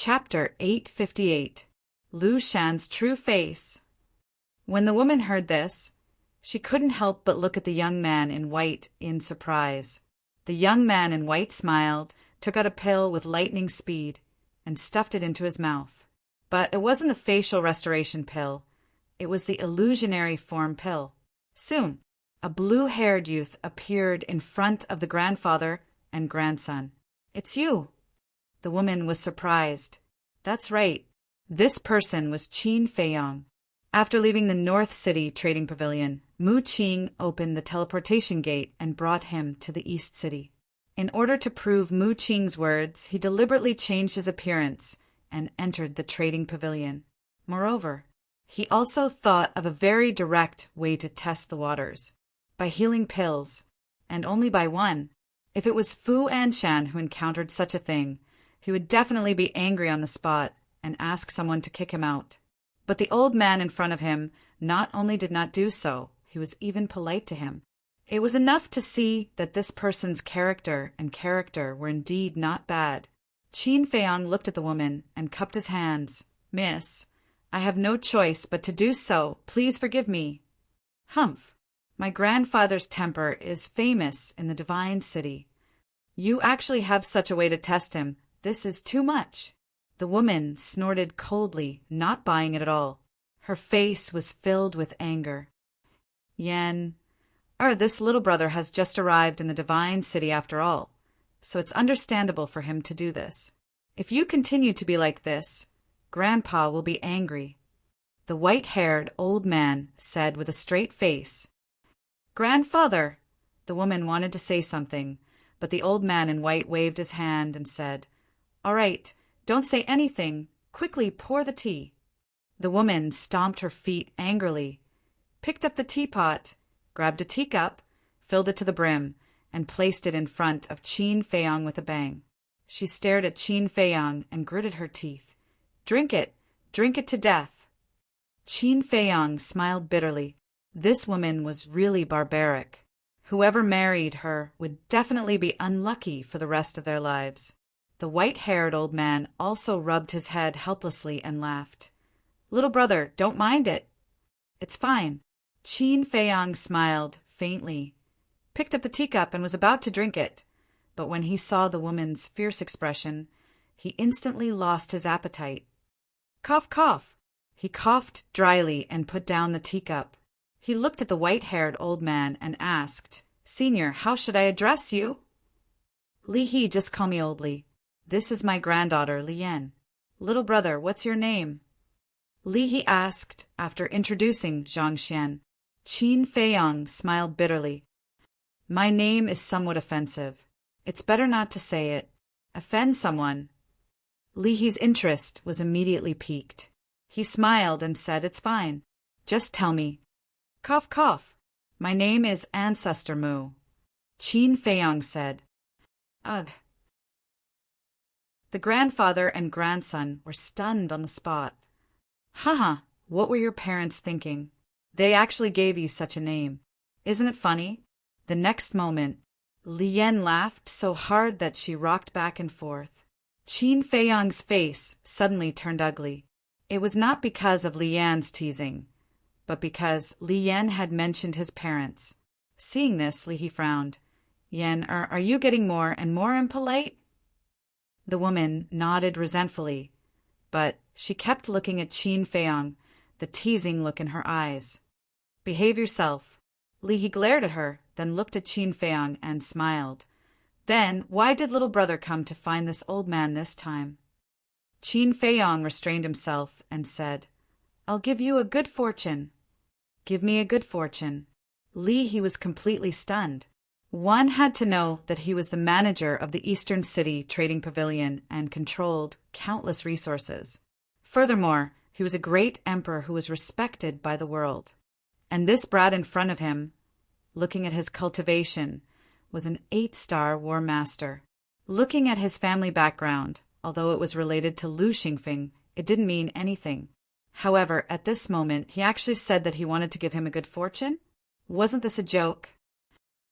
Chapter 858. Lu Shan's True Face. When the woman heard this, she couldn't help but look at the young man in white in surprise. The young man in white smiled, took out a pill with lightning speed, and stuffed it into his mouth. But it wasn't the facial restoration pill. It was the illusionary form pill. Soon, a blue-haired youth appeared in front of the grandfather and grandson. "It's you." The woman was surprised. That's right. This person was Qin Feiyang. After leaving the North City trading pavilion, Mu Qing opened the teleportation gate and brought him to the East City. In order to prove Mu Qing's words, he deliberately changed his appearance and entered the trading pavilion. Moreover, he also thought of a very direct way to test the waters, by healing pills, and only by one. If it was Fu Anshan who encountered such a thing, he would definitely be angry on the spot and ask someone to kick him out. But the old man in front of him not only did not do so, he was even polite to him. It was enough to see that this person's character were indeed not bad. Qin Feiyang looked at the woman and cupped his hands. "Miss, I have no choice but to do so. Please forgive me." "Humph. My grandfather's temper is famous in the Divine City. You actually have such a way to test him. This is too much." The woman snorted coldly, not buying it at all. Her face was filled with anger. This little brother has just arrived in the Divine City after all, so it's understandable for him to do this. If you continue to be like this, Grandpa will be angry." The white-haired old man said with a straight face. "Grandfather!" The woman wanted to say something, but the old man in white waved his hand and said, "All right, don't say anything. Quickly pour the tea." The woman stomped her feet angrily, picked up the teapot, grabbed a teacup, filled it to the brim, and placed it in front of Qin Feiyang with a bang. She stared at Qin Feiyang and gritted her teeth. Drink it to death." Qin Feiyang smiled bitterly. This woman was really barbaric. Whoever married her would definitely be unlucky for the rest of their lives. The white-haired old man also rubbed his head helplessly and laughed. "Little brother, don't mind it. It's fine." Qin Feiyang smiled faintly, picked up the teacup and was about to drink it, but when he saw the woman's fierce expression, he instantly lost his appetite. "Cough, cough." He coughed dryly and put down the teacup. He looked at the white-haired old man and asked, "Senior, how should I address you?" "Li He, just call me Old Li. This is my granddaughter, Lian. Little brother, what's your name?" Li He asked after introducing Zhang Xian. Qin Feiyang smiled bitterly. "My name is somewhat offensive. It's better not to say it. Offend someone." Li He's interest was immediately piqued. He smiled and said, "It's fine. Just tell me." "Cough, cough. My name is Ancestor Mu." Qin Feiyang said. "Ugh." The grandfather and grandson were stunned on the spot. Haha, what were your parents thinking? They actually gave you such a name. Isn't it funny? The next moment, Lian laughed so hard that she rocked back and forth. Qin Feiyang's face suddenly turned ugly. It was not because of Lian's teasing, but because Lian had mentioned his parents. Seeing this, Li He frowned. "Yan, are you getting more and more impolite?" The woman nodded resentfully, but she kept looking at Qin Feiyang, the teasing look in her eyes. "Behave yourself." Li He glared at her, then looked at Qin Feiyang and smiled. "Then, why did little brother come to find this old man this time?" Qin Feiyang restrained himself and said, "I'll give you a good fortune." "Give me a good fortune." Li He was completely stunned. One had to know that he was the manager of the Eastern City trading pavilion and controlled countless resources. Furthermore, he was a great emperor who was respected by the world. And this brat in front of him, looking at his cultivation, was an 8-star war master. Looking at his family background, although it was related to Lu Xingfeng, it didn't mean anything. However, at this moment, he actually said that he wanted to give him a good fortune? Wasn't this a joke?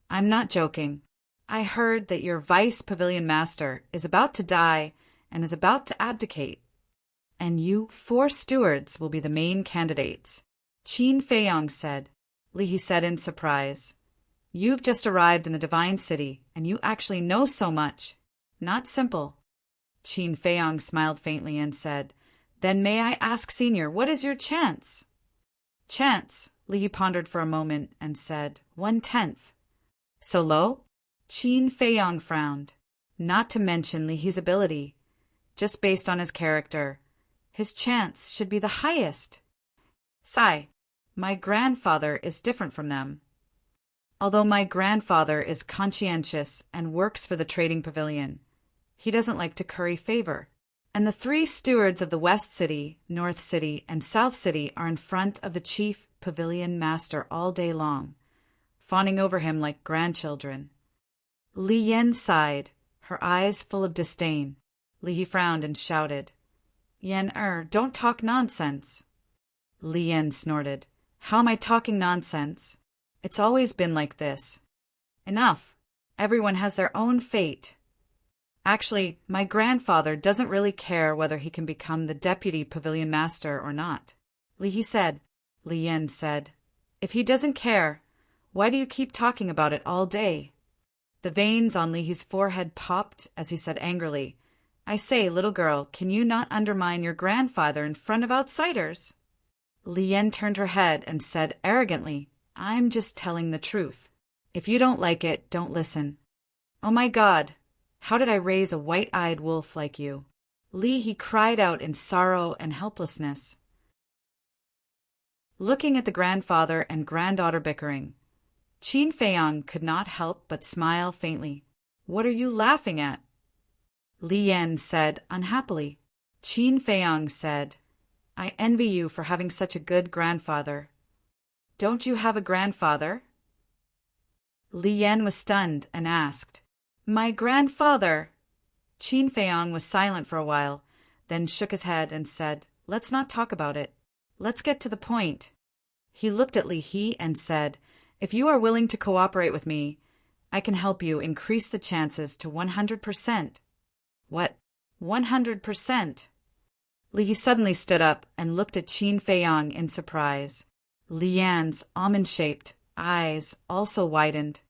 "I'm not joking. I heard that your vice pavilion master is about to die and is about to abdicate. And you 4 stewards will be the main candidates. Qin Feiyong said. Li said in surprise. You've just arrived in the divine city, and you actually know so much. Not simple. Qin Feiyong smiled faintly and said, Then may I ask, Senior, what is your chance? Chance, Li pondered for a moment and said, 1/10. So low? Qin Feiyong frowned. Not to mention Li's ability. Just based on his character, his chance should be the highest. Sigh, my grandfather is different from them. Although my grandfather is conscientious and works for the trading pavilion, he doesn't like to curry favor. And the 3 stewards of the West City, North City, and South City are in front of the chief pavilion master all day long, fawning over him like grandchildren. Li Yan sighed, her eyes full of disdain. Li frowned and shouted, Yan don't talk nonsense. Li Yan snorted, How am I talking nonsense? It's always been like this. Enough. Everyone has their own fate. Actually, my grandfather doesn't really care whether he can become the deputy pavilion master or not. Li said. Li Yan said, If he doesn't care, why do you keep talking about it all day? The veins on Li's forehead popped as he said angrily, I say, little girl, can you not undermine your grandfather in front of outsiders? Li Yan turned her head and said arrogantly, I'm just telling the truth. If you don't like it, don't listen. Oh my God, how did I raise a white-eyed wolf like you? He cried out in sorrow and helplessness. Looking at the grandfather and granddaughter bickering, Qin Feiyong could not help but smile faintly. What are you laughing at? Li Yan said unhappily. Qin Feiyong said, I envy you for having such a good grandfather. Don't you have a grandfather? Li Yan was stunned and asked, My grandfather? Qin Feiyong was silent for a while, then shook his head and said, Let's not talk about it. Let's get to the point. He looked at Li and said, If you are willing to cooperate with me, I can help you increase the chances to 100%. What? 100%? Li suddenly stood up and looked at Qin Feiyong in surprise. Li Yan's almond-shaped eyes also widened.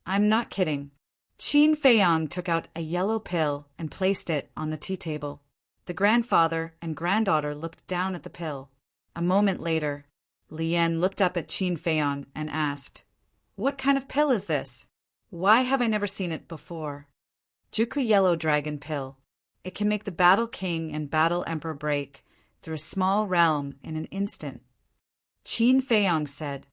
I'm not kidding. Qin Feiyong took out a yellow pill and placed it on the tea table. The grandfather and granddaughter looked down at the pill. A moment later, Li Yan looked up at Qin Feiyong and asked, What kind of pill is this? Why have I never seen it before? Juku Yellow Dragon Pill. It can make the Battle King and Battle Emperor break through a small realm in an instant. Qin Feiyong said.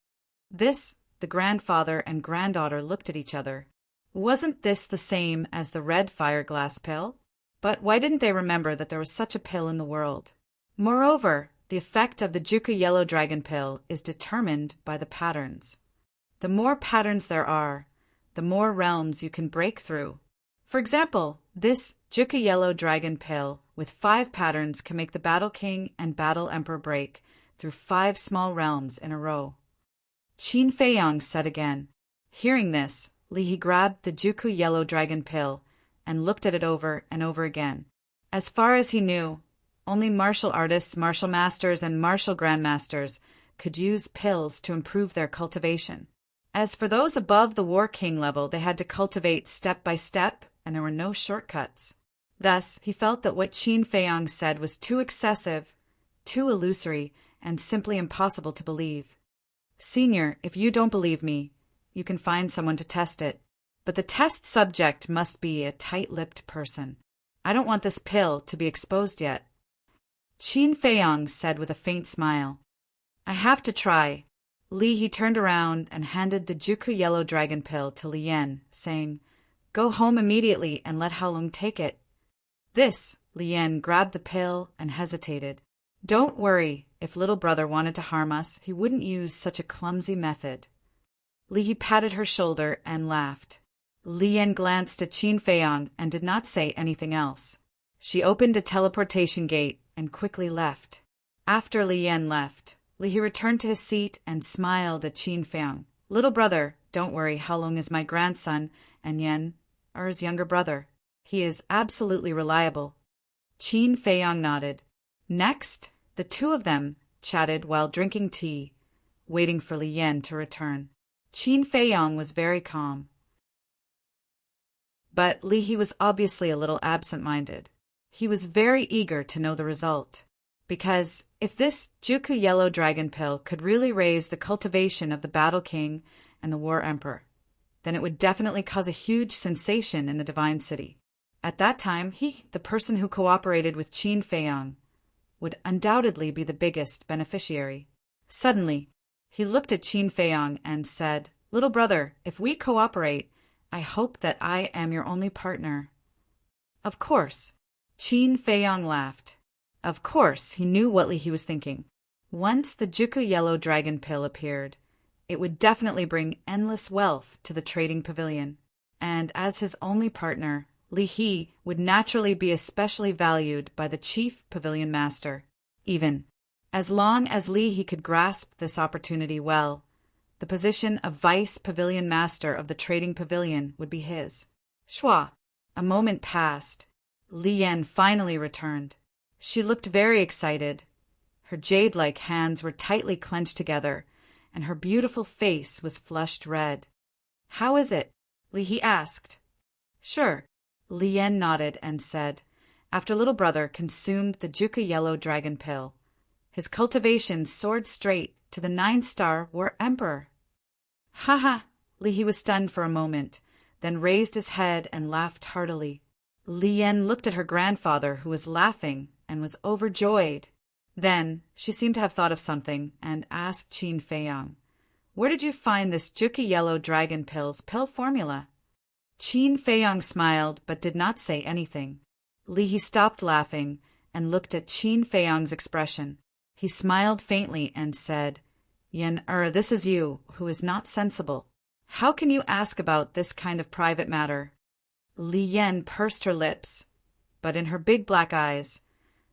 The grandfather and granddaughter looked at each other. Wasn't this the same as the red fire-glass pill? But why didn't they remember that there was such a pill in the world? Moreover, the effect of the Juku Yellow Dragon Pill is determined by the patterns. The more patterns there are, the more realms you can break through. For example, this Juku Yellow Dragon Pill with 5 patterns can make the Battle King and Battle Emperor break through 5 small realms in a row. Qin Feiyong said again. Hearing this, Li grabbed the Juku Yellow Dragon Pill and looked at it over and over again. As far as he knew, only martial artists, martial masters, and martial grandmasters could use pills to improve their cultivation. As for those above the War King level, they had to cultivate step by step, and there were no shortcuts. Thus, he felt that what Qin Feiyong said was too excessive, too illusory, and simply impossible to believe. Senior, if you don't believe me, you can find someone to test it. But the test subject must be a tight-lipped person. I don't want this pill to be exposed yet. Qin Feiyong said with a faint smile. I have to try. Li turned around and handed the Juku Yellow Dragon Pill to Li Yan, saying, Go home immediately and let Halong take it. Li Yan grabbed the pill and hesitated. Don't worry, if little brother wanted to harm us, he wouldn't use such a clumsy method. Li patted her shoulder and laughed. Li Yan glanced at Qin Feiyong and did not say anything else. She opened a teleportation gate and quickly left. After Li Yan left, Li returned to his seat and smiled at Qin Feiyong. Little brother, don't worry, Halong is my grandson, and Yan, his younger brother. He is absolutely reliable. Qin Feiyang nodded. Next, the two of them chatted while drinking tea, waiting for Li Yan to return. Qin Feiyang was very calm. But Li He was obviously a little absent-minded. He was very eager to know the result, because if this Juku Yellow Dragon Pill could really raise the cultivation of the Battle King and the War Emperor, then it would definitely cause a huge sensation in the Divine City. At that time, he, the person who cooperated with Qin Feiyang, would undoubtedly be the biggest beneficiary. Suddenly, he looked at Qin Feiyang and said, "Little brother, if we cooperate, I hope that I am your only partner." Of course. Qin Feiyang laughed. Of course, he knew what Li He was thinking. Once the Juku Yellow Dragon Pill appeared, it would definitely bring endless wealth to the trading pavilion. And as his only partner, Li He would naturally be especially valued by the chief pavilion master. Even as long as Li He could grasp this opportunity well, the position of vice pavilion master of the trading pavilion would be his. Shua. A moment passed. Li Yan finally returned. She looked very excited. Her jade-like hands were tightly clenched together, and her beautiful face was flushed red. "How is it?" Li He asked. "Sure." Li Yan nodded and said, after little brother consumed the Juku Yellow Dragon Pill, his cultivation soared straight to the 9-star War Emperor. "Ha ha!" Li He was stunned for a moment, then raised his head and laughed heartily. Li Yan looked at her grandfather, who was laughing and was overjoyed. Then she seemed to have thought of something and asked Qin Feiyang, "Where did you find this Juku Yellow Dragon Pill's pill formula?" Qin Feiyang smiled but did not say anything. Li He stopped laughing and looked at Qin Feiyang's expression. He smiled faintly and said, "Yan this is you, who is not sensible. How can you ask about this kind of private matter?" Li Yan pursed her lips, but in her big black eyes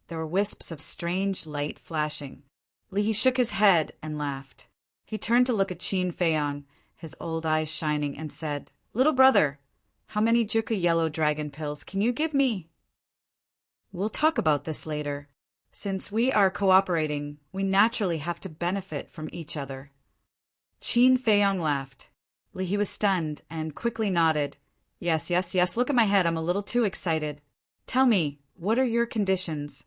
there were wisps of strange light flashing. Li He shook his head and laughed. He turned to look at Qin Feiyang, his old eyes shining, and said, "Little brother, how many Juku Yellow Dragon Pills can you give me?" "We'll talk about this later. Since we are cooperating, we naturally have to benefit from each other." Qin Feiyang laughed. Li He was stunned and quickly nodded. Yes, look at my head, I'm a little too excited. "Tell me, what are your conditions?"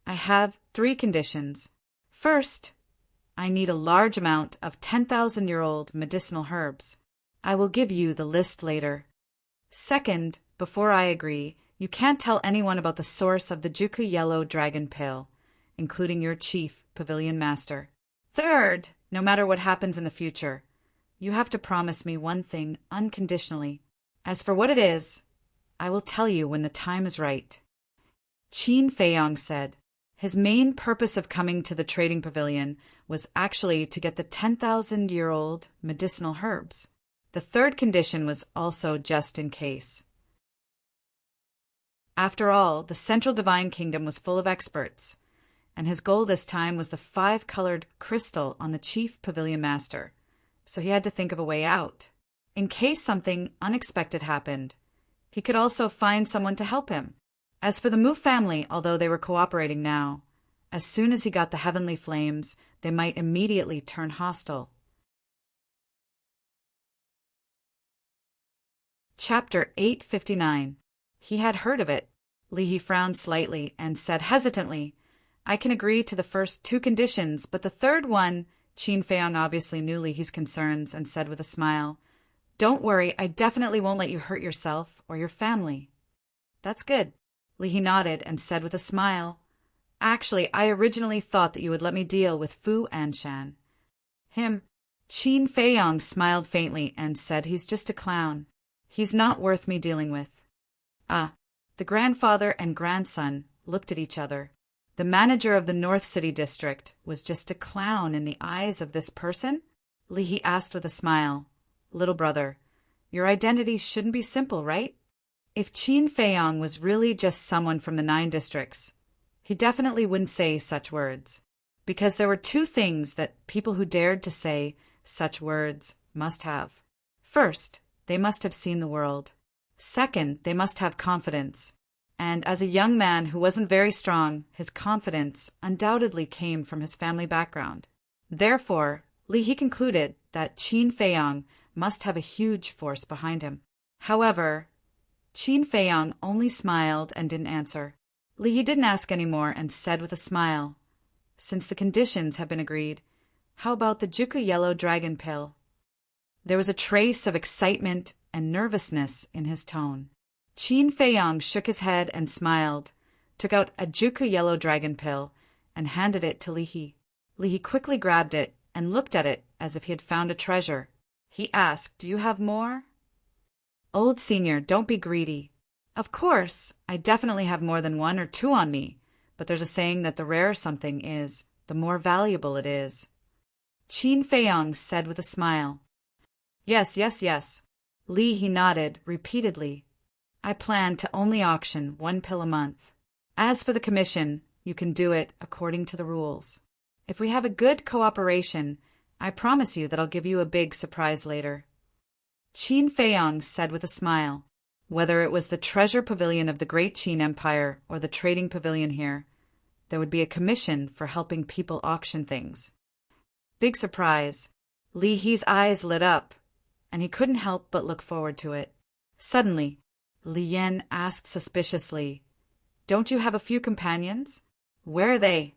"I have 3 conditions. First, I need a large amount of 10,000-year-old medicinal herbs. I will give you the list later. Second, before I agree, you can't tell anyone about the source of the Juku Yellow Dragon Pill, including your chief pavilion master. Third, no matter what happens in the future, you have to promise me one thing unconditionally. As for what it is, I will tell you when the time is right." Qin Feiyang said. His main purpose of coming to the trading pavilion was actually to get the 10,000-year-old medicinal herbs. The third condition was also just in case. After all, the Central Divine Kingdom was full of experts, and his goal this time was the 5-colored crystal on the chief pavilion master, so he had to think of a way out. In case something unexpected happened, he could also find someone to help him. As for the Mu family, although they were cooperating now, as soon as he got the heavenly flames, they might immediately turn hostile. Chapter 859. He had heard of it. Li He frowned slightly and said hesitantly, "I can agree to the first 2 conditions, but the third one..." Qin Feiyang obviously knew Li He's concerns and said with a smile, "Don't worry, I definitely won't let you hurt yourself or your family." "That's good." Li He nodded and said with a smile, "Actually, I originally thought that you would let me deal with Fu Anshan." "Him?" Qin Feiyang smiled faintly and said, "He's just a clown. He's not worth me dealing with." Ah, the grandfather and grandson looked at each other. The manager of the North City district was just a clown in the eyes of this person? Li He asked with a smile, "Little brother, your identity shouldn't be simple, right?" If Qin Feiyang was really just someone from the 9 districts, he definitely wouldn't say such words, because there were 2 things that people who dared to say such words must have. First, they must have seen the world. Second, they must have confidence. And as a young man who wasn't very strong, his confidence undoubtedly came from his family background. Therefore, He concluded that Qin Feiyang must have a huge force behind him. However, Qin Feiyang only smiled and didn't answer. He didn't ask any more and said with a smile, "Since the conditions have been agreed, how about the Juku Yellow Dragon Pill?" There was a trace of excitement and nervousness in his tone. Qin Feiyang shook his head and smiled, took out a Juku Yellow Dragon Pill, and handed it to Li He. Li He quickly grabbed it and looked at it as if he had found a treasure. He asked, "Do you have more?" "Old senior, don't be greedy. Of course, I definitely have more than 1 or 2 on me, but there's a saying that the rarer something is, the more valuable it is." Qin Feiyang said with a smile. Yes. Li He nodded repeatedly. "I plan to only auction 1 pill a month. As for the commission, you can do it according to the rules. If we have a good cooperation, I promise you that I'll give you a big surprise later." Qin Feiyang said with a smile. Whether it was the treasure pavilion of the Great Qin Empire or the trading pavilion here, there would be a commission for helping people auction things. Big surprise. Li He's eyes lit up, and he couldn't help but look forward to it. Suddenly, Li Yan asked suspiciously, "Don't you have a few companions? Where are they?"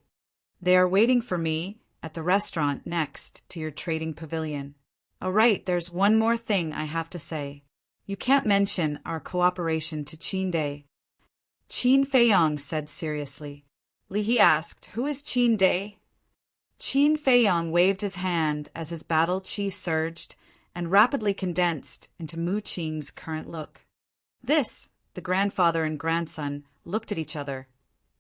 "They are waiting for me at the restaurant next to your trading pavilion." "Oh, right, there's one more thing I have to say. You can't mention our cooperation to Qin Day." Qin Feiyang said seriously. Li He asked, "Who is Qin Day?" Qin Feiyang waved his hand as his battle chi surged and rapidly condensed into Mu Qing's current look. The grandfather and grandson looked at each other,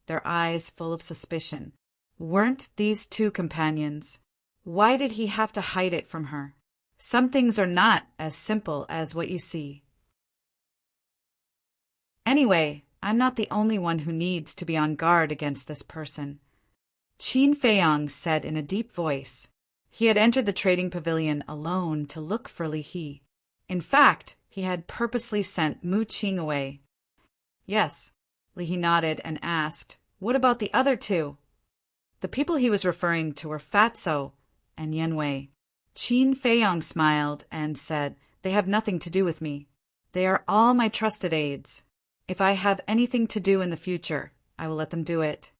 their eyes full of suspicion. Weren't these 2 companions? Why did he have to hide it from her? Some things are not as simple as what you see. Anyway, I'm not the only one who needs to be on guard against this person. Qin Feiyang said in a deep voice. He had entered the trading pavilion alone to look for Li He. In fact, he had purposely sent Mu Qing away. Yes, Li He nodded and asked, "What about the other 2? The people he was referring to were Fatso and Yen Wei. Qin Feiyang smiled and said, "They have nothing to do with me. They are all my trusted aides. If I have anything to do in the future, I will let them do it."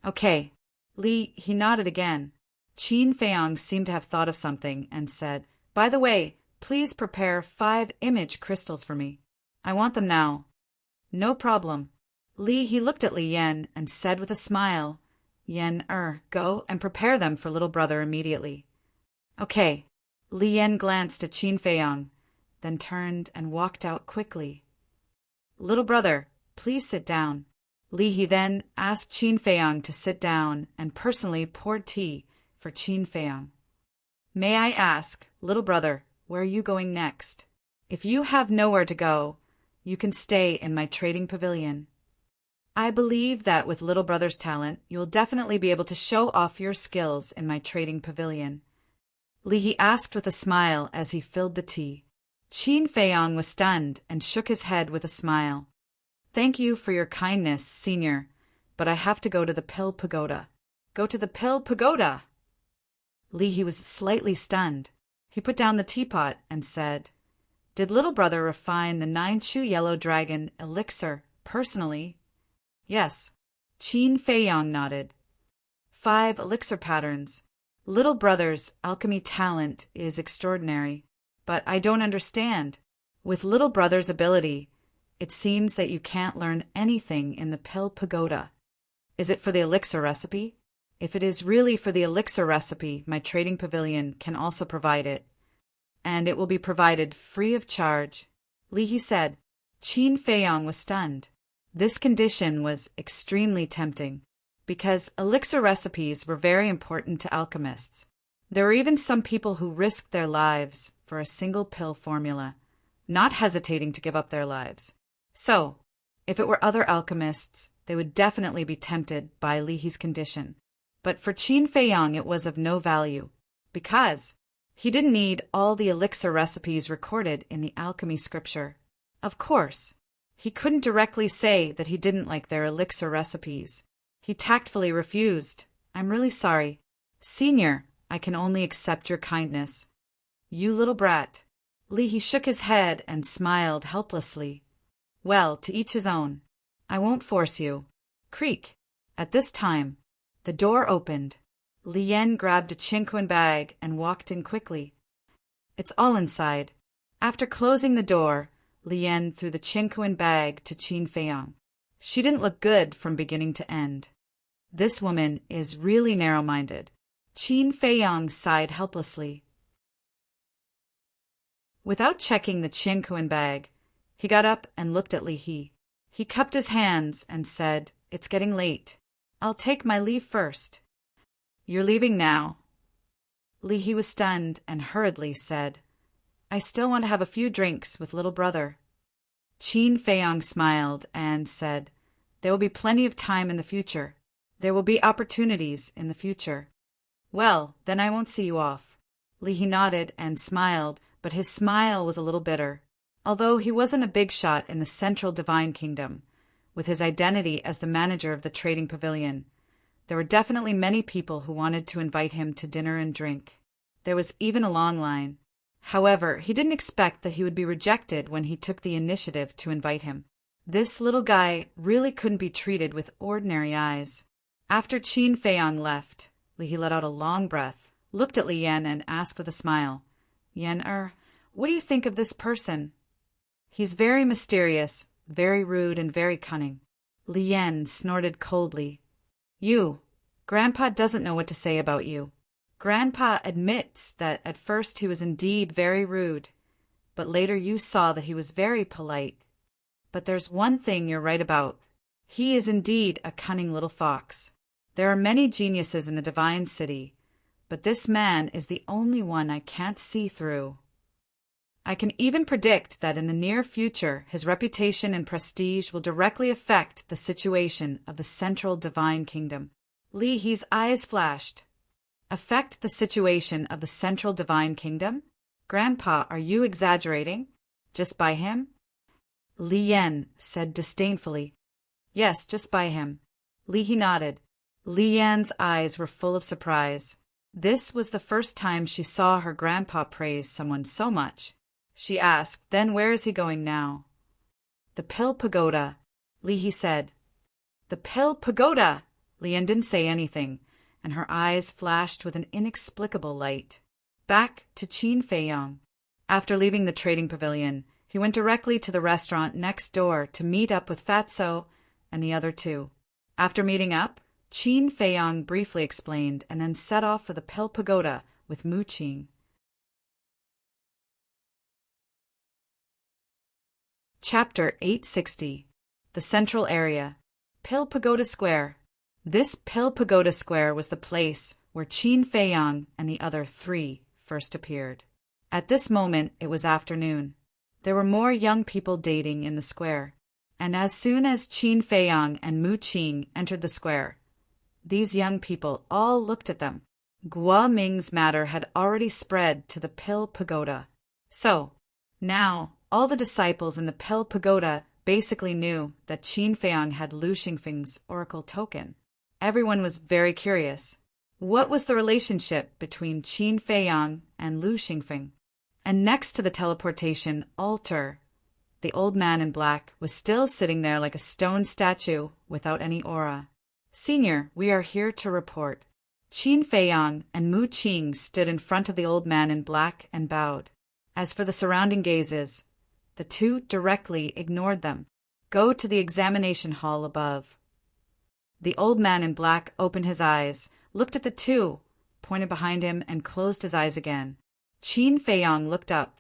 "Okay." He nodded again. Qin Feiyang seemed to have thought of something and said, "By the way, please prepare 5 image crystals for me. I want them now." "No problem." He looked at Li Yan and said with a smile, Go and prepare them for little brother immediately." "Okay." Li Yan glanced at Qin Feiyang, then turned and walked out quickly. "Little brother, please sit down." He then asked Qin Feiyang to sit down and personally poured tea for Qin Feiyang. "May I ask, little brother, where are you going next? If you have nowhere to go, you can stay in my trading pavilion. I believe that with little brother's talent, you will definitely be able to show off your skills in my trading pavilion." He asked with a smile as he filled the tea. Qin Feiyang was stunned and shook his head with a smile. "Thank you for your kindness, senior, but I have to go to the Pill Pagoda." "Go to the Pill Pagoda?" He was slightly stunned. He put down the teapot and said, "Did little brother refine the 9-Chu Yellow Dragon elixir personally?" "Yes." Qin Feiyang nodded. 5 elixir patterns. Little brother's alchemy talent is extraordinary, but I don't understand. With little brother's ability, it seems that you can't learn anything in the Pill Pagoda. Is it for the elixir recipe? If it is really for the elixir recipe, my trading pavilion can also provide it, and it will be provided free of charge." He said. Qin Feiyang was stunned. This condition was extremely tempting, because elixir recipes were very important to alchemists. There were even some people who risked their lives for a single pill formula, not hesitating to give up their lives. So, if it were other alchemists, they would definitely be tempted by He's condition. But for Qin Feiyang it was of no value, because he didn't need all the elixir recipes recorded in the alchemy scripture. Of course, He couldn't directly say that he didn't like their elixir recipes. He tactfully refused. I'm really sorry. Senior, I can only accept your kindness. You little brat. He shook his head and smiled helplessly. Well, to each his own. I won't force you. Creak. At this time, the door opened. Lien grabbed a chinquin bag and walked in quickly. It's all inside. After closing the door, Lien threw the chinquin bag to Qin Feiyang. She didn't look good from beginning to end. This woman is really narrow-minded. Qin Feiyang sighed helplessly. Without checking the chinquin bag, he got up and looked at Li He. He cupped his hands and said, It's getting late. I'll take my leave first. You're leaving now. Li He was stunned and hurriedly said, I still want to have a few drinks with little brother. Qin Feiyang smiled and said, There will be plenty of time in the future. There will be opportunities in the future. Well, then I won't see you off. Li He nodded and smiled, but his smile was a little bitter. Although he wasn't a big shot in the Central Divine Kingdom, with his identity as the manager of the trading pavilion, there were definitely many people who wanted to invite him to dinner and drink. There was even a long line. However, he didn't expect that he would be rejected when he took the initiative to invite him. This little guy really couldn't be treated with ordinary eyes. After Qin Feiyang left, He let out a long breath, looked at Lien and asked with a smile, Yen, what do you think of this person? He's very mysterious, very rude, and very cunning. Lien snorted coldly. You. Grandpa doesn't know what to say about you. Grandpa admits that at first he was indeed very rude, but later you saw that he was very polite. But there's one thing you're right about. He is indeed a cunning little fox. There are many geniuses in the Divine City, but this man is the only one I can't see through. I can even predict that in the near future his reputation and prestige will directly affect the situation of the Central Divine Kingdom. Li He's eyes flashed. Affect the situation of the Central Divine Kingdom? Grandpa, are you exaggerating? Just by him? Lien said disdainfully. Yes, just by him. Li He nodded. Lien's eyes were full of surprise. This was the first time she saw her grandpa praise someone so much. She asked, Then where is he going now? The Pill Pagoda, Li He said. The Pill Pagoda! Lien didn't say anything, and her eyes flashed with an inexplicable light. Back to Qin Feiyang. After leaving the trading pavilion, he went directly to the restaurant next door to meet up with Fatso and the other two. After meeting up, Qin Feiyang briefly explained and then set off for the Pill Pagoda with Mu Qing. Chapter 860. The Central Area. Pill Pagoda Square. This Pill Pagoda Square was the place where Qin Feiyang and the other three first appeared. At this moment, it was afternoon. There were more young people dating in the square, and as soon as Qin Feiyang and Mu Qing entered the square, these young people all looked at them. Guo Ming's matter had already spread to the Pill Pagoda. So, now, all the disciples in the Pill Pagoda basically knew that Qin Feiyang had Lu Xingfeng's oracle token. Everyone was very curious. What was the relationship between Qin Feiyang and Lu Xingfeng? And next to the teleportation altar, the old man in black was still sitting there like a stone statue without any aura. Senior, we are here to report. Qin Feiyang and Mu Qing stood in front of the old man in black and bowed. As for the surrounding gazes, the two directly ignored them. Go to the examination hall above. The old man in black opened his eyes, looked at the two, pointed behind him, and closed his eyes again. Qin Feiyang looked up.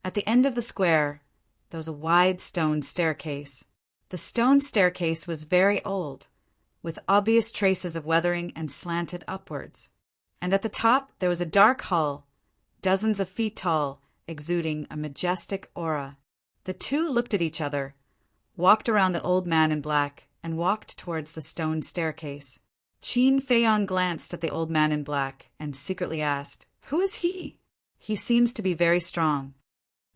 At the end of the square, there was a wide stone staircase. The stone staircase was very old, with obvious traces of weathering and slanted upwards. And at the top there was a dark hall, dozens of feet tall, exuding a majestic aura. The two looked at each other, walked around the old man in black, and walked towards the stone staircase. Qin Feiyang glanced at the old man in black and secretly asked, Who is he? He seems to be very strong.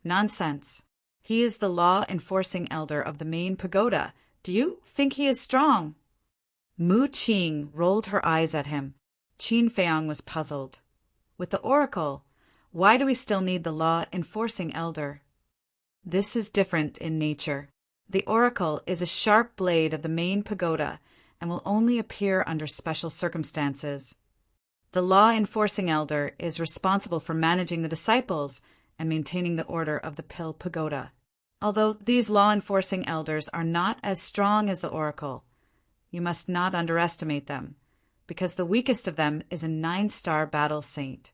Nonsense. He is the law-enforcing elder of the main pagoda. Do you think he is strong? Mu Qing rolled her eyes at him. Qin Feiyang was puzzled. With the oracle, why do we still need the law-enforcing elder? This is different in nature. The oracle is a sharp blade of the main pagoda and will only appear under special circumstances. The law-enforcing elder is responsible for managing the disciples and maintaining the order of the Pill Pagoda. Although these law-enforcing elders are not as strong as the oracle, you must not underestimate them, because the weakest of them is a 9-star battle saint.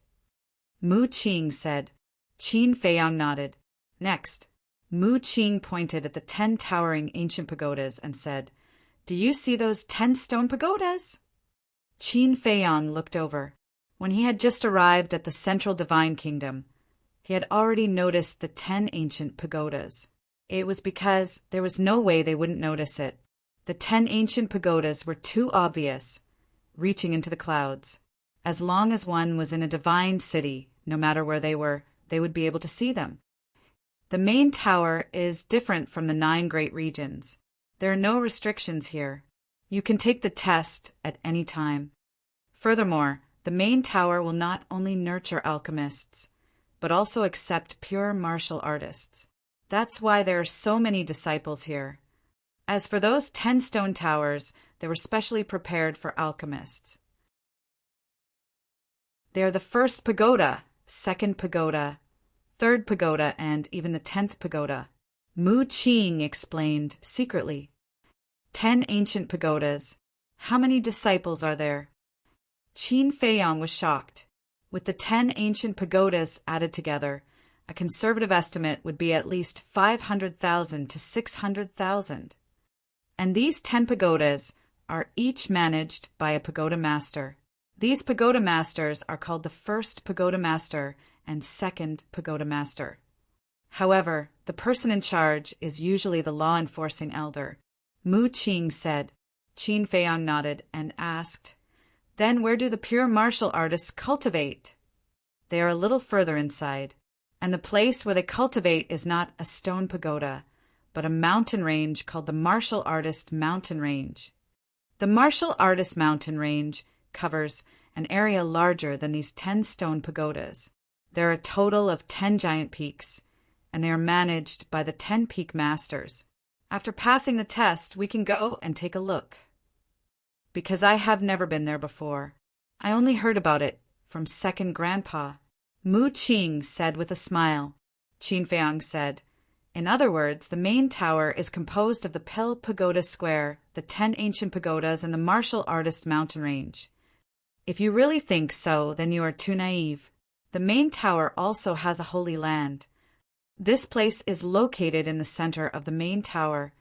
Mu Qing said. Qin Feiyang nodded. Next, Mu Qing pointed at the 10 towering ancient pagodas and said, "Do you see those 10 stone pagodas?" Qin Feiyang looked over. When he had just arrived at the central divine kingdom, he had already noticed the 10 ancient pagodas. It was because there was no way they wouldn't notice it. The 10 ancient pagodas were too obvious, reaching into the clouds. As long as one was in a divine city, no matter where they were, they would be able to see them. The main tower is different from the 9 great regions. There are no restrictions here. You can take the test at any time. Furthermore, the main tower will not only nurture alchemists, but also accept pure martial artists. That's why there are so many disciples here. As for those 10 stone towers, they were specially prepared for alchemists. They are the first pagoda, second pagoda, third pagoda, and even the 10th pagoda. Mu Qing explained secretly. 10 ancient pagodas. How many disciples are there? Qin Feiyang was shocked. With the 10 ancient pagodas added together, a conservative estimate would be at least 500,000 to 600,000. And these 10 pagodas are each managed by a pagoda master. These pagoda masters are called the first pagoda master and second pagoda master. However, the person in charge is usually the law-enforcing elder. Mu Qing said. Qin Feiyang nodded and asked, "Then where do the pure martial artists cultivate?" "They are a little further inside, and the place where they cultivate is not a stone pagoda, but a mountain range called the Martial Artist Mountain Range. The Martial Artist Mountain Range covers an area larger than these 10 stone pagodas. There are a total of 10 giant peaks, and they are managed by the 10 peak masters. After passing the test, we can go and take a look. Because I have never been there before. I only heard about it from second grandpa." Mu Qing said with a smile. Qin Feiyang said, "In other words, the main tower is composed of the Pill Pagoda Square, the 10 ancient pagodas, and the Martial Artist Mountain Range. If you really think so, then you are too naive. The main tower also has a holy land. This place is located in the center of the main tower,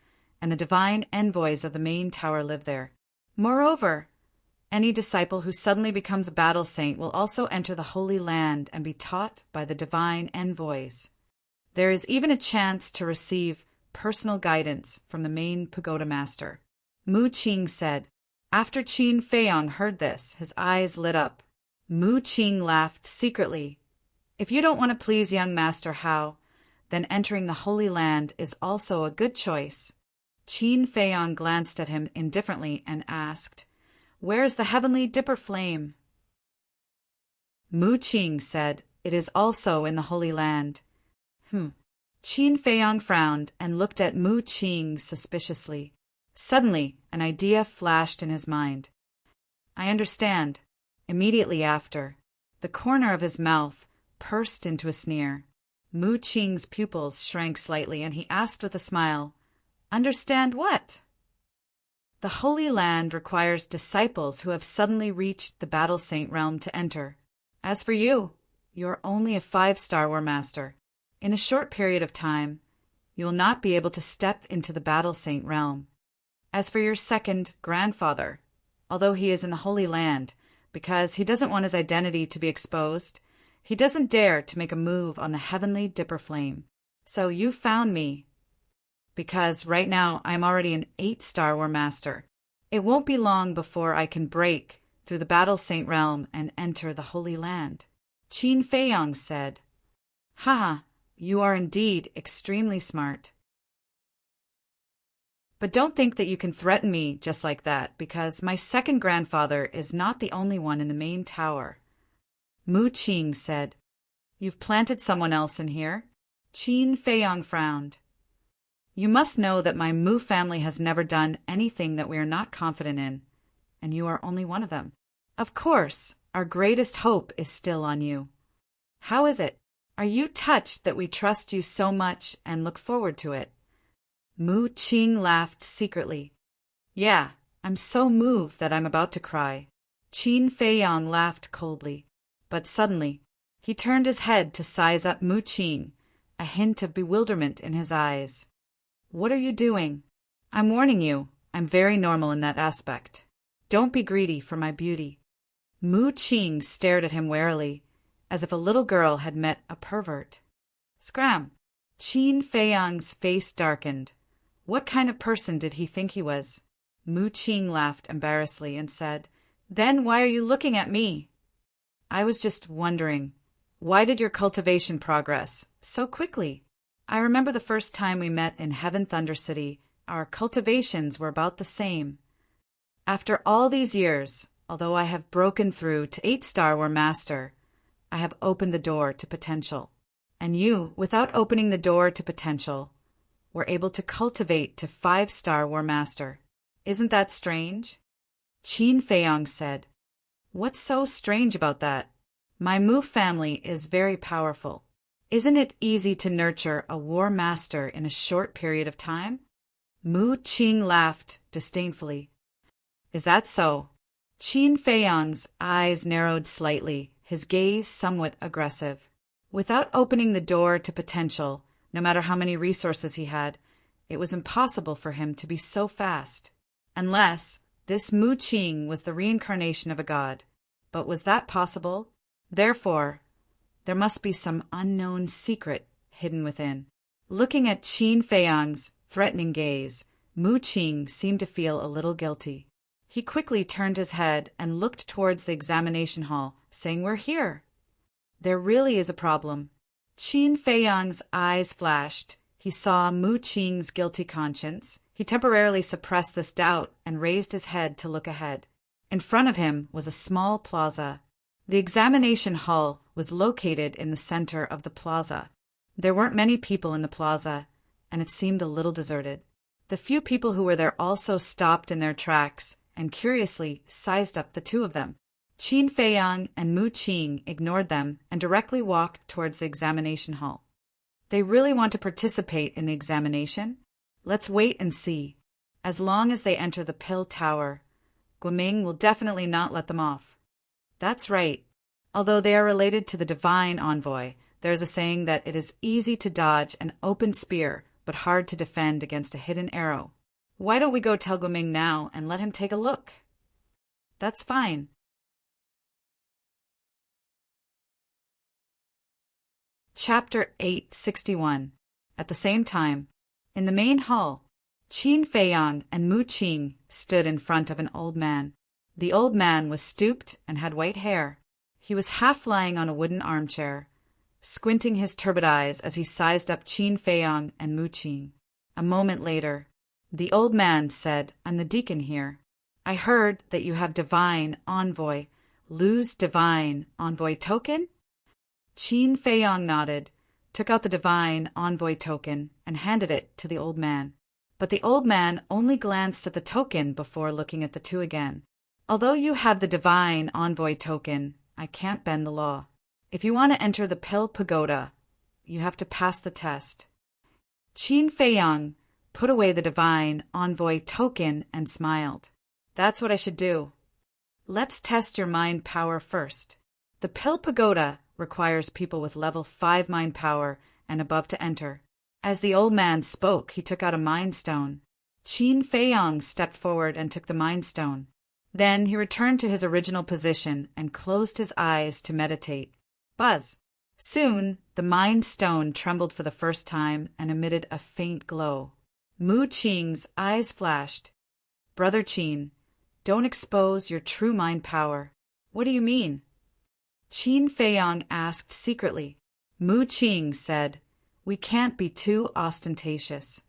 and the divine envoys of the main tower live there. Moreover, any disciple who suddenly becomes a battle saint will also enter the Holy Land and be taught by the divine envoys. There is even a chance to receive personal guidance from the main pagoda master." Mu Qing said. After Qin Feiyang heard this, his eyes lit up. Mu Qing laughed secretly. "If you don't want to please young Master Hao, then entering the Holy Land is also a good choice." Qin Feiyang glanced at him indifferently and asked, "Where is the heavenly dipper flame?" Mu Qing said, "It is also in the Holy Land." Qin Feiyang frowned and looked at Mu Qing suspiciously. Suddenly, an idea flashed in his mind. "I understand." Immediately after, the corner of his mouth pursed into a sneer. Mu Qing's pupils shrank slightly, and he asked with a smile, "Understand what?" "The Holy Land requires disciples who have suddenly reached the Battle Saint realm to enter. As for you, you are only a 5-star War Master. In a short period of time, you will not be able to step into the Battle Saint realm. As for your second grandfather, although he is in the Holy Land, because he doesn't want his identity to be exposed, he doesn't dare to make a move on the heavenly dipper flame. So you found me, because right now I'm already an 8-star War Master. It won't be long before I can break through the Battle Saint realm and enter the Holy Land." Qin Feiyang said, "Haha, You are indeed extremely smart. But don't think that you can threaten me just like that, because my second grandfather is not the only one in the main tower. Mu Qing said. You've planted someone else in here? Qin Feiyang frowned. You must know that my Mu family has never done anything that we are not confident in, and you are only one of them. Of course, our greatest hope is still on you. How is it? Are you touched that we trust you so much and look forward to it? Mu Qing laughed secretly. Yeah, I'm so moved that I'm about to cry. Qin Feiyang laughed coldly, but suddenly, he turned his head to size up Mu Qing, a hint of bewilderment in his eyes. What are you doing? I'm warning you, I'm very normal in that aspect. Don't be greedy for my beauty. Mu Qing stared at him warily, as if a little girl had met a pervert. Scram! Qin Feiyang's face darkened. What kind of person did he think he was? Mu Qing laughed embarrassedly and said, Then why are you looking at me? I was just wondering, why did your cultivation progress so quickly? I remember the first time we met in Heaven Thunder City, our cultivations were about the same. After all these years, although I have broken through to 8-star War Master, I have opened the door to potential. And you, without opening the door to potential, were able to cultivate to 5-star War Master. Isn't that strange? Qin Feiyang said. What's so strange about that? My Mu family is very powerful. Isn't it easy to nurture a War Master in a short period of time? Mu Qing laughed disdainfully. Is that so? Qin Feiyang's eyes narrowed slightly, his gaze somewhat aggressive. Without opening the door to potential, no matter how many resources he had, it was impossible for him to be so fast. Unless this Mu Qing was the reincarnation of a god. But was that possible? Therefore, there must be some unknown secret hidden within. Looking at Qin Feiyang's threatening gaze, Mu Qing seemed to feel a little guilty. He quickly turned his head and looked towards the examination hall, saying, We're here. There really is a problem. Qin Feiyang's eyes flashed. He saw Mu Qing's guilty conscience. He temporarily suppressed this doubt and raised his head to look ahead. In front of him was a small plaza. The examination hall was located in the center of the plaza. There weren't many people in the plaza, and it seemed a little deserted. The few people who were there also stopped in their tracks and curiously sized up the two of them. Qin Feiyang and Mu Qing ignored them and directly walked towards the examination hall. They really want to participate in the examination? Let's wait and see. As long as they enter the pill tower, Guoming will definitely not let them off. That's right. Although they are related to the divine envoy, there is a saying that it is easy to dodge an open spear, but hard to defend against a hidden arrow. Why don't we go tell Guoming now and let him take a look? That's fine. Chapter 861. At the same time, in the main hall, Qin Feiyang and Mu Qing stood in front of an old man. The old man was stooped and had white hair. He was half lying on a wooden armchair, squinting his turbid eyes as he sized up Qin Feiyang and Mu Qing. A moment later, the old man said, I'm the deacon here. I heard that you have divine envoy. Lose divine envoy token? Qin Feiyang nodded, took out the divine envoy token, and handed it to the old man. But the old man only glanced at the token before looking at the two again. Although you have the divine envoy token, I can't bend the law. If you want to enter the Pill Pagoda, you have to pass the test. Qin Feiyang put away the divine envoy token and smiled. That's what I should do. Let's test your mind power first. The Pill Pagoda requires people with level 5 mind power and above to enter. As the old man spoke, he took out a mind stone. Qin Feiyang stepped forward and took the mind stone. Then he returned to his original position and closed his eyes to meditate. Buzz! Soon, the mind stone trembled for the first time and emitted a faint glow. Mu Qing's eyes flashed. Brother Qin, don't expose your true mind power. What do you mean? Qin Feiyang asked secretly. Mu Qing said, We can't be too ostentatious.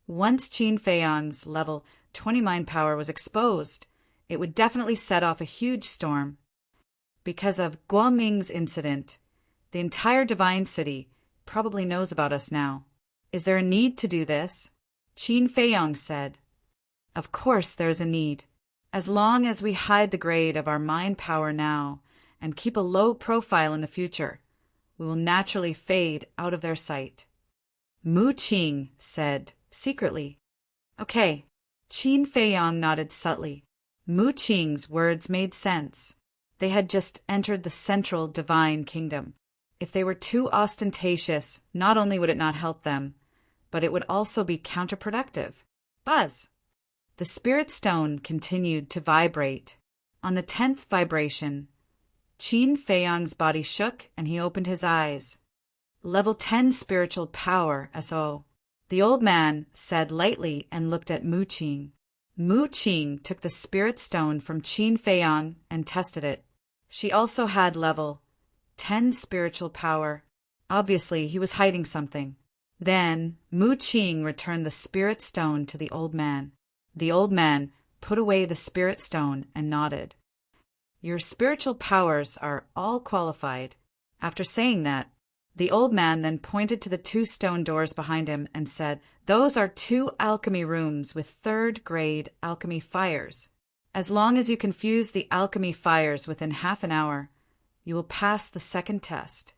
Once Qin Feiyang's level 20 mind power was exposed, it would definitely set off a huge storm. Because of Guoming's incident, the entire Divine City probably knows about us now. Is there a need to do this? Qin Feiyang said. Of course there is a need. As long as we hide the grade of our mind power now and keep a low profile in the future, we will naturally fade out of their sight. Mu Qing said secretly. Okay. Qin Feiyang nodded subtly. Mu Qing's words made sense. They had just entered the central divine kingdom. If they were too ostentatious, not only would it not help them, but it would also be counterproductive. Buzz! The spirit stone continued to vibrate. On the 10th vibration, Qin Feiyang's body shook and he opened his eyes. Level 10 spiritual power, SO. The old man said lightly and looked at Mu Qing. Mu Qing took the spirit stone from Qin Feiyang and tested it. She also had level 10 spiritual power. Obviously, he was hiding something. Then, Mu Qing returned the spirit stone to the old man. The old man put away the spirit stone and nodded. Your spiritual powers are all qualified. After saying that, the old man then pointed to the 2 stone doors behind him and said, Those are 2 alchemy rooms with 3rd grade alchemy fires. As long as you can fuse the alchemy fires within half an hour, you will pass the 2nd test.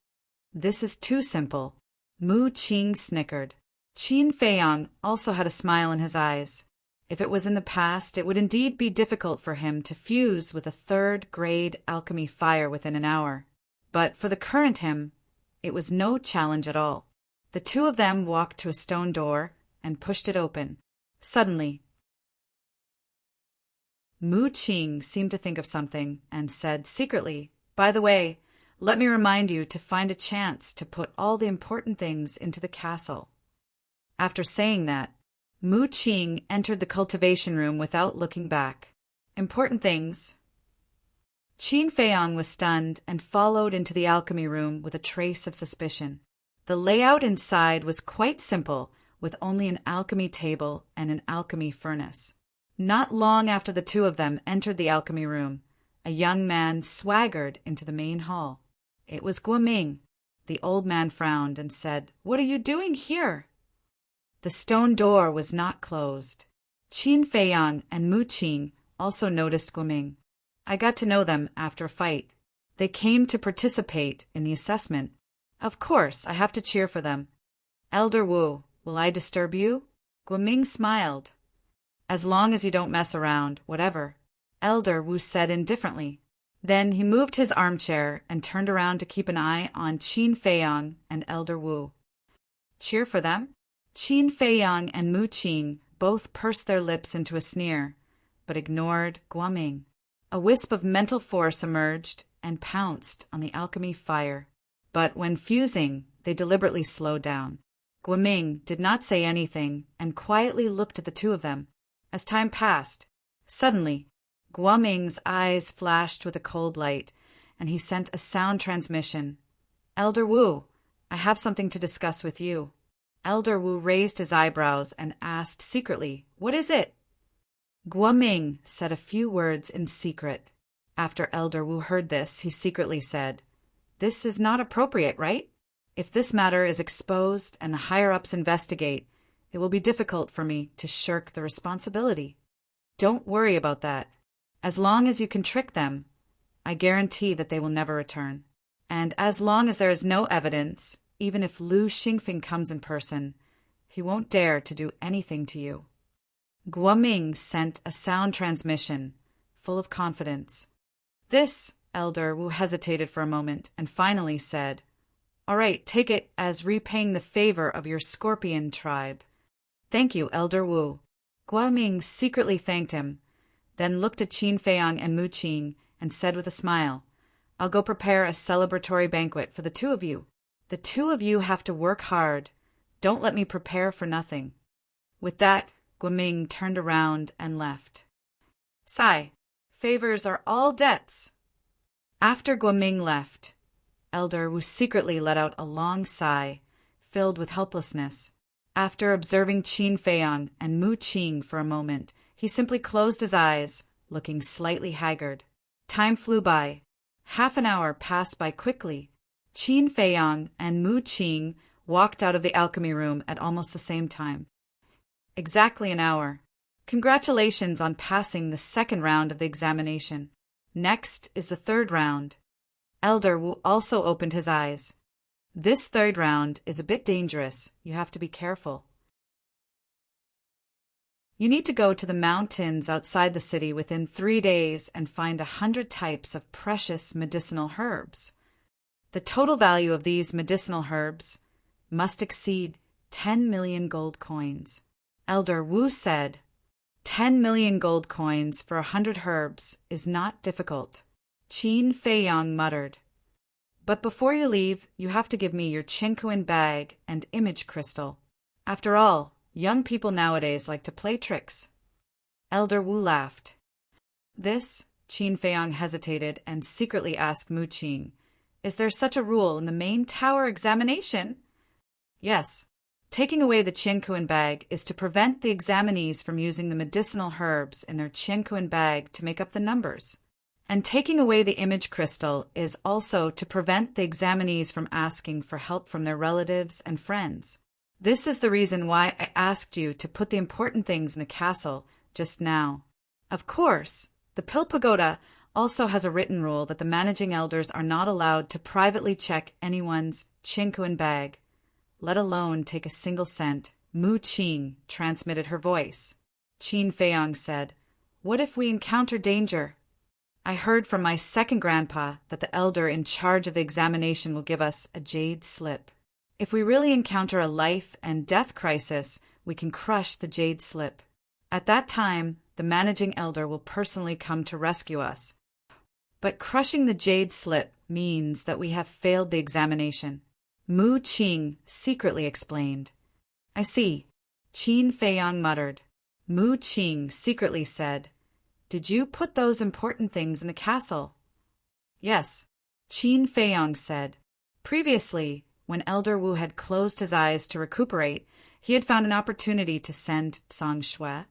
This is too simple. Mu Qing snickered. Qin Feiyang also had a smile in his eyes. If it was in the past, it would indeed be difficult for him to fuse with a 3rd grade alchemy fire within an hour. But for the current him, it was no challenge at all. The 2 of them walked to a stone door and pushed it open. Suddenly, Mu Qing seemed to think of something and said secretly, By the way, let me remind you to find a chance to put all the important things into the castle. After saying that, Mu Qing entered the cultivation room without looking back. Important things. Qin Feiyang was stunned and followed into the alchemy room with a trace of suspicion. The layout inside was quite simple, with only an alchemy table and an alchemy furnace. Not long after the 2 of them entered the alchemy room, a young man swaggered into the main hall. It was Guoming. The old man frowned and said, What are you doing here? The stone door was not closed. Qin Feiyang and Mu Qing also noticed Guoming. I got to know them after a fight. They came to participate in the assessment. Of course, I have to cheer for them. Elder Wu, will I disturb you? Guoming smiled. As long as you don't mess around, whatever, Elder Wu said indifferently. Then he moved his armchair and turned around to keep an eye on Qin Feiyang and Elder Wu. Cheer for them? Qin Feiyang and Mu Qing both pursed their lips into a sneer, but ignored Guoming. A wisp of mental force emerged and pounced on the alchemy fire. But when fusing, they deliberately slowed down. Guoming did not say anything and quietly looked at the 2 of them. As time passed, suddenly, Guoming's eyes flashed with a cold light, and he sent a sound transmission. Elder Wu, I have something to discuss with you. Elder Wu raised his eyebrows and asked secretly, What is it? Guoming said a few words in secret. After Elder Wu heard this, he secretly said, This is not appropriate, right? If this matter is exposed and the higher-ups investigate, it will be difficult for me to shirk the responsibility. Don't worry about that. As long as you can trick them, I guarantee that they will never return. And as long as there is no evidence, even if Lu Xingfeng comes in person, he won't dare to do anything to you. Guoming sent a sound transmission, full of confidence. This, Elder Wu hesitated for a moment and finally said, All right, take it as repaying the favor of your scorpion tribe. Thank you, Elder Wu. Guoming secretly thanked him, then looked at Qin Feiyang and Mu Qing and said with a smile, I'll go prepare a celebratory banquet for the 2 of you. The 2 of you have to work hard. Don't let me prepare for nothing. With that, Guoming turned around and left. Sigh. Favors are all debts. After Guoming left, Elder Wu secretly let out a long sigh, filled with helplessness. After observing Qin Feiyang and Mu Qing for a moment, he simply closed his eyes, looking slightly haggard. Time flew by. Half an hour passed by quickly. Qin Feiyang and Mu Qing walked out of the alchemy room at almost the same time. Exactly an hour. Congratulations on passing the second round of the examination. Next is the third round. Elder Wu also opened his eyes. This third round is a bit dangerous. You have to be careful. You need to go to the mountains outside the city within 3 days and find 100 types of precious medicinal herbs. The total value of these medicinal herbs must exceed 10 million gold coins. Elder Wu said, 10 million gold coins for 100 herbs is not difficult. Qin Feiyang muttered. But before you leave, you have to give me your Qinkuan bag and image crystal. After all, young people nowadays like to play tricks. Elder Wu laughed. This, Qin Feiyang hesitated and secretly asked Mu Qing, is there such a rule in the main tower examination? Yes. Taking away the Qinkuan bag is to prevent the examinees from using the medicinal herbs in their Qinkuan bag to make up the numbers. And taking away the image crystal is also to prevent the examinees from asking for help from their relatives and friends. This is the reason why I asked you to put the important things in the castle just now. Of course, the Pill Pagoda also has a written rule that the managing elders are not allowed to privately check anyone's Qinkuan bag, let alone take a single cent. Mu Qing transmitted her voice. Qin Feiyang said, what if we encounter danger? I heard from my second grandpa that the elder in charge of the examination will give us a jade slip. If we really encounter a life and death crisis, we can crush the jade slip. At that time, the managing elder will personally come to rescue us. But crushing the jade slip means that we have failed the examination. Mu Qing secretly explained. I see. Qin Feiyang muttered. Mu Qing secretly said, did you put those important things in the castle? Yes, Qin Feiyang said. Previously, when Elder Wu had closed his eyes to recuperate, he had found an opportunity to send Zhang Shui,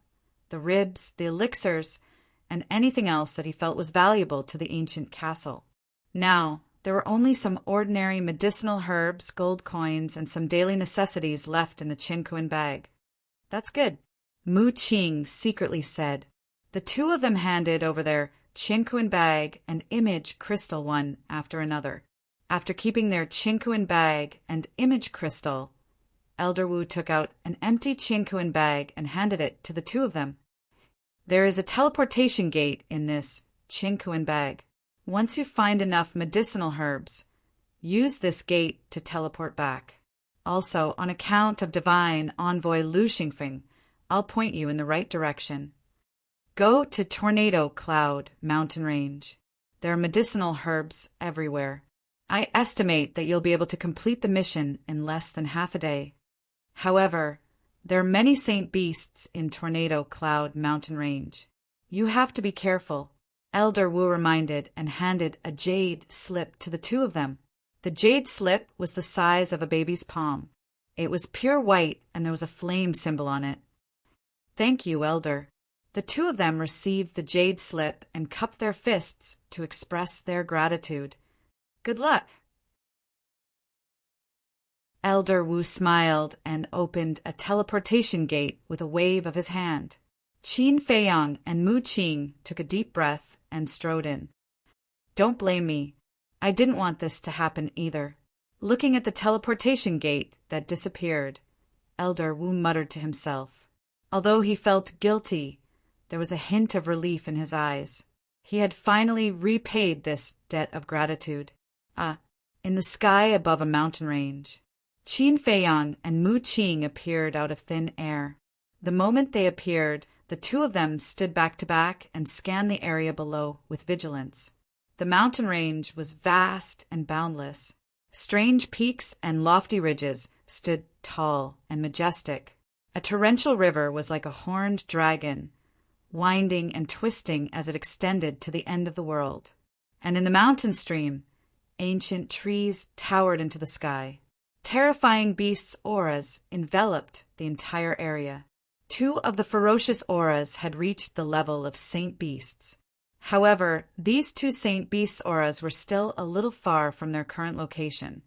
the ribs, the elixirs, and anything else that he felt was valuable to the ancient castle. Now, there were only some ordinary medicinal herbs, gold coins, and some daily necessities left in the Qinkuan bag. That's good, Mu Qing secretly said. The two of them handed over their Qinkuan bag and image crystal one after another. After keeping their Qinkuan bag and image crystal, Elder Wu took out an empty Qinkuan bag and handed it to the two of them. There is a teleportation gate in this Qinkuan bag. Once you find enough medicinal herbs, use this gate to teleport back. Also, on account of divine envoy Lu Xingfeng, I'll point you in the right direction. Go to Tornado Cloud mountain range. There are medicinal herbs everywhere. I estimate that you'll be able to complete the mission in less than half a day. However, there are many saint beasts in Tornado Cloud mountain range. You have to be careful, Elder Wu reminded and handed a jade slip to the two of them. The jade slip was the size of a baby's palm. It was pure white and there was a flame symbol on it. Thank you, Elder. The two of them received the jade slip and cupped their fists to express their gratitude. Good luck. Elder Wu smiled and opened a teleportation gate with a wave of his hand. Qin Feiyang and Mu Qing took a deep breath and strode in. Don't blame me. I didn't want this to happen either. Looking at the teleportation gate that disappeared, Elder Wu muttered to himself. Although he felt guilty, there was a hint of relief in his eyes. He had finally repaid this debt of gratitude. In the sky above a mountain range, Qin Feiyang and Mu Qing appeared out of thin air. The moment they appeared, the two of them stood back to back and scanned the area below with vigilance. The mountain range was vast and boundless. Strange peaks and lofty ridges stood tall and majestic. A torrential river was like a horned dragon, winding and twisting as it extended to the end of the world. And in the mountain stream, ancient trees towered into the sky. Terrifying beasts' auras enveloped the entire area. 2 of the ferocious auras had reached the level of saint beasts. However, these 2 saint beasts' auras were still a little far from their current location,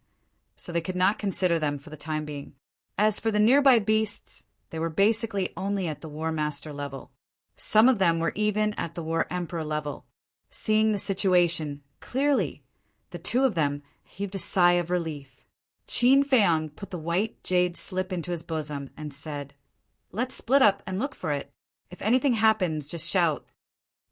so they could not consider them for the time being. As for the nearby beasts, they were basically only at the War Master level. Some of them were even at the War Emperor level. Seeing the situation clearly, the 2 of them heaved a sigh of relief. Qin Feiyang put the white jade slip into his bosom and said, "Let's split up and look for it. If anything happens, just shout."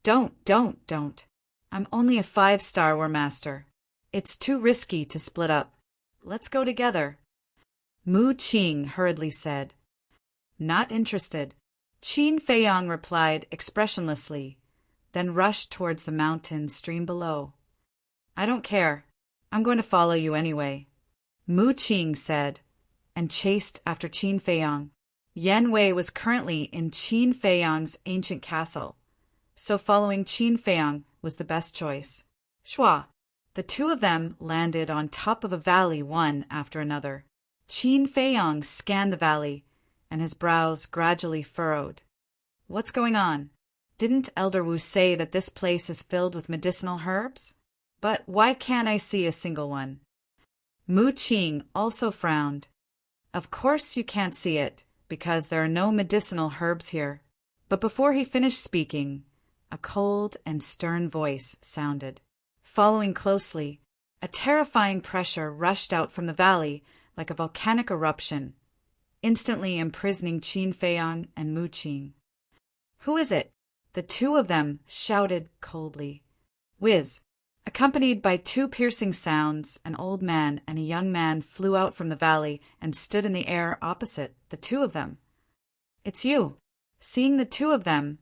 Don't. I'm only a 5-star War Master. It's too risky to split up. Let's go together." Mu Qing hurriedly said. "Not interested." Qin Feiyang replied expressionlessly, then rushed towards the mountain stream below. "I don't care. I'm going to follow you anyway," Mu Qing said, and chased after Qin Feiyang. Yan Wei was currently in Qin Feiyang's ancient castle, so following Qin Feiyang was the best choice. Shua. The 2 of them landed on top of a valley one after another. Qin Feiyang scanned the valley, and his brows gradually furrowed. What's going on? Didn't Elder Wu say that this place is filled with medicinal herbs? But why can't I see a single one? Mu Qing also frowned. Of course you can't see it, because there are no medicinal herbs here. But before he finished speaking, a cold and stern voice sounded. Following closely, a terrifying pressure rushed out from the valley like a volcanic eruption, instantly imprisoning Qin Feiyang and Mu Qing. "Who is it?" the 2 of them shouted coldly. Whiz! Accompanied by 2 piercing sounds, an old man and a young man flew out from the valley and stood in the air opposite the 2 of them. "It's you." Seeing the 2 of them,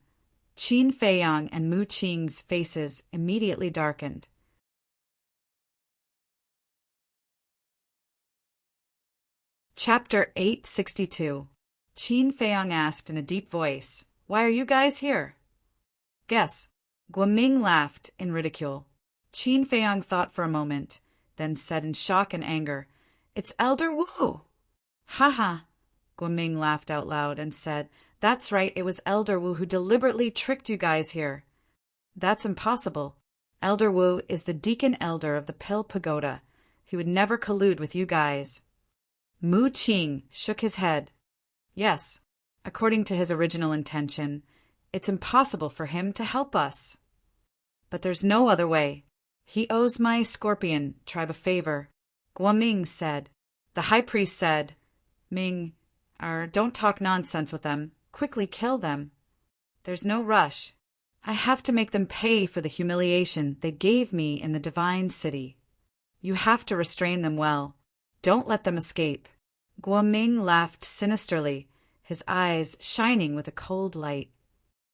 Qin Feiyang and Mu Qing's faces immediately darkened. Chapter 862. Qin Feiyang asked in a deep voice, "Why are you guys here?" "Guess." Guoming laughed in ridicule. Qin Feiyang thought for a moment, then said in shock and anger, "It's Elder Wu!" "Ha ha!" Guoming laughed out loud and said, "That's right, it was Elder Wu who deliberately tricked you guys here." "That's impossible. Elder Wu is the Deacon Elder of the Pill Pagoda. He would never collude with you guys." Mu Qing shook his head. "Yes, according to his original intention, it's impossible for him to help us. But there's no other way. He owes my Scorpion tribe a favor," Guoming said. The high priest said, Don't talk nonsense with them. Quickly kill them. There's no rush. I have to make them pay for the humiliation they gave me in the Divine City. You have to restrain them well. Don't let them escape." Guoming laughed sinisterly, his eyes shining with a cold light.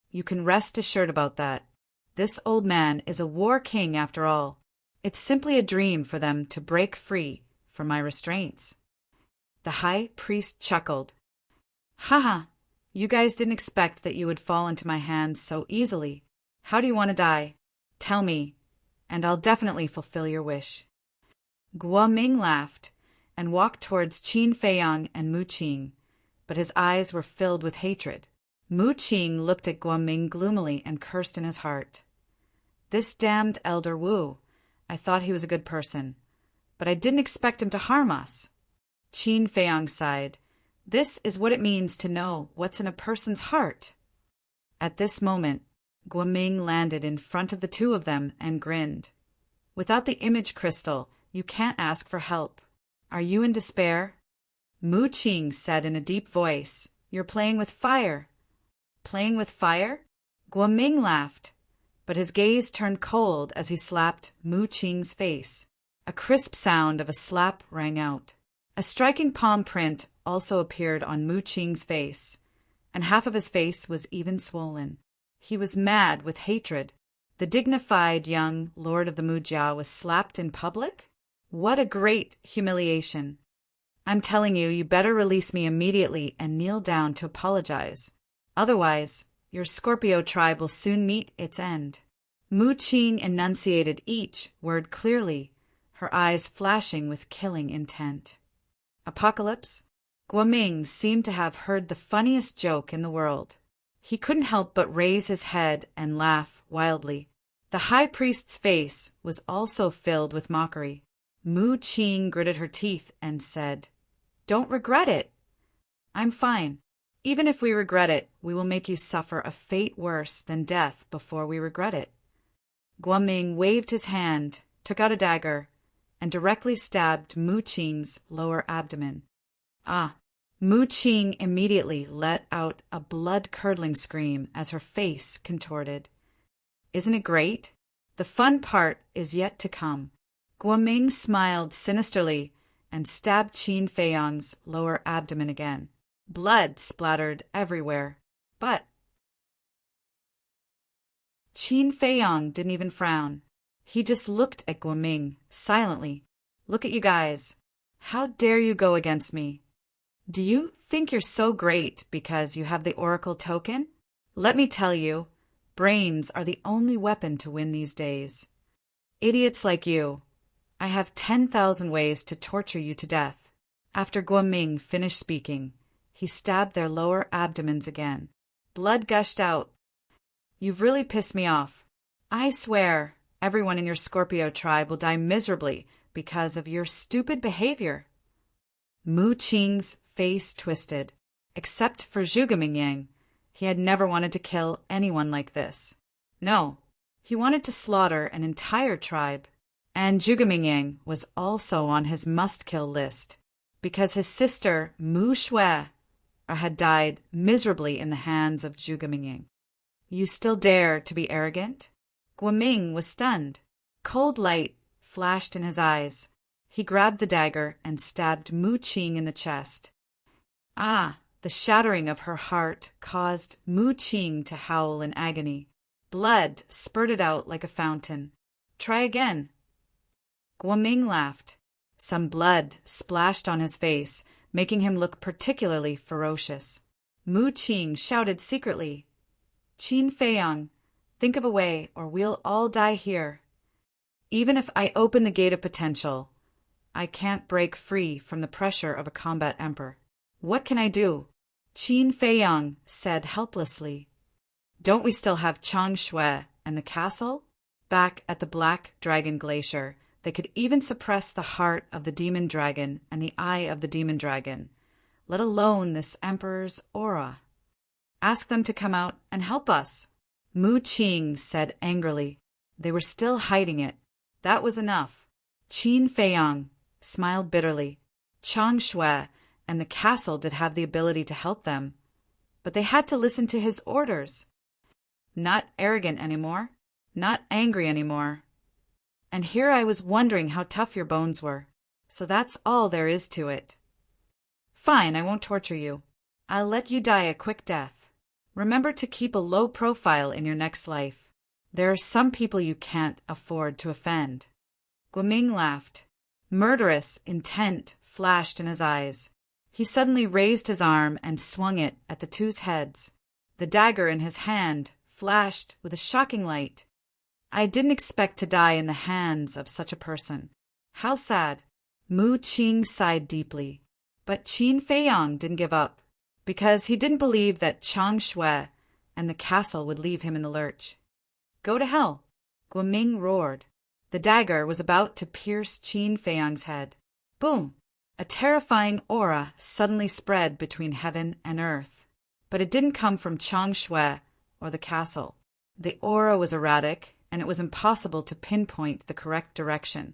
"You can rest assured about that. This old man is a war king after all. It's simply a dream for them to break free from my restraints." The high priest chuckled. "Haha, you guys didn't expect that you would fall into my hands so easily. How do you want to die? Tell me, and I'll definitely fulfill your wish." Guoming laughed and walked towards Qin Feiyang and Mu Qing, but his eyes were filled with hatred. Mu Qing looked at Guoming gloomily and cursed in his heart. "This damned Elder Wu. I thought he was a good person, but I didn't expect him to harm us." Qin Feiyang sighed. "This is what it means to know what's in a person's heart." At this moment, Guoming landed in front of the 2 of them and grinned. "Without the image crystal, you can't ask for help. Are you in despair?" Mu Qing said in a deep voice, "You're playing with fire." "Playing with fire?" Guoming laughed, but his gaze turned cold as he slapped Mu Qing's face. A crisp sound of a slap rang out. A striking palm print also appeared on Mu Qing's face, and half of his face was even swollen. He was mad with hatred. The dignified young lord of the Mujia was slapped in public? What a great humiliation. "I'm telling you, you better release me immediately and kneel down to apologize. Otherwise, your Scorpio tribe will soon meet its end." Mu Qing enunciated each word clearly, her eyes flashing with killing intent. Apocalypse? Guoming seemed to have heard the funniest joke in the world. He couldn't help but raise his head and laugh wildly. The high priest's face was also filled with mockery. Mu Qing gritted her teeth and said, "Don't regret it." "I'm fine. Even if we regret it, we will make you suffer a fate worse than death before we regret it." Guoming waved his hand, took out a dagger, and directly stabbed Mu Qing's lower abdomen. Ah! Mu Qing immediately let out a blood-curdling scream as her face contorted. Isn't it great? The fun part is yet to come. Guoming smiled sinisterly and stabbed Qin Feiyang's lower abdomen again. Blood splattered everywhere, but Qin Feiyang didn't even frown. He just looked at Guoming silently. "Look at you guys. How dare you go against me? Do you think you're so great because you have the Oracle token? Let me tell you, brains are the only weapon to win these days. Idiots like you. I have 10,000 ways to torture you to death." After Guoming finished speaking, he stabbed their lower abdomens again. Blood gushed out. "You've really pissed me off. I swear everyone in your Scorpio tribe will die miserably because of your stupid behavior." Mu Qing's face twisted. Except for Zhuge he had never wanted to kill anyone like this. No, he wanted to slaughter an entire tribe. And Zhuge was also on his must-kill list, because his sister Mu Shui had died miserably in the hands of Zhuge. "You still dare to be arrogant?" Guoming was stunned. Cold light flashed in his eyes. He grabbed the dagger and stabbed Mu Qing in the chest. Ah! The shattering of her heart caused Mu Qing to howl in agony. Blood spurted out like a fountain. "Try again." Guoming laughed. Some blood splashed on his face, making him look particularly ferocious. Mu Qing shouted secretly, "Qin Feiyang, think of a way or we'll all die here. Even if I open the gate of potential, I can't break free from the pressure of a combat emperor. What can I do?" Qin Feiyang said helplessly, "Don't we still have Chang Shui and the castle?" Back at the Black Dragon Glacier, they could even suppress the heart of the demon dragon and the eye of the demon dragon, let alone this emperor's aura. "Ask them to come out and help us," Mu Qing said angrily. They were still hiding it. That was enough. Qin Feiyang smiled bitterly. Chang Shui and the castle did have the ability to help them, but they had to listen to his orders. Not arrogant anymore, not angry anymore. And here I was wondering how tough your bones were. So that's all there is to it. Fine, I won't torture you. I'll let you die a quick death. Remember to keep a low profile in your next life. There are some people you can't afford to offend. Guoming laughed. Murderous intent flashed in his eyes. He suddenly raised his arm and swung it at the two's heads. The dagger in his hand flashed with a shocking light. I didn't expect to die in the hands of such a person. How sad. Mu Qing sighed deeply. But Qin Feiyang didn't give up, because he didn't believe that Chang Shui and the castle would leave him in the lurch. Go to hell, Guoming roared. The dagger was about to pierce Qin Feiyang's head. Boom! A terrifying aura suddenly spread between heaven and earth. But it didn't come from Chang Shui or the castle. The aura was erratic, and it was impossible to pinpoint the correct direction.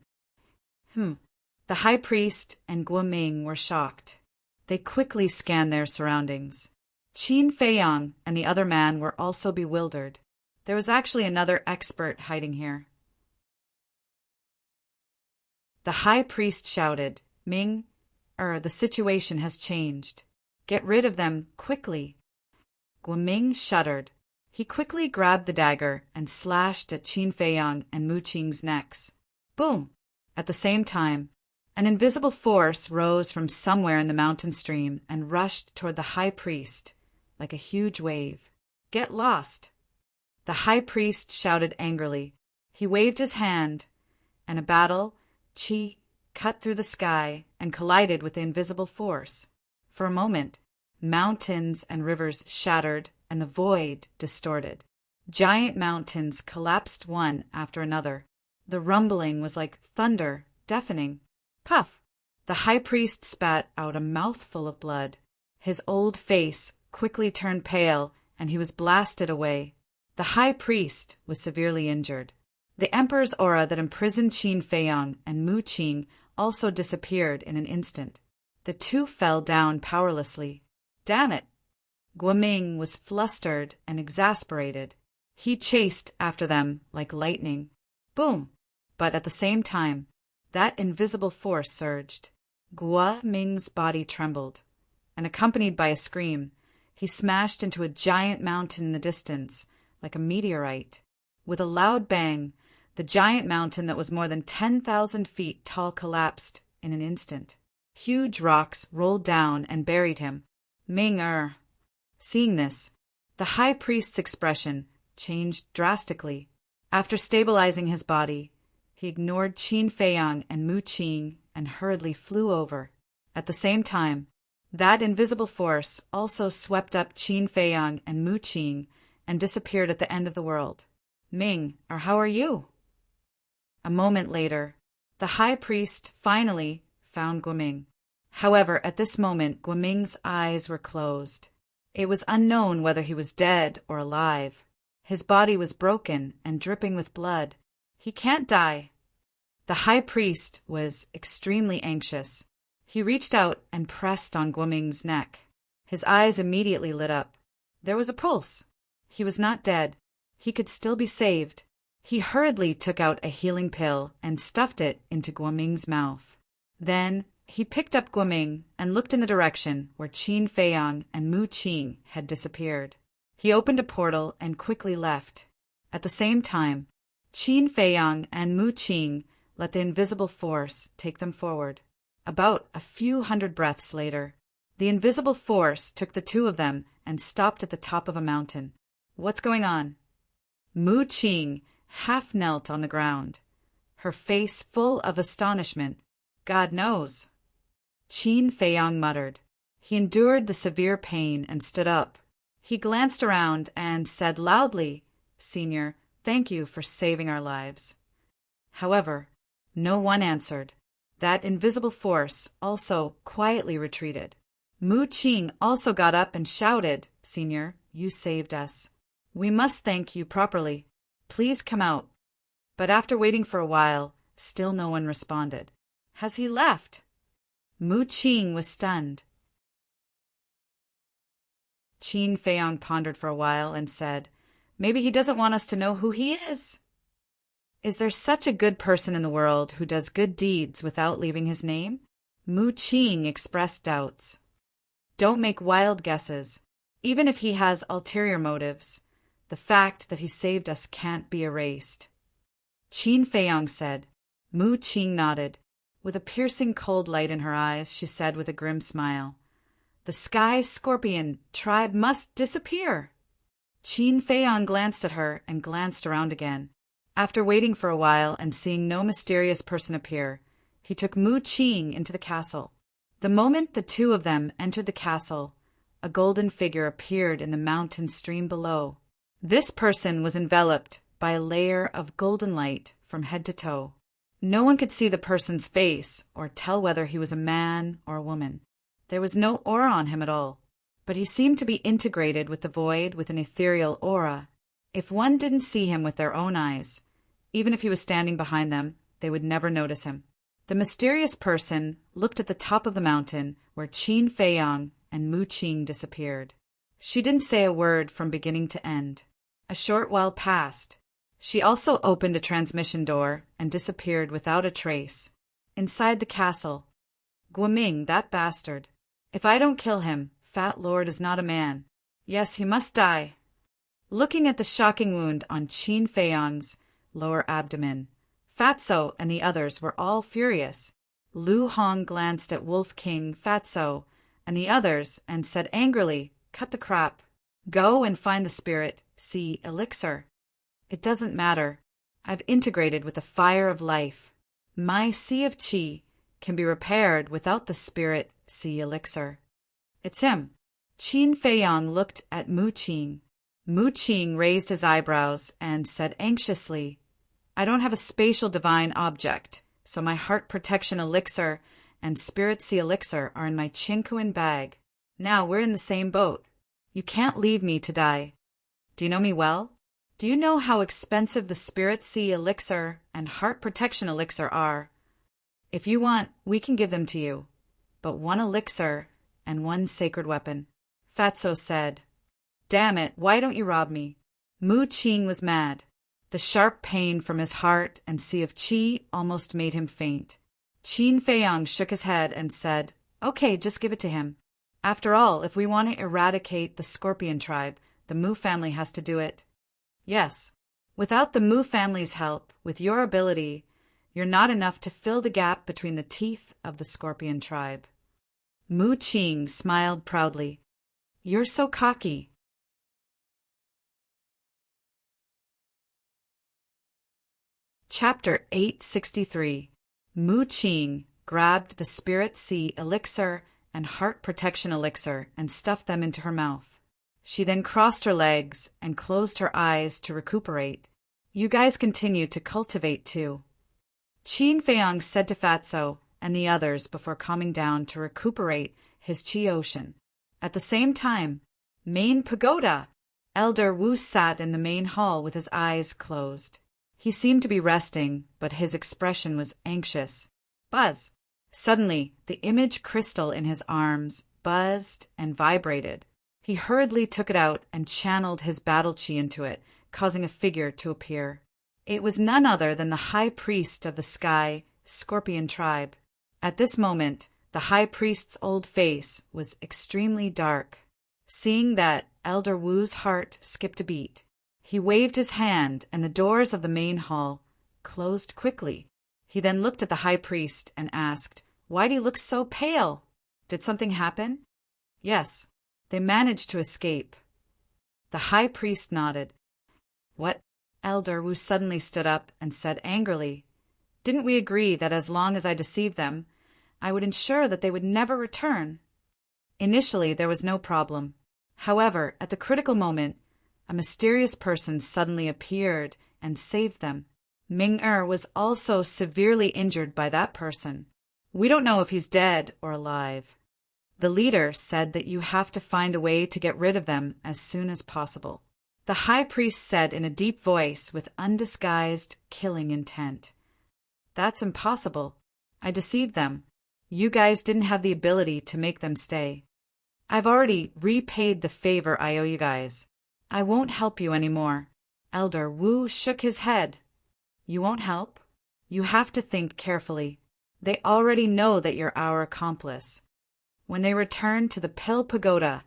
The high priest and Guoming were shocked. They quickly scanned their surroundings. Qin Feiyang and the other man were also bewildered. There was actually another expert hiding here. The high priest shouted, the situation has changed. Get rid of them quickly. Guoming shuddered. He quickly grabbed the dagger and slashed at Qin Feiyang and Mu Qing's necks. Boom! At the same time, an invisible force rose from somewhere in the mountain stream and rushed toward the high priest like a huge wave. Get lost! The high priest shouted angrily. He waved his hand, and a battle, cut through the sky and collided with the invisible force. For a moment, mountains and rivers shattered and the void distorted. Giant mountains collapsed one after another. The rumbling was like thunder, deafening. Puff! The high priest spat out a mouthful of blood. His old face quickly turned pale, and he was blasted away. The high priest was severely injured. The emperor's aura that imprisoned Qin Feiyang and Mu Qing also disappeared in an instant. The two fell down powerlessly. Damn it! Guoming was flustered and exasperated. He chased after them like lightning. Boom! But at the same time, that invisible force surged. Guoming's body trembled, and accompanied by a scream, he smashed into a giant mountain in the distance, like a meteorite. With a loud bang, the giant mountain that was more than 10,000 feet tall collapsed in an instant. Huge rocks rolled down and buried him. Ming-er. Seeing this, the high priest's expression changed drastically. After stabilizing his body, he ignored Qin Feiyang and Mu Qing and hurriedly flew over. At the same time, that invisible force also swept up Qin Feiyang and Mu Qing and disappeared at the end of the world. Ming, or how are you? A moment later, the high priest finally found Guoming. However, at this moment, Guoming's eyes were closed. It was unknown whether he was dead or alive. His body was broken and dripping with blood. He can't die. The high priest was extremely anxious. He reached out and pressed on Guoming's neck. His eyes immediately lit up. There was a pulse. He was not dead. He could still be saved. He hurriedly took out a healing pill and stuffed it into Guoming's mouth. Then he picked up Guoming and looked in the direction where Qin Feiyang and Mu Qing had disappeared. He opened a portal and quickly left. At the same time, Qin Feiyang and Mu Qing let the invisible force take them forward. About a few hundred breaths later, the invisible force took the two of them and stopped at the top of a mountain. What's going on? Mu Qing half knelt on the ground, her face full of astonishment. God knows. Qin Feiyang muttered. He endured the severe pain and stood up. He glanced around and said loudly, "Senior, thank you for saving our lives." However, no one answered. That invisible force also quietly retreated. Mu Qing also got up and shouted, "Senior, you saved us. We must thank you properly. Please come out." But after waiting for a while, still no one responded. Has he left? Mu Qing was stunned. Qin Feiyang pondered for a while and said, "Maybe he doesn't want us to know who he is." Is there such a good person in the world who does good deeds without leaving his name? Mu Qing expressed doubts. Don't make wild guesses. Even if he has ulterior motives, the fact that he saved us can't be erased. Qin Feiyang said. Mu Qing nodded. With a piercing cold light in her eyes, she said with a grim smile, "The Sky Scorpion tribe must disappear." Qin Feiyang glanced at her and glanced around again. After waiting for a while and seeing no mysterious person appear, he took Mu Qing into the castle. The moment the two of them entered the castle, a golden figure appeared in the mountain stream below. This person was enveloped by a layer of golden light from head to toe. No one could see the person's face or tell whether he was a man or a woman. There was no aura on him at all, but he seemed to be integrated with the void with an ethereal aura. If one didn't see him with their own eyes, even if he was standing behind them, they would never notice him. The mysterious person looked at the top of the mountain where Qin Feiyang and Mu Qing disappeared. She didn't say a word from beginning to end. A short while passed. She also opened a transmission door and disappeared without a trace. Inside the castle, Guoming, that bastard. If I don't kill him, Fat Lord is not a man. Yes, he must die. Looking at the shocking wound on Qin Feiyang's lower abdomen, Fatso and the others were all furious. Lu Hong glanced at Wolf King, Fatso, and the others and said angrily, "Cut the crap. Go and find the spirit, sea elixir. It doesn't matter. I've integrated with the fire of life. My sea of qi can be repaired without the spirit sea elixir. It's him. Qin Feiyang looked at Mu Qing. Mu Qing raised his eyebrows and said anxiously, I don't have a spatial divine object, so my heart protection elixir and spirit sea elixir are in my Qinkuan bag. Now we're in the same boat. You can't leave me to die. Do you know me well? Do you know how expensive the spirit sea elixir and heart protection elixir are? If you want, we can give them to you, but one elixir and one sacred weapon. Fatso said, Damn it, why don't you rob me? Mu Qing was mad. The sharp pain from his heart and sea of qi almost made him faint. Qin Feiyang shook his head and said, Okay, just give it to him. After all, if we want to eradicate the Scorpion tribe, the Mu family has to do it. Yes. Without the Mu family's help, with your ability, you're not enough to fill the gap between the teeth of the Scorpion tribe. Mu Qing smiled proudly. You're so cocky. Chapter 863. Mu Qing grabbed the spirit sea elixir and heart protection elixir and stuffed them into her mouth. She then crossed her legs and closed her eyes to recuperate. You guys continue to cultivate too. Qin Feiyang said to Fatso and the others before calming down to recuperate his qi ocean. At the same time, Main Pagoda! Elder Wu sat in the main hall with his eyes closed. He seemed to be resting, but his expression was anxious. Buzz! Suddenly, the image crystal in his arms buzzed and vibrated. He hurriedly took it out and channeled his battle qi into it, causing a figure to appear. It was none other than the high priest of the sky, Scorpion tribe. At this moment, the high priest's old face was extremely dark. Seeing that, Elder Wu's heart skipped a beat. He waved his hand, and the doors of the main hall closed quickly. He then looked at the high priest and asked, Why do you look so pale? Did something happen? Yes, they managed to escape. The high priest nodded. What? Elder Wu suddenly stood up and said angrily, Didn't we agree that as long as I deceived them, I would ensure that they would never return? Initially, there was no problem. However, at the critical moment, a mysterious person suddenly appeared and saved them. Ming-Er was also severely injured by that person. We don't know if he's dead or alive. The leader said that you have to find a way to get rid of them as soon as possible. The high priest said in a deep voice with undisguised, killing intent. That's impossible. I deceived them. You guys didn't have the ability to make them stay. I've already repaid the favor I owe you guys. I won't help you anymore. Elder Wu shook his head. You won't help? You have to think carefully. They already know that you're our accomplice. When they return to the Pill Pagoda,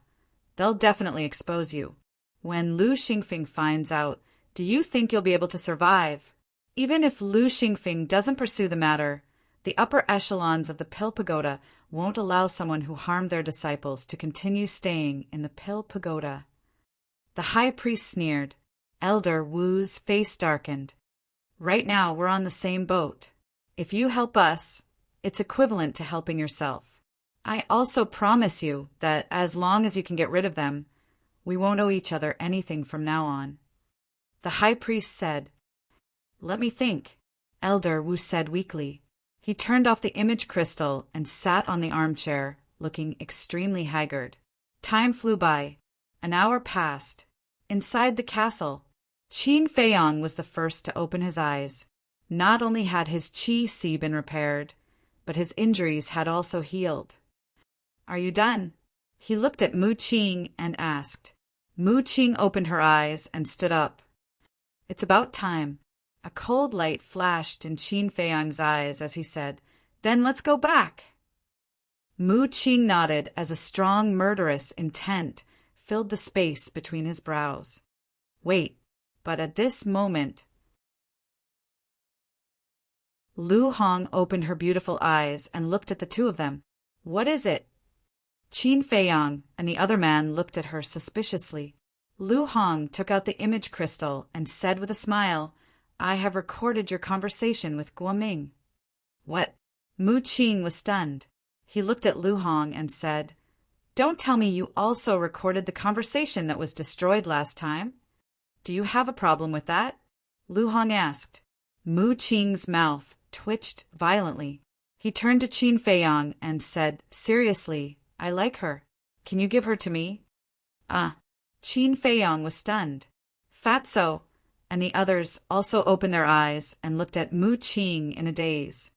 they'll definitely expose you. When Lu Xingfeng finds out, do you think you'll be able to survive? Even if Lu Xingfeng doesn't pursue the matter, the upper echelons of the Pill Pagoda won't allow someone who harmed their disciples to continue staying in the Pill Pagoda. The high priest sneered. Elder Wu's face darkened. Right now, we're on the same boat. If you help us, it's equivalent to helping yourself. I also promise you that as long as you can get rid of them, we won't owe each other anything from now on. The high priest said. Let me think, Elder Wu said weakly. He turned off the image crystal and sat on the armchair, looking extremely haggard. Time flew by. An hour passed. Inside the castle, Qin Feiyang was the first to open his eyes. Not only had his qi sea been repaired, but his injuries had also healed. Are you done? He looked at Mu Qing and asked. Mu Qing opened her eyes and stood up. It's about time. A cold light flashed in Qin Feiyang's eyes as he said, Then let's go back. Mu Qing nodded as a strong murderous intent filled the space between his brows. Wait, but at this moment, Lu Hong opened her beautiful eyes and looked at the two of them. What is it? Qin Feiyang and the other man looked at her suspiciously. Lu Hong took out the image crystal and said with a smile, I have recorded your conversation with Guoming. What? Mu Qing was stunned. He looked at Lu Hong and said, "Don't tell me you also recorded the conversation that was destroyed last time? Do you have a problem with that?" Lu Hong asked. Mu Qing's mouth twitched violently. He turned to Qin Feiyang and said, "Seriously, I like her. Can you give her to me?" Qin Feiyang was stunned. Fatso and the others also opened their eyes and looked at Mu Qing in a daze.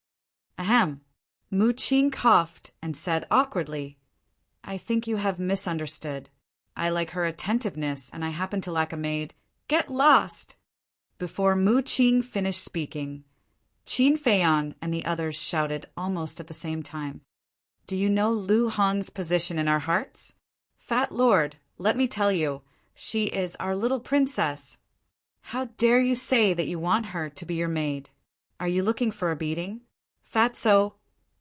Ahem. Mu Qing coughed and said awkwardly, "I think you have misunderstood. I like her attentiveness and I happen to lack a maid. Get lost!" Before Mu Qing finished speaking, Qin Feiyang and the others shouted almost at the same time, "Do you know Lu Hong's position in our hearts? Fat Lord, let me tell you, she is our little princess. How dare you say that you want her to be your maid? Are you looking for a beating?" Fatso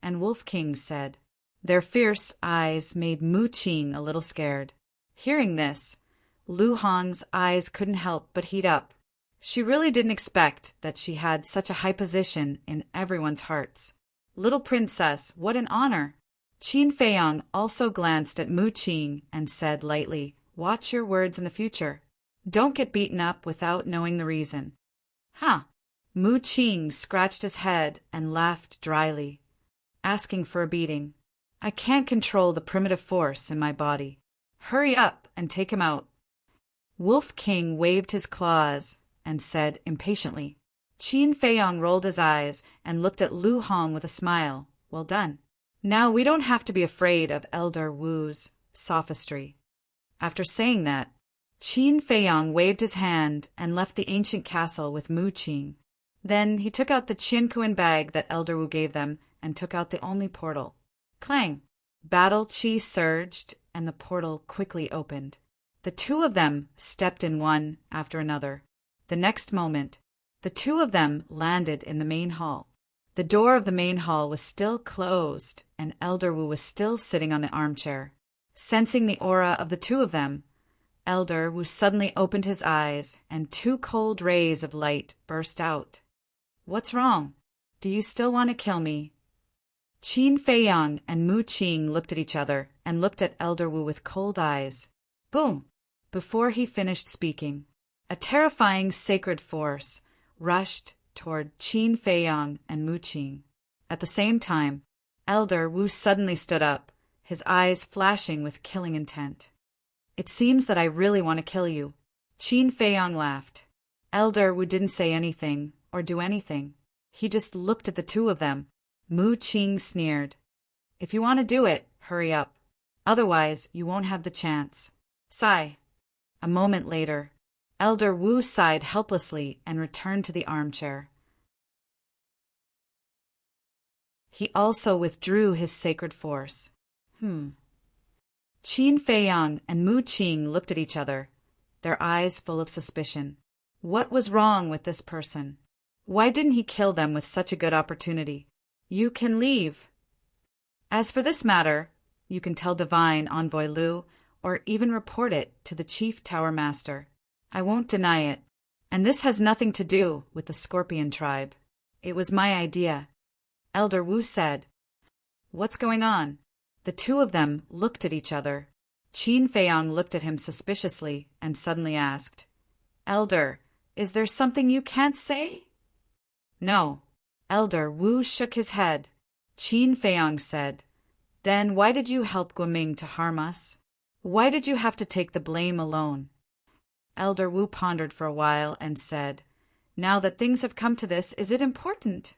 and Wolf King said. Their fierce eyes made Mu Qing a little scared. Hearing this, Lu Hong's eyes couldn't help but heat up. She really didn't expect that she had such a high position in everyone's hearts. Little princess, what an honor! Qin Feiyang also glanced at Mu Qing and said lightly, "Watch your words in the future. Don't get beaten up without knowing the reason." "Huh." Mu Qing scratched his head and laughed dryly. "Asking for a beating. I can't control the primitive force in my body. Hurry up and take him out." Wolf King waved his claws and said impatiently. Qin Feiyang rolled his eyes and looked at Lu Hong with a smile. "Well done. Now we don't have to be afraid of Elder Wu's sophistry." After saying that, Qin Feiyang waved his hand and left the ancient castle with Mu Qing. Then he took out the Qiankuan bag that Elder Wu gave them and took out the only portal. Clang! Battle chi surged and the portal quickly opened. The two of them stepped in one after another. The next moment, the two of them landed in the main hall. The door of the main hall was still closed, and Elder Wu was still sitting on the armchair. Sensing the aura of the two of them, Elder Wu suddenly opened his eyes, and two cold rays of light burst out. "What's wrong? Do you still want to kill me?" Qin Feiyang and Mu Qing looked at each other and looked at Elder Wu with cold eyes. Boom! Before he finished speaking, a terrifying sacred force rushed toward Qin Feiyang and Mu Qing. At the same time, Elder Wu suddenly stood up, his eyes flashing with killing intent. "It seems that I really want to kill you." Qin Feiyang laughed. Elder Wu didn't say anything or do anything. He just looked at the two of them. Mu Qing sneered. "If you want to do it, hurry up. Otherwise, you won't have the chance." Sigh. A moment later, Elder Wu sighed helplessly and returned to the armchair. He also withdrew his sacred force. Qin Feiyang and Mu Qing looked at each other, their eyes full of suspicion. What was wrong with this person? Why didn't he kill them with such a good opportunity? "You can leave. As for this matter, you can tell Divine Envoy Lu, or even report it to the Chief Tower Master. I won't deny it. And this has nothing to do with the Scorpion tribe. It was my idea." Elder Wu said. "What's going on?" The two of them looked at each other. Qin Feiyang looked at him suspiciously and suddenly asked, "Elder, is there something you can't say?" "No." Elder Wu shook his head. Qin Feiyang said, "Then why did you help Guoming to harm us? Why did you have to take the blame alone?" Elder Wu pondered for a while and said, "Now that things have come to this, is it important?"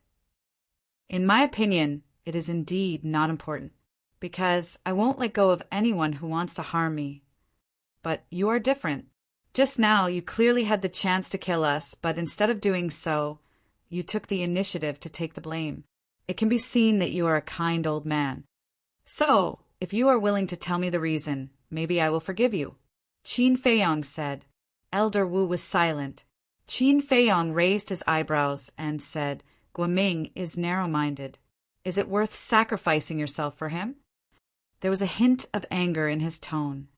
"In my opinion, it is indeed not important, because I won't let go of anyone who wants to harm me. But you are different. Just now you clearly had the chance to kill us, but instead of doing so, you took the initiative to take the blame. It can be seen that you are a kind old man. So, if you are willing to tell me the reason, maybe I will forgive you." Qin Feiyang said. Elder Wu was silent. Qin Feiyang raised his eyebrows and said, "Guoming is narrow-minded. Is it worth sacrificing yourself for him?" There was a hint of anger in his tone.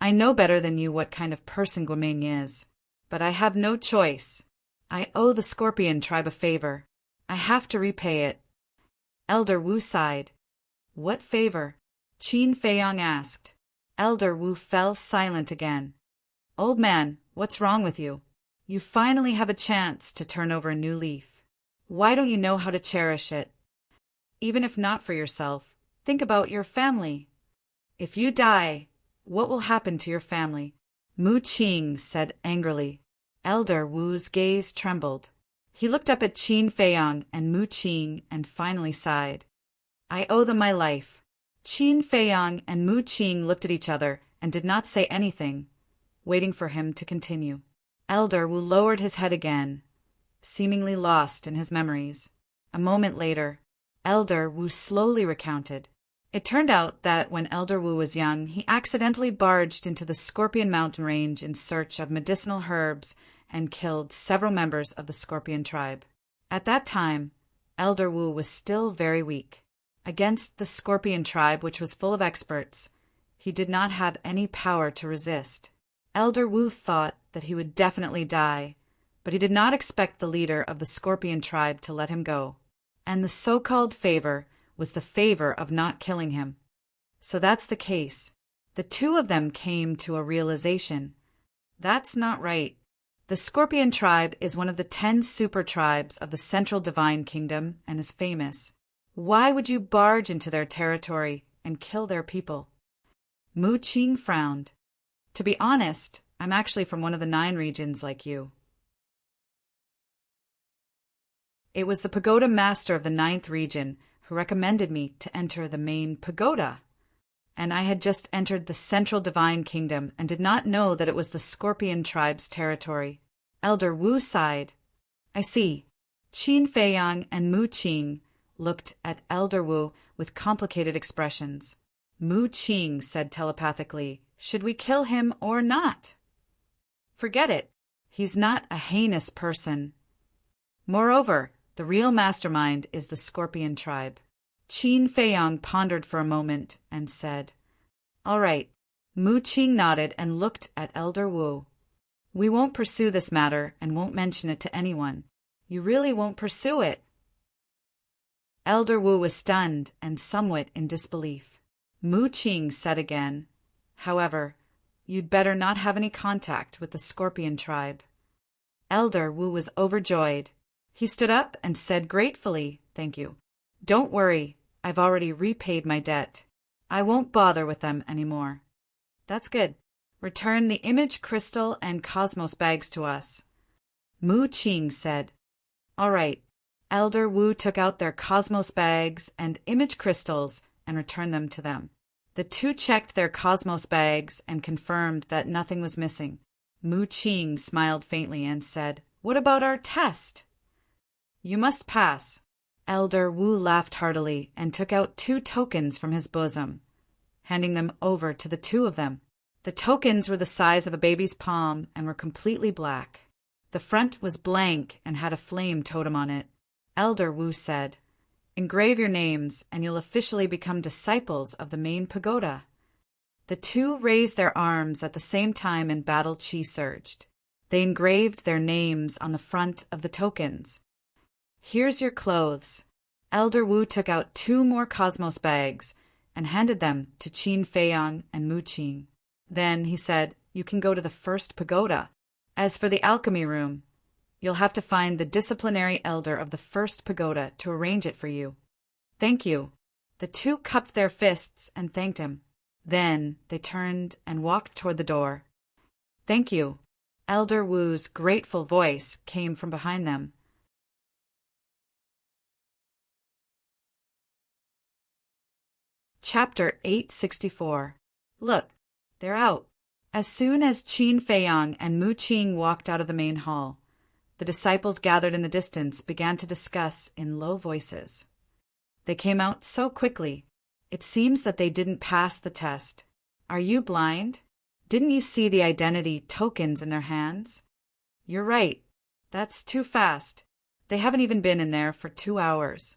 "I know better than you what kind of person Guoming is, but I have no choice. I owe the Scorpion tribe a favor. I have to repay it." Elder Wu sighed. What favor? Qin Feiyang asked. Elder Wu fell silent again. Old man, what's wrong with you? You finally have a chance to turn over a new leaf. Why don't you know how to cherish it? Even if not for yourself, think about your family. If you die, what will happen to your family? Mu Qing said angrily. Elder Wu's gaze trembled. He looked up at Qin Feiyang and Mu Qing and finally sighed. I owe them my life. Qin Feiyang and Mu Qing looked at each other and did not say anything, waiting for him to continue. Elder Wu lowered his head again, seemingly lost in his memories. A moment later, Elder Wu slowly recounted. It turned out that when Elder Wu was young, he accidentally barged into the Scorpion Mountain Range in search of medicinal herbs and killed several members of the Scorpion tribe. At that time, Elder Wu was still very weak. Against the Scorpion tribe, which was full of experts, he did not have any power to resist. Elder Wu thought that he would definitely die, but he did not expect the leader of the Scorpion tribe to let him go. And the so-called favor was the favor of not killing him. So that's the case. The two of them came to a realization. That's not right. The Scorpion tribe is one of the 10 super tribes of the Central Divine Kingdom and is famous. Why would you barge into their territory and kill their people? Mu Qing frowned. To be honest, I'm actually from one of the 9 regions like you. It was the pagoda master of the 9th region who recommended me to enter the main pagoda. And I had just entered the Central Divine Kingdom and did not know that it was the Scorpion tribe's territory. Elder Wu sighed. I see. Qin Feiyang and Mu Qing looked at Elder Wu with complicated expressions. Mu Qing said telepathically, should we kill him or not? Forget it. He's not a heinous person. Moreover, the real mastermind is the Scorpion tribe. Qin Feiyang pondered for a moment and said, all right. Mu Qing nodded and looked at Elder Wu. We won't pursue this matter and won't mention it to anyone. You really won't pursue it? Elder Wu was stunned and somewhat in disbelief. Mu Qing said again, however, you'd better not have any contact with the Scorpion tribe. Elder Wu was overjoyed. He stood up and said gratefully, thank you. Don't worry, I've already repaid my debt. I won't bother with them anymore. That's good. Return the image crystal and cosmos bags to us. Mu Qing said. All right. Elder Wu took out their cosmos bags and image crystals and returned them to them. The two checked their cosmos bags and confirmed that nothing was missing. Mu Qing smiled faintly and said, what about our test? You must pass. Elder Wu laughed heartily and took out 2 tokens from his bosom, handing them over to the 2 of them. The tokens were the size of a baby's palm and were completely black. The front was blank and had a flame totem on it. Elder Wu said, engrave your names and you'll officially become disciples of the main pagoda. The 2 raised their arms at the same time and battle chi surged. They engraved their names on the front of the tokens. Here's your clothes. Elder Wu took out 2 more cosmos bags and handed them to Qin Feiyang and Mu Qing. Then he said, you can go to the first pagoda. As for the alchemy room, you'll have to find the disciplinary elder of the first pagoda to arrange it for you. Thank you. The 2 cupped their fists and thanked him. Then they turned and walked toward the door. Thank you. Elder Wu's grateful voice came from behind them. Chapter 864. Look, they're out. As soon as Qin Feiyang and Mu Qing walked out of the main hall, the disciples gathered in the distance began to discuss in low voices. They came out so quickly. It seems that they didn't pass the test. Are you blind? Didn't you see the identity tokens in their hands? You're right. That's too fast. They haven't even been in there for 2 hours.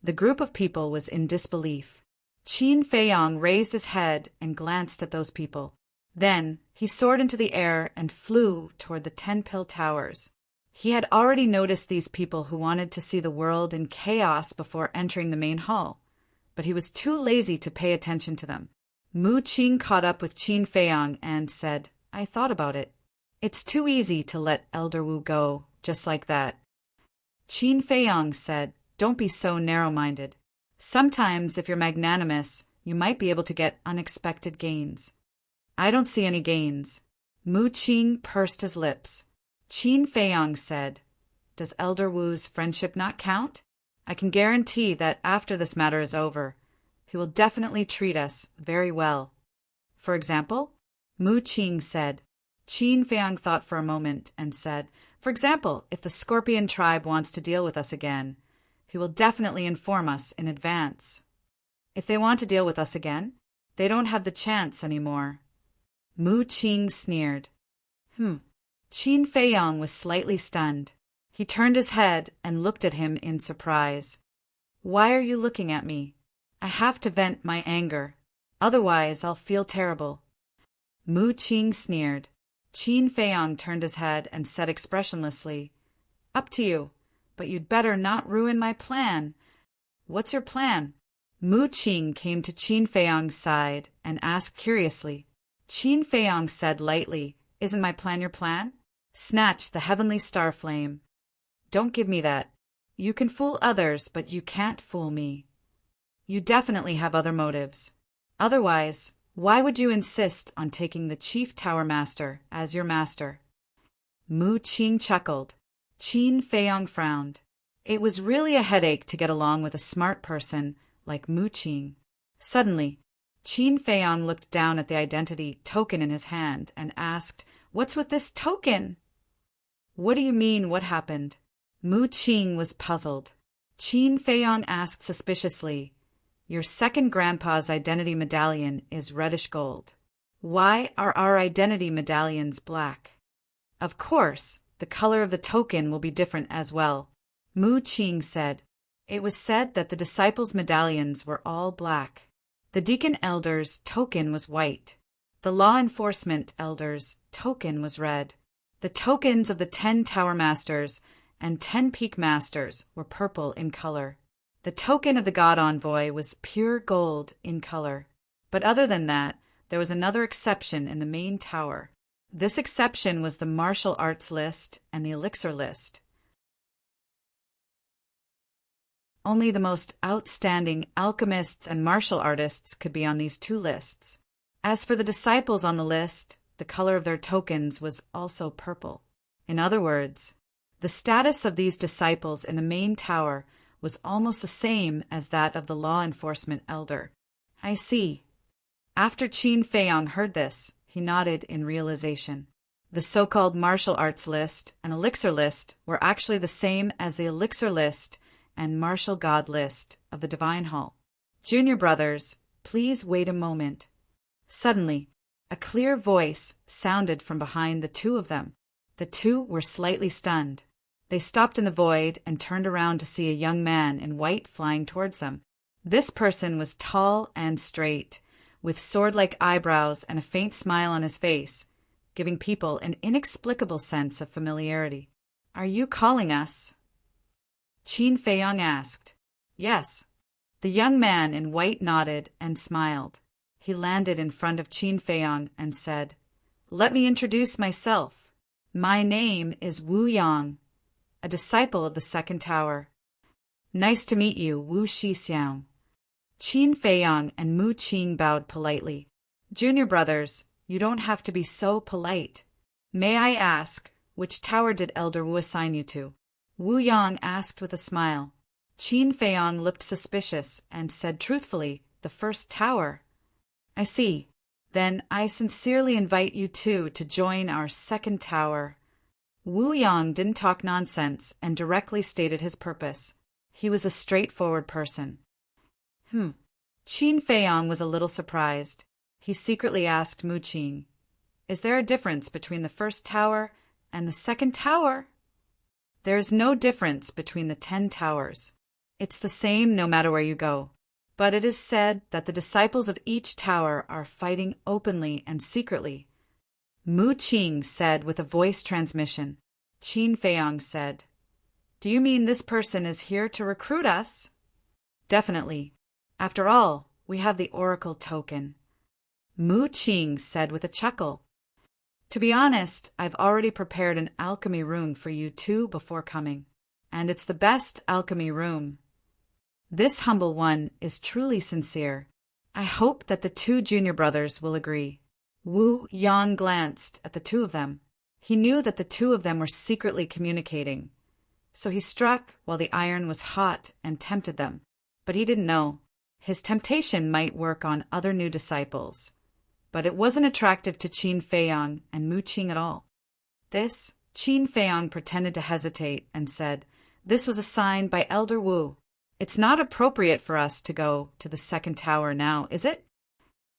The group of people was in disbelief. Qin Feiyang raised his head and glanced at those people. Then he soared into the air and flew toward the 10 pill towers. He had already noticed these people who wanted to see the world in chaos before entering the main hall, but he was too lazy to pay attention to them. Mu Qing caught up with Qin Feiyang and said, "I thought about it. It's too easy to let Elder Wu go, just like that." Qin Feiyang said, "Don't be so narrow-minded. Sometimes, if you're magnanimous, you might be able to get unexpected gains." "I don't see any gains." Mu Qing pursed his lips. Qin Feiyang said, "Does Elder Wu's friendship not count? I can guarantee that after this matter is over, he will definitely treat us very well." "For example?" Mu Qing said. Qin Feiyang thought for a moment and said, "For example, if the Scorpion tribe wants to deal with us again, he will definitely inform us in advance." "If they want to deal with us again, they don't have the chance anymore." Mu Qing sneered. Qin Feiyang was slightly stunned. He turned his head and looked at him in surprise. "Why are you looking at me? I have to vent my anger. Otherwise, I'll feel terrible." Mu Qing sneered. Qin Feiyang turned his head and said expressionlessly, "Up to you, but you'd better not ruin my plan." "What's your plan?" Mu Qing came to Qin Feiyang's side and asked curiously. Qin Feiyang said lightly, "Isn't my plan your plan? Snatch the heavenly star flame." "Don't give me that. You can fool others, but you can't fool me. You definitely have other motives. Otherwise, why would you insist on taking the Chief Tower Master as your master?" Mu Qing chuckled. Qin Feiyang frowned. It was really a headache to get along with a smart person like Mu Qing. Suddenly, Qin Feiyang looked down at the identity token in his hand and asked, "What's with this token?" "What do you mean, what happened?" Mu Qing was puzzled. Qin Feiyang asked suspiciously, "Your second grandpa's identity medallion is reddish gold. Why are our identity medallions black?" "Of course, the color of the token will be different as well," Mu Qing said. "It was said that the disciples' medallions were all black. The deacon elder's token was white. The law enforcement elder's token was red. The tokens of the 10 Tower Masters and 10 Peak Masters were purple in color. The token of the God Envoy was pure gold in color. But other than that, there was another exception in the main tower. This exception was the martial arts list and the elixir list. Only the most outstanding alchemists and martial artists could be on these two lists. As for the disciples on the list, the color of their tokens was also purple. In other words, the status of these disciples in the main tower was almost the same as that of the law enforcement elder. "I see." After Qin Feiyang heard this, he nodded in realization. The so-called martial arts list and elixir list were actually the same as the elixir list and martial god list of the Divine Hall. "Junior brothers, please wait a moment." Suddenly, a clear voice sounded from behind the two of them. The two were slightly stunned. They stopped in the void and turned around to see a young man in white flying towards them. This person was tall and straight, with sword-like eyebrows and a faint smile on his face, giving people an inexplicable sense of familiarity. "Are you calling us?" Qin Feiyang asked. "Yes." The young man in white nodded and smiled. He landed in front of Qin Feiyang and said, "Let me introduce myself. My name is Wu Yang, a disciple of the Second Tower." "Nice to meet you, Wu Shixiang." Qin Feiyang and Mu Qing bowed politely. "Junior brothers, you don't have to be so polite. May I ask, which tower did Elder Wu assign you to?" Wu Yang asked with a smile. Qin Feiyang looked suspicious and said truthfully, "The first tower." "I see. Then I sincerely invite you two to join our second tower." Wu Yang didn't talk nonsense and directly stated his purpose. He was a straightforward person. Qin Feiyang was a little surprised. He secretly asked Mu Qing, "Is there a difference between the first tower and the second tower?" "There is no difference between the 10 towers. It's the same no matter where you go. But it is said that the disciples of each tower are fighting openly and secretly," Mu Qing said with a voice transmission. Qin Feiyang said. Do you mean this person is here to recruit us? Definitely. After all, we have the Oracle token. Mu Qing said with a chuckle. To be honest, I've already prepared an alchemy room for you two before coming. And it's the best alchemy room. This humble one is truly sincere. I hope that the two junior brothers will agree. Wu Yang glanced at the two of them. He knew that the two of them were secretly communicating. So he struck while the iron was hot and tempted them. But he didn't know. His temptation might work on other new disciples. But it wasn't attractive to Qin Feiyang and Mu Qing at all. Qin Feiyang pretended to hesitate and said, This was a sign by Elder Wu. It's not appropriate for us to go to the second tower now, is it?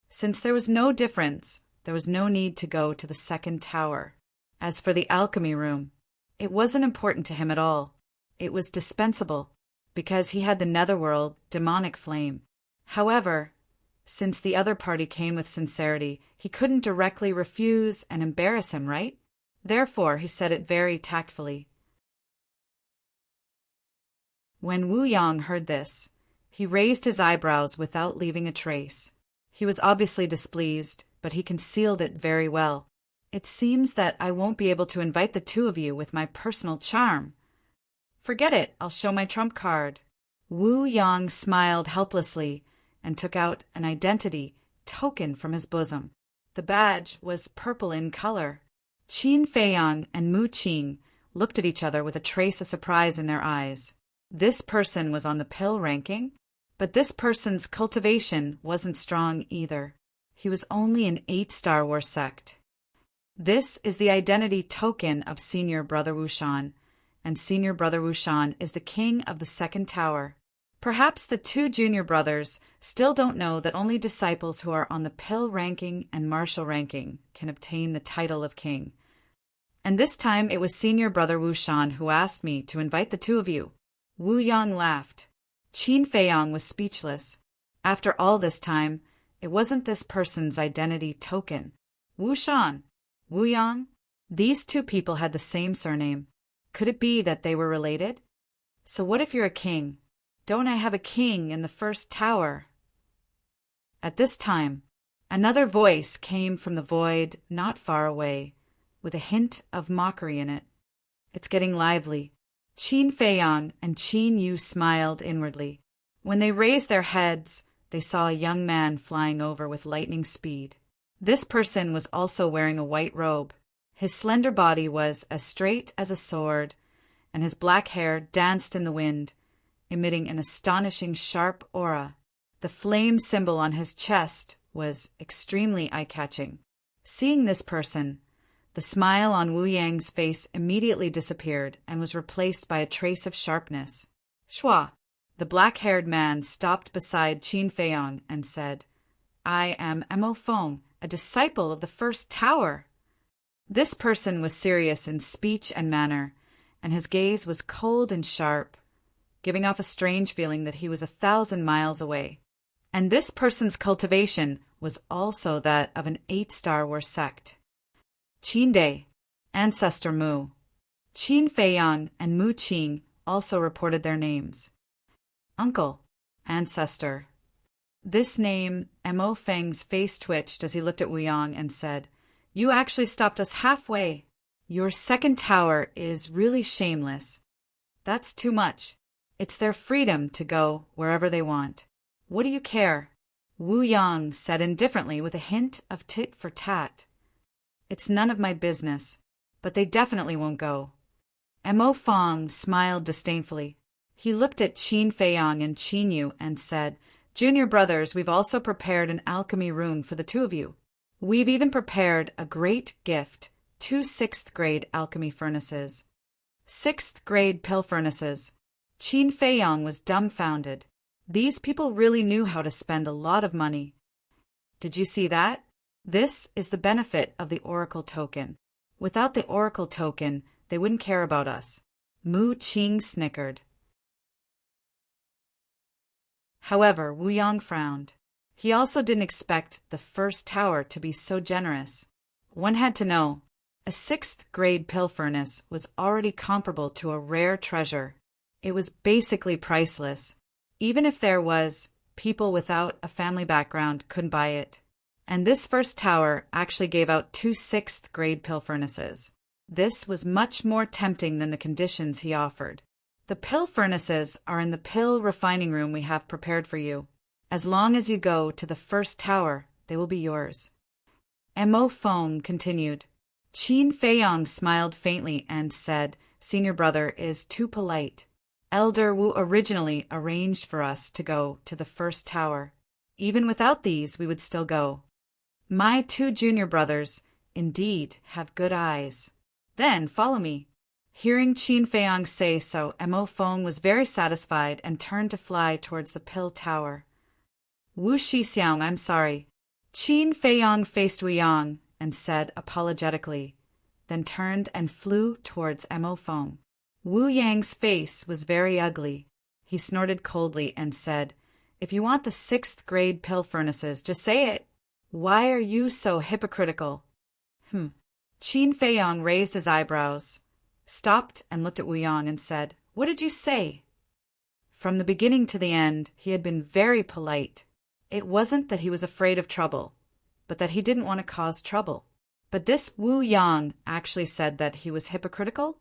Since there was no difference, there was no need to go to the second tower. As for the alchemy room, it wasn't important to him at all. It was dispensable, because he had the netherworld demonic flame. However, since the other party came with sincerity, he couldn't directly refuse and embarrass him, right? Therefore, he said it very tactfully. When Wu Yang heard this, he raised his eyebrows without leaving a trace. He was obviously displeased, but he concealed it very well. It seems that I won't be able to invite the two of you with my personal charm. Forget it, I'll show my trump card. Wu Yang smiled helplessly and took out an identity token from his bosom. The badge was purple in color. Qin Feiyang and Mu Qing looked at each other with a trace of surprise in their eyes. This person was on the pill ranking, but this person's cultivation wasn't strong either. He was only an 8-star war sect. This is the identity token of Senior Brother Wushan, and Senior Brother Wushan is the king of the second tower. Perhaps the two junior brothers still don't know that only disciples who are on the pill ranking and martial ranking can obtain the title of king. And this time it was Senior Brother Wushan who asked me to invite the two of you. Wu Yang laughed. Qin Feiyang was speechless. After all this time, it wasn't this person's identity token. Wushan, Wu Yang, these two people had the same surname. Could it be that they were related? So what if you're a king? Don't I have a king in the first tower? At this time, another voice came from the void not far away, with a hint of mockery in it. It's getting lively. Qin Feiyang and Qin Yu smiled inwardly. When they raised their heads, they saw a young man flying over with lightning speed. This person was also wearing a white robe. His slender body was as straight as a sword, and his black hair danced in the wind, emitting an astonishing sharp aura. The flame symbol on his chest was extremely eye-catching. Seeing this person, the smile on Wu Yang's face immediately disappeared and was replaced by a trace of sharpness. Shua, the black-haired man, stopped beside Qin Feiyang and said, I am Mo Feng, a disciple of the first tower. This person was serious in speech and manner, and his gaze was cold and sharp, giving off a strange feeling that he was 1,000 miles away. And this person's cultivation was also that of an 8-star war sect. Qin Dai, Ancestor Mu. Qin Feiyang and Mu Qing also reported their names. Uncle, Ancestor. This name, Mo Feng's face twitched as he looked at Wu Yang and said, You actually stopped us halfway. Your second tower is really shameless. That's too much. It's their freedom to go wherever they want. What do you care? Wu Yang said indifferently with a hint of tit for tat. It's none of my business, but they definitely won't go. Mo Feng smiled disdainfully. He looked at Qin Feiyang and Qin Yu and said, Junior brothers, we've also prepared an alchemy room for the two of you. We've even prepared a great gift, 2 6th-grade alchemy furnaces. 6th-grade pill furnaces. Qin Feiyang was dumbfounded. These people really knew how to spend a lot of money. Did you see that? This is the benefit of the Oracle token. Without the Oracle token, they wouldn't care about us. Mu Qing snickered. However, Wu Yang frowned. He also didn't expect the first tower to be so generous. One had to know, A 6th-grade pill furnace was already comparable to a rare treasure. It was basically priceless. Even if there was, people without a family background couldn't buy it. And this first tower actually gave out 2 6th-grade pill furnaces. This was much more tempting than the conditions he offered. The pill furnaces are in the pill refining room we have prepared for you. As long as you go to the first tower, they will be yours. Mo Feng continued. Qin Feiyang smiled faintly and said, Senior brother is too polite. Elder Wu originally arranged for us to go to the first tower. Even without these, we would still go. My 2 junior brothers, indeed, have good eyes. Then follow me. Hearing Qin Feiyang say so, Mo Feng was very satisfied and turned to fly towards the pill tower. Wu Shixiang, I'm sorry. Qin Feiyang faced Wu Yang and said apologetically, then turned and flew towards Mo Feng. Wu Yang's face was very ugly. He snorted coldly and said, If you want the 6th-grade pill furnaces, just say it. Why are you so hypocritical? Qin Feiyang raised his eyebrows, stopped and looked at Wu Yang and said, What did you say? From the beginning to the end, he had been very polite. It wasn't that he was afraid of trouble, but that he didn't want to cause trouble. But this Wu Yang actually said that he was hypocritical?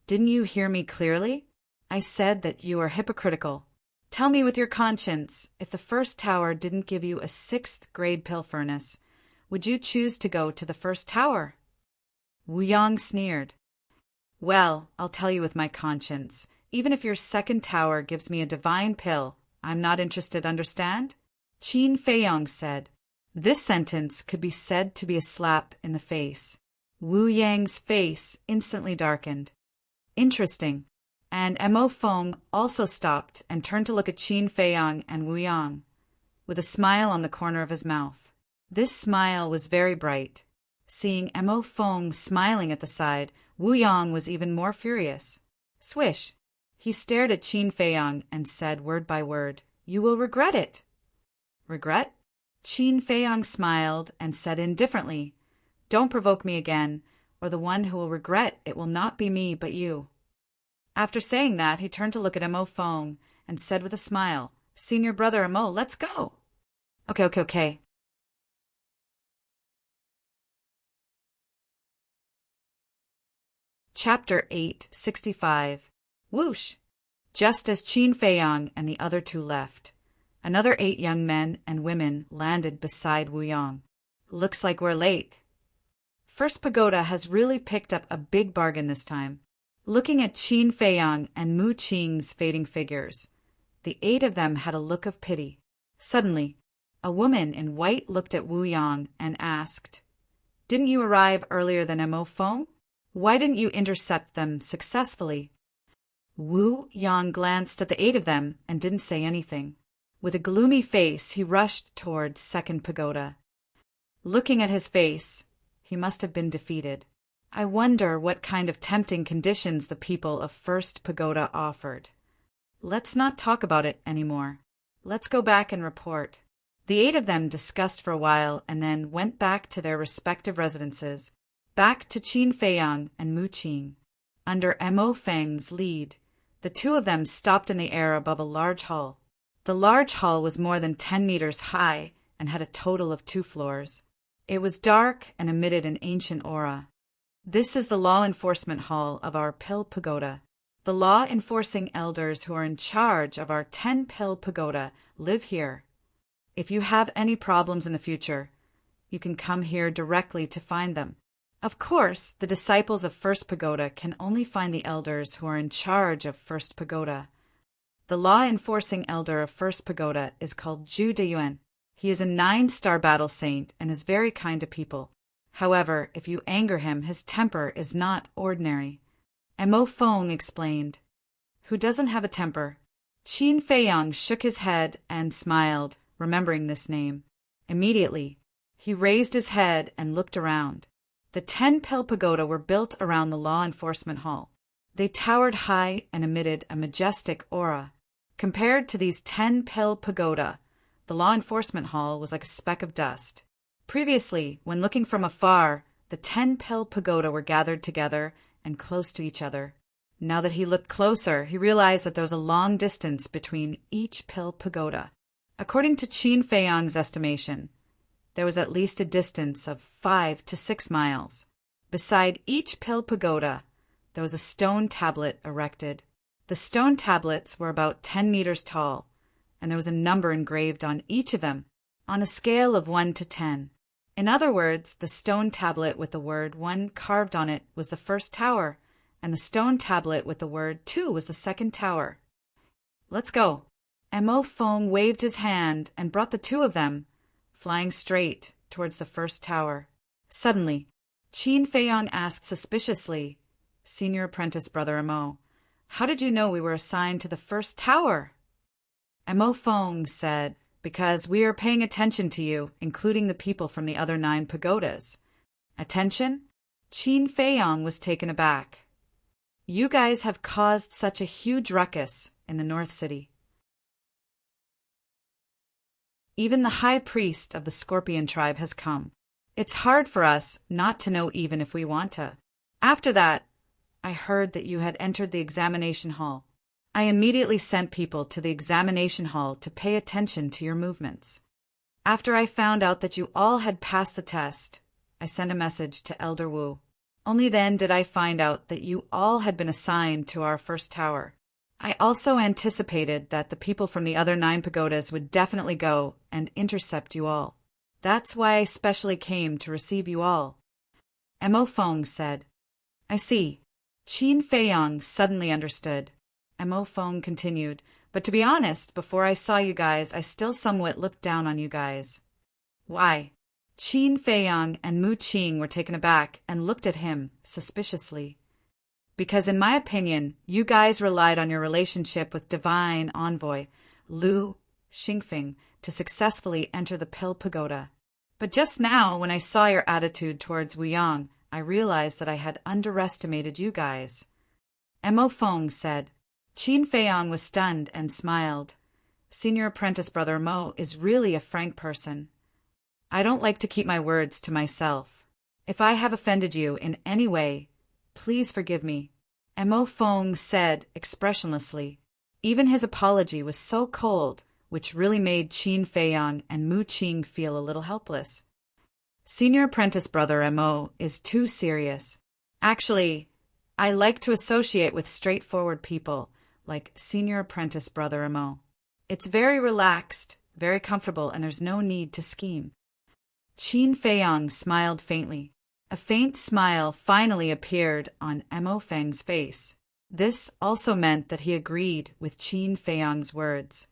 Didn't you hear me clearly? I said that you are hypocritical. Tell me with your conscience, if the first tower didn't give you a 6th-grade pill furnace, would you choose to go to the first tower? Wu Yang sneered. Well, I'll tell you with my conscience, even if your second tower gives me a divine pill, I'm not interested, understand? Qin Feiyang said. This sentence could be said to be a slap in the face. Wu Yang's face instantly darkened. Interesting. And Mo Feng also stopped and turned to look at Qin Feiyang and Wu Yang, with a smile on the corner of his mouth. This smile was very bright. Seeing Mo Feng smiling at the side, Wu Yang was even more furious. Swish! He stared at Qin Feiyang and said word by word, You will regret it. Regret? Qin Feiyang smiled and said indifferently, Don't provoke me again, or the one who will regret it will not be me but you. After saying that, he turned to look at Mo Feng and said with a smile, Senior brother Mo, let's go. Okay. Chapter 865. Whoosh! Just as Qin Feiyang and the other 2 left, another 8 young men and women landed beside Wu Yang. Looks like we're late. First Pagoda has really picked up a big bargain this time. Looking at Qin Feiyang and Mu Qing's fading figures, the 8 of them had a look of pity. Suddenly, a woman in white looked at Wu Yang and asked, Didn't you arrive earlier than Mo Feng? Why didn't you intercept them successfully? Wu Yang glanced at the 8 of them and didn't say anything. With a gloomy face, he rushed toward Second Pagoda. Looking at his face, he must have been defeated. I wonder what kind of tempting conditions the people of First Pagoda offered. Let's not talk about it anymore. Let's go back and report. The 8 of them discussed for a while and then went back to their respective residences, back to Qin Feiyang and Mu Qing. Under Mo Feng's lead, the 2 of them stopped in the air above a large hall. The large hall was more than 10 meters high and had a total of 2 floors. It was dark and emitted an ancient aura. This is the law enforcement hall of our Pill Pagoda. The law enforcing elders who are in charge of our 10 Pill Pagoda live here. If you have any problems in the future, you can come here directly to find them. Of course, the disciples of First Pagoda can only find the elders who are in charge of First Pagoda. The law enforcing elder of First Pagoda is called Zhu Deyuan. He is a 9-star battle saint and is very kind to people. However, if you anger him, his temper is not ordinary. Mo Feng explained. Who doesn't have a temper? Qin Feiyang shook his head and smiled, remembering this name. Immediately, he raised his head and looked around. The 10 Pill Pagoda were built around the law enforcement hall. They towered high and emitted a majestic aura. Compared to these 10 Pill Pagoda, the law enforcement hall was like a speck of dust. Previously, when looking from afar, The 10-pill pagoda were gathered together and close to each other. Now that he looked closer, he realized that there was a long distance between each pill pagoda. According to Qin Feiyang's estimation, there was at least a distance of 5 to 6 miles. Beside each pill pagoda, there was a stone tablet erected. The stone tablets were about 10 meters tall, and there was a number engraved on each of them, on a scale of 1 to 10. In other words, the stone tablet with the word 1 carved on it was the first tower, and the stone tablet with the word 2 was the second tower. Let's go. Mo Feng waved his hand and brought the two of them, flying straight towards the first tower. Suddenly, Qin Feiyang asked suspiciously, Senior Apprentice Brother Mo, how did you know we were assigned to the first tower? Mo Feng said, because we are paying attention to you, including the people from the other 9 pagodas. Attention? Qin Feiyang was taken aback. You guys have caused such a huge ruckus in the North City. Even the high priest of the Scorpion tribe has come. It's hard for us not to know even if we want to. After that, I heard that you had entered the examination hall. I immediately sent people to the examination hall to pay attention to your movements. After I found out that you all had passed the test, I sent a message to Elder Wu. Only then did I find out that you all had been assigned to our first tower. I also anticipated that the people from the other 9 pagodas would definitely go and intercept you all. That's why I specially came to receive you all. Mo Feng said. I see. Qin Feiyang suddenly understood. Mo Feng continued, but to be honest, before I saw you guys, I still somewhat looked down on you guys. Why? Qin Feiyang and Mu Qing were taken aback and looked at him suspiciously. Because in my opinion, you guys relied on your relationship with Divine Envoy Lu Xingfeng to successfully enter the Pill Pagoda. But just now, when I saw your attitude towards Wu Yang, I realized that I had underestimated you guys. Mo Feng said. Qin Feiyang was stunned and smiled. Senior Apprentice Brother Mo is really a frank person. I don't like to keep my words to myself. If I have offended you in any way, please forgive me. Mo Feng said expressionlessly. Even his apology was so cold, which really made Qin Feiyang and Mu Qing feel a little helpless. Senior Apprentice Brother Mo is too serious. Actually, I like to associate with straightforward people, like Senior Apprentice Brother Mo. It's very relaxed, very comfortable, and there's no need to scheme. Qin Feiyang smiled faintly. A faint smile finally appeared on Mo Feng's face. This also meant that he agreed with Qin Feiyang's words.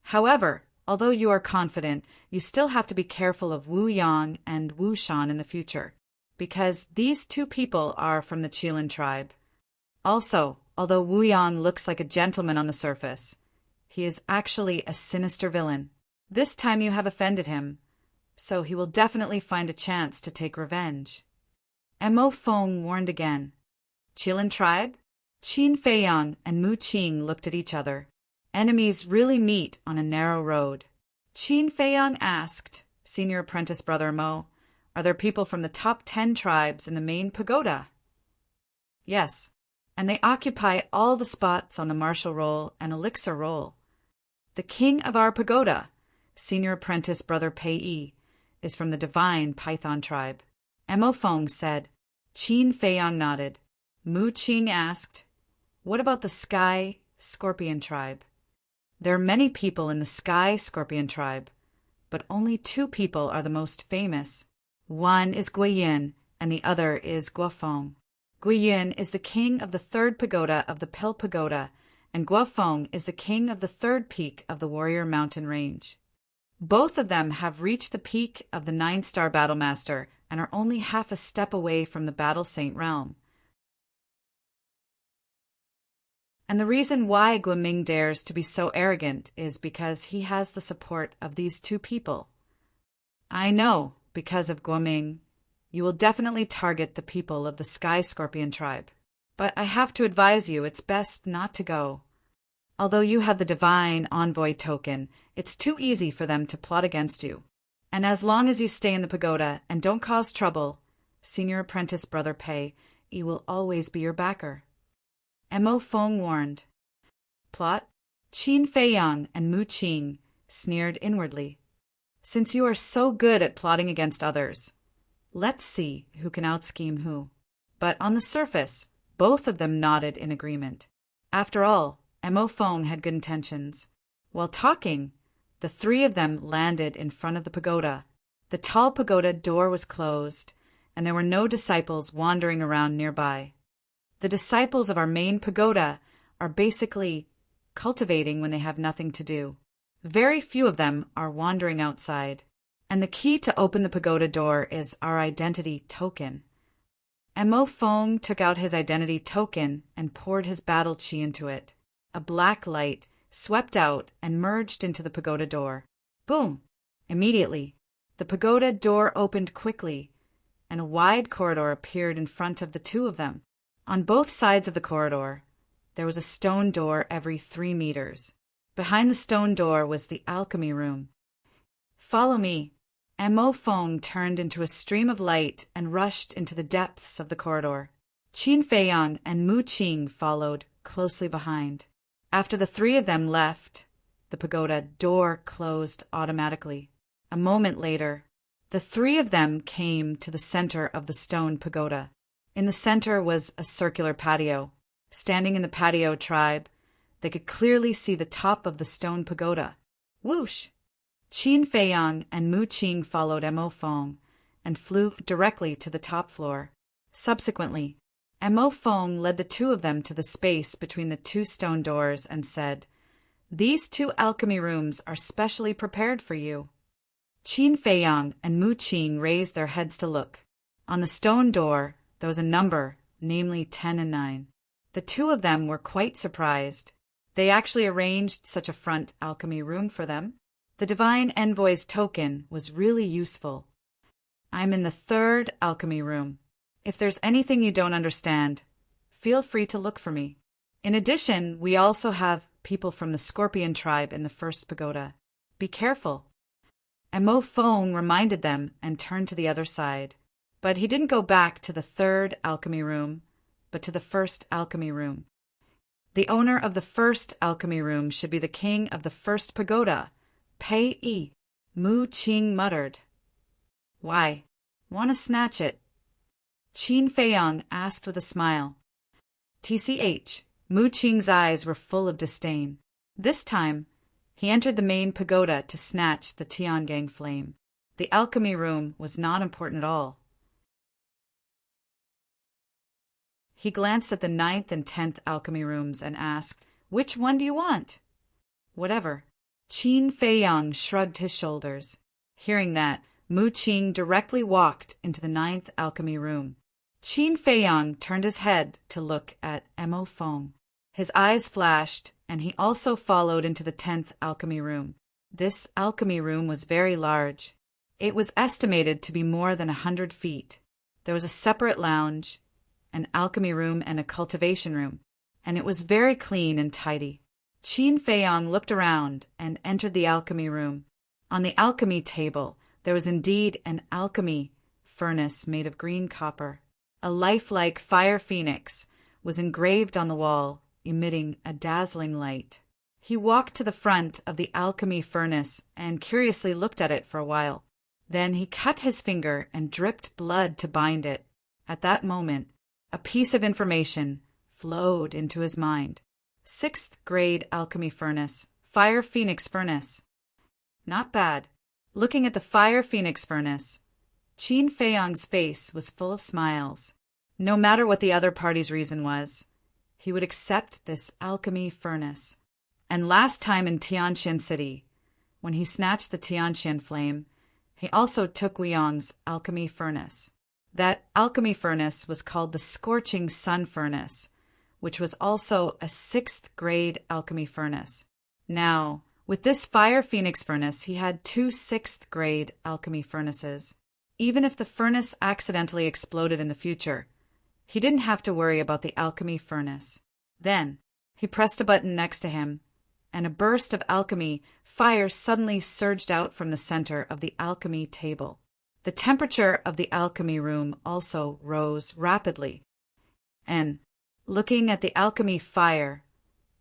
However, although you are confident, you still have to be careful of Wu Yang and Wu Shan in the future, because these 2 people are from the Qilin tribe. Also, although Wu Yang looks like a gentleman on the surface, he is actually a sinister villain. This time you have offended him, so he will definitely find a chance to take revenge. Mo Feng warned again. Qilin tribe? Qin Feiyang and Mu Qing looked at each other. Enemies really meet on a narrow road. Qin Feiyang asked, Senior Apprentice Brother Mo, are there people from the top 10 tribes in the main pagoda? Yes, and they occupy all the spots on the martial roll and elixir roll. The king of our pagoda, Senior Apprentice Brother Pei Yi, is from the Divine Python tribe. Mo Feng said. Qin Feiyang nodded. Mu Qing asked, what about the Sky Scorpion tribe? There are many people in the Sky Scorpion tribe, but only 2 people are the most famous. One is Guiyin, and the other is Guofeng. Guiyin is the king of the 3rd pagoda of the Pill Pagoda, and Guofeng is the king of the 3rd peak of the Warrior Mountain Range. Both of them have reached the peak of the 9-star Battle Master and are only half a step away from the Battle Saint realm. And the reason why Guoming dares to be so arrogant is because he has the support of these 2 people. I know, because of Guoming, you will definitely target the people of the Sky Scorpion tribe. But I have to advise you, it's best not to go. Although you have the Divine Envoy token, it's too easy for them to plot against you. And as long as you stay in the pagoda and don't cause trouble, Senior Apprentice Brother Pei, he will always be your backer. Mo Feng warned. Plot? Qin Feiyang and Mu Qing sneered inwardly. Since you are so good at plotting against others, let's see who can out-scheme who. But on the surface, both of them nodded in agreement. After all, Mo Feng had good intentions. While talking, the three of them landed in front of the pagoda. The tall pagoda door was closed, and there were no disciples wandering around nearby. The disciples of our main pagoda are basically cultivating when they have nothing to do. Very few of them are wandering outside, and the key to open the pagoda door is our identity token. Mo Feng took out his identity token and poured his battle chi into it. A black light swept out and merged into the pagoda door. Boom! Immediately, the pagoda door opened quickly, and a wide corridor appeared in front of the two of them. On both sides of the corridor, there was a stone door every 3 meters. Behind the stone door was the alchemy room. Follow me. Mo Feng turned into a stream of light and rushed into the depths of the corridor. Qin Feiyang and Mu Qing followed closely behind. After the three of them left, the pagoda door closed automatically. A moment later, the three of them came to the center of the stone pagoda. In the center was a circular patio. Standing in the patio tribe, they could clearly see the top of the stone pagoda. Whoosh! Qin Feiyang and Mu Qing followed Mo Feng and flew directly to the top floor. Subsequently, Mo Feng led the two of them to the space between the two stone doors and said, "These 2 alchemy rooms are specially prepared for you." Qin Feiyang and Mu Qing raised their heads to look. On the stone door, there was a number, namely 10 and 9. The two of them were quite surprised. They actually arranged such a front alchemy room for them. The Divine Envoy's token was really useful. I'm in the 3rd alchemy room. If there's anything you don't understand, feel free to look for me. In addition, we also have people from the Scorpion tribe in the 1st pagoda. Be careful. Mo Feng reminded them and turned to the other side. But he didn't go back to the 3rd alchemy room, but to the 1st alchemy room. The owner of the 1st alchemy room should be the king of the 1st pagoda, Pei Yi. Mu Qing muttered. Why? Want to snatch it? Qin Feiyang asked with a smile. TCH, Mu Qing's eyes were full of disdain. This time, he entered the main pagoda to snatch the Tiangang flame. The alchemy room was not important at all. He glanced at the 9th and 10th alchemy rooms and asked, "Which one do you want?" "Whatever." Qin Feiyang shrugged his shoulders. Hearing that, Mu Qing directly walked into the 9th alchemy room. Qin Feiyang turned his head to look at Mo Feng. His eyes flashed, and he also followed into the 10th alchemy room. This alchemy room was very large. It was estimated to be more than 100 feet. There was a separate lounge, an alchemy room, and a cultivation room, and it was very clean and tidy. Qin Feiyang looked around and entered the alchemy room. On the alchemy table, there was indeed an alchemy furnace made of green copper. A lifelike fire phoenix was engraved on the wall, emitting a dazzling light. He walked to the front of the alchemy furnace and curiously looked at it for a while. Then he cut his finger and dripped blood to bind it. At that moment, a piece of information flowed into his mind. 6th grade alchemy furnace, fire phoenix furnace. Not bad. Looking at the fire phoenix furnace, Qin Feiyang's face was full of smiles. No matter what the other party's reason was, he would accept this alchemy furnace. And last time in Tianqian City, when he snatched the Tianqian flame, he also took Guiyang's alchemy furnace. That alchemy furnace was called the Scorching Sun Furnace, which was also a 6th grade alchemy furnace. Now, with this fire phoenix furnace, he had 2 6th grade alchemy furnaces. Even if the furnace accidentally exploded in the future, he didn't have to worry about the alchemy furnace. Then, he pressed a button next to him, and a burst of alchemy fire suddenly surged out from the center of the alchemy table. The temperature of the alchemy room also rose rapidly. And, looking at the alchemy fire,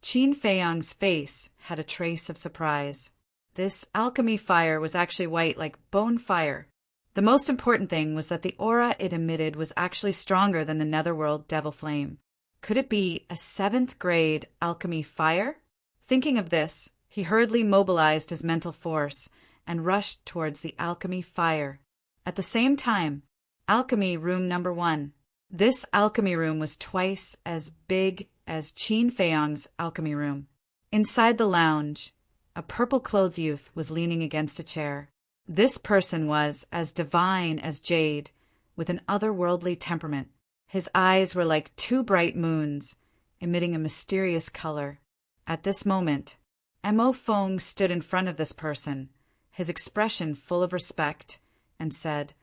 Qin Feiyang's face had a trace of surprise. This alchemy fire was actually white like bone fire. The most important thing was that the aura it emitted was actually stronger than the netherworld devil flame. Could it be a 7th grade alchemy fire? Thinking of this, he hurriedly mobilized his mental force and rushed towards the alchemy fire. At the same time, alchemy room number 1. This alchemy room was twice as big as Qin Feiyang's alchemy room. Inside the lounge, a purple-clothed youth was leaning against a chair. This person was as divine as jade, with an otherworldly temperament. His eyes were like 2 bright moons, emitting a mysterious color. At this moment, Mo Feng stood in front of this person, his expression full of respect, and said,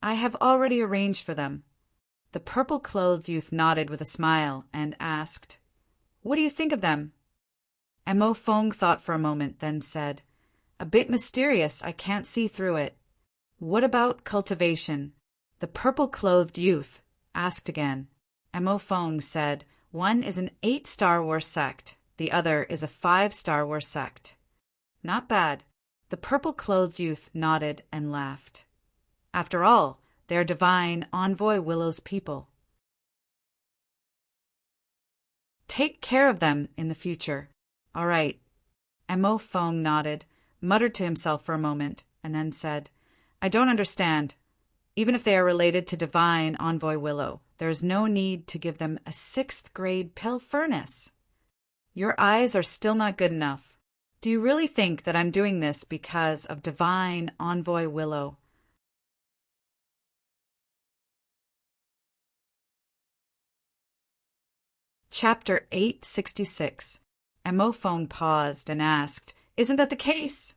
"I have already arranged for them." The purple-clothed youth nodded with a smile and asked, "What do you think of them?" Mo Feng thought for a moment, then said, "A bit mysterious, I can't see through it." "What about cultivation?" The purple-clothed youth asked again. Mo Feng said, "One is an 8 Star Wars sect, the other is a 5 Star Wars sect." "Not bad." The purple-clothed youth nodded and laughed. "After all, they're divine Envoy Willow's people. Take care of them in the future." "All right." Mo Feng nodded, muttered to himself for a moment, and then said, "I don't understand. Even if they are related to divine Envoy Willow, there is no need to give them a 6th grade pill furnace." "Your eyes are still not good enough. Do you really think that I'm doing this because of divine Envoy Willow?" Chapter 866. Mo Feng paused and asked, "Isn't that the case?"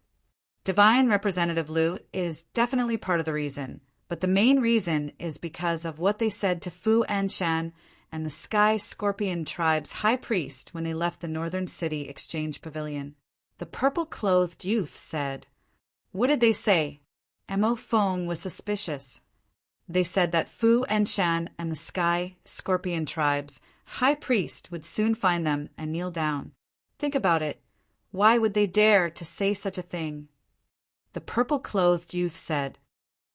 "Divine Representative Liu is definitely part of the reason, but the main reason is because of what they said to Fu Anshan and the Sky Scorpion Tribe's high priest when they left the Northern City Exchange Pavilion." The purple-clothed youth said, "What did they say?" Mo Feng was suspicious. "They said that Fu Anshan and the Sky Scorpion Tribe's high priest would soon find them and kneel down. Think about it. Why would they dare to say such a thing?" The purple-clothed youth said.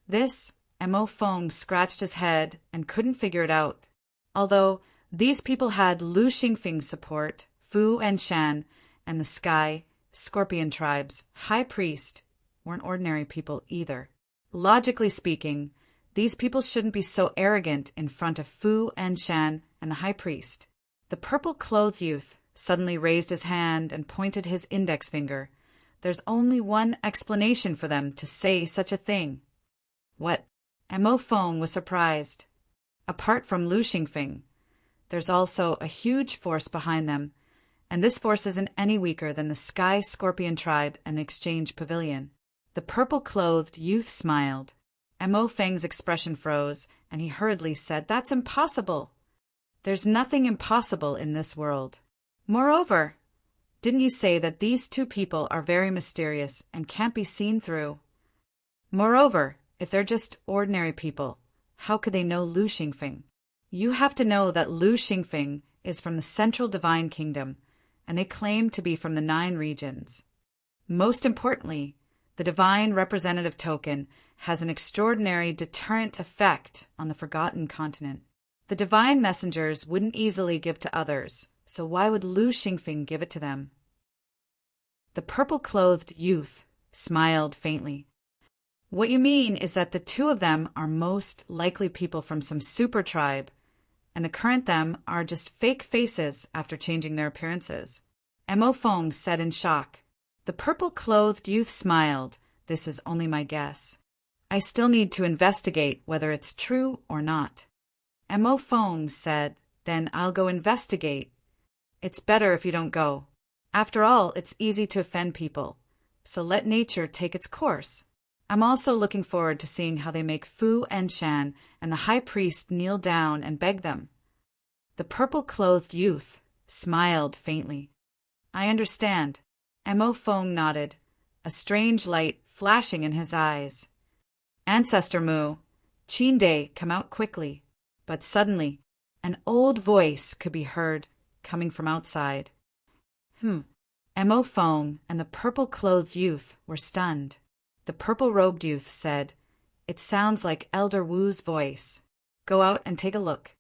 This, Mo Feng scratched his head and couldn't figure it out. Although these people had Lu Xingfeng's support, Fu Anshan and the Sky Scorpion Tribe's high priest weren't ordinary people either. Logically speaking, these people shouldn't be so arrogant in front of Fu Anshan and the high priest. The purple-clothed youth suddenly raised his hand and pointed his index finger. "There's only one explanation for them to say such a thing." "What?" Mo Feng was surprised. "Apart from Lu Xingfeng, there's also a huge force behind them, and this force isn't any weaker than the Sky Scorpion Tribe and the Exchange Pavilion." The purple-clothed youth smiled. Mo Feng's expression froze, and he hurriedly said, "That's impossible. There's nothing impossible in this world. Moreover, didn't you say that these 2 people are very mysterious and can't be seen through? Moreover, if they're just ordinary people, how could they know Lu Xingfeng? You have to know that Lu Xingfeng is from the Central Divine Kingdom, and they claim to be from the 9 regions. Most importantly, the Divine Representative Token has an extraordinary deterrent effect on the Forgotten Continent. The Divine Messengers wouldn't easily give to others, so why would Lu Xingfeng give it to them?" The purple-clothed youth smiled faintly. "What you mean is that the 2 of them are most likely people from some super tribe, and the current them are just fake faces after changing their appearances." Mo Feng said in shock. The purple-clothed youth smiled. "This is only my guess. I still need to investigate whether it's true or not." Mo Feng said, "Then I'll go investigate." "It's better if you don't go. After all, it's easy to offend people, so let nature take its course. I'm also looking forward to seeing how they make Fu Anshan and the high priest kneel down and beg them." The purple-clothed youth smiled faintly. "I understand." Mo Feng nodded, a strange light flashing in his eyes. Ancestor Mu, Qin Day, come out quickly. But suddenly, an old voice could be heard coming from outside. Mo Fong and the purple-clothed youth were stunned. The purple-robed youth said, "It sounds like Elder Wu's voice. Go out and take a look."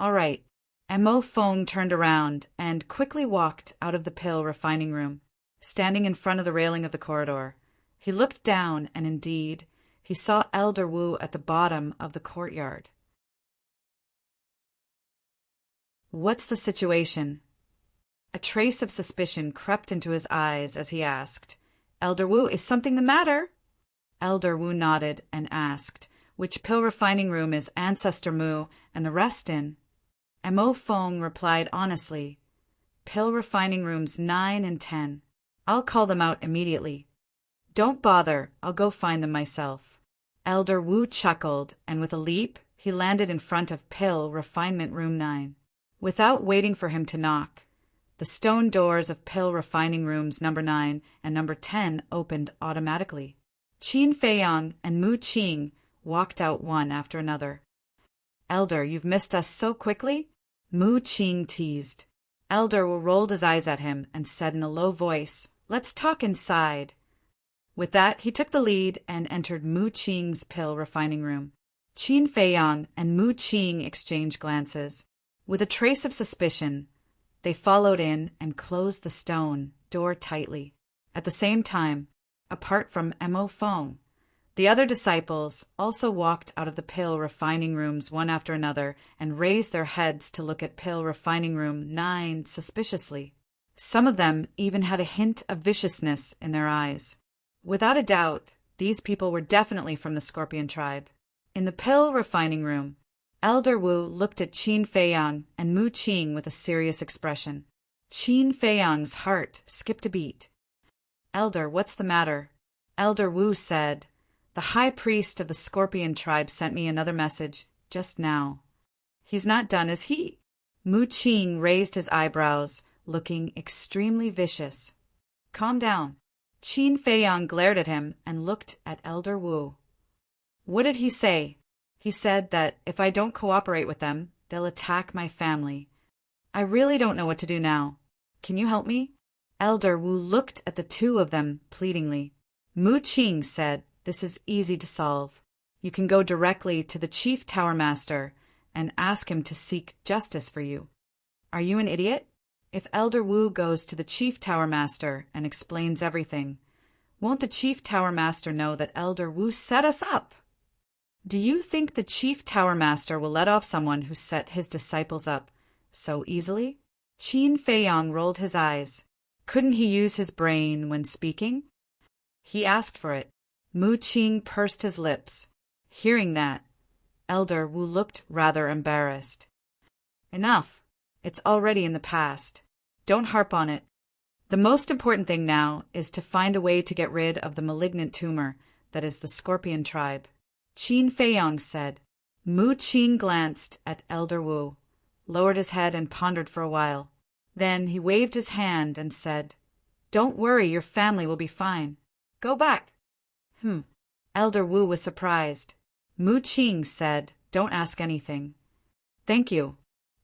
"All right." Mo Fong turned around and quickly walked out of the pill refining room, standing in front of the railing of the corridor. He looked down, and indeed, he saw Elder Wu at the bottom of the courtyard. "What's the situation?" A trace of suspicion crept into his eyes as he asked, "Elder Wu, is something the matter?" Elder Wu nodded and asked, "Which pill refining room is Ancestor Mu and the rest in?" Mo Fong replied honestly, "Pill refining rooms 9 and 10. I'll call them out immediately." "Don't bother, I'll go find them myself." Elder Wu chuckled, and with a leap, he landed in front of Pill Refinement Room 9. Without waiting for him to knock, the stone doors of Pill Refining Rooms number 9 and number 10 opened automatically. Qin Feiyang and Mu Qing walked out one after another. "Elder, you've missed us so quickly?" Mu Qing teased. Elder Wu rolled his eyes at him and said in a low voice, "Let's talk inside." With that, he took the lead and entered Mu Qing's pill refining room. Qin Feiyang and Mu Qing exchanged glances. With a trace of suspicion, they followed in and closed the stone door tightly. At the same time, apart from Mo Fong, the other disciples also walked out of the pill refining rooms one after another and raised their heads to look at pill refining room 9 suspiciously. Some of them even had a hint of viciousness in their eyes. Without a doubt, these people were definitely from the Scorpion tribe. In the pill refining room, Elder Wu looked at Qin Feiyang and Mu Qing with a serious expression. Qin Feiyang's heart skipped a beat. "Elder, what's the matter?" Elder Wu said, "The high priest of the Scorpion tribe sent me another message just now." "He's not done, is he?" Mu Qing raised his eyebrows, looking extremely vicious. "Calm down." Qin Feiyang glared at him and looked at Elder Wu. "What did he say?" "He said that if I don't cooperate with them, they'll attack my family. I really don't know what to do now. Can you help me?" Elder Wu looked at the two of them pleadingly. Mu Qing said, "This is easy to solve. You can go directly to the Chief Tower Master and ask him to seek justice for you." "Are you an idiot?" "If Elder Wu goes to the Chief Tower Master and explains everything, won't the Chief Tower Master know that Elder Wu set us up? Do you think the Chief Tower Master will let off someone who set his disciples up so easily?" Qin Feiyang rolled his eyes. Couldn't he use his brain when speaking? He asked for it. Mu Qing pursed his lips. Hearing that, Elder Wu looked rather embarrassed. "Enough. It's already in the past. Don't harp on it. The most important thing now is to find a way to get rid of the malignant tumor that is the Scorpion tribe," Qin Feiyang said. Mu Qing glanced at Elder Wu, lowered his head and pondered for a while. Then he waved his hand and said, "Don't worry, your family will be fine. Go back." Elder Wu was surprised. Mu Qing said, "Don't ask anything." "Thank you."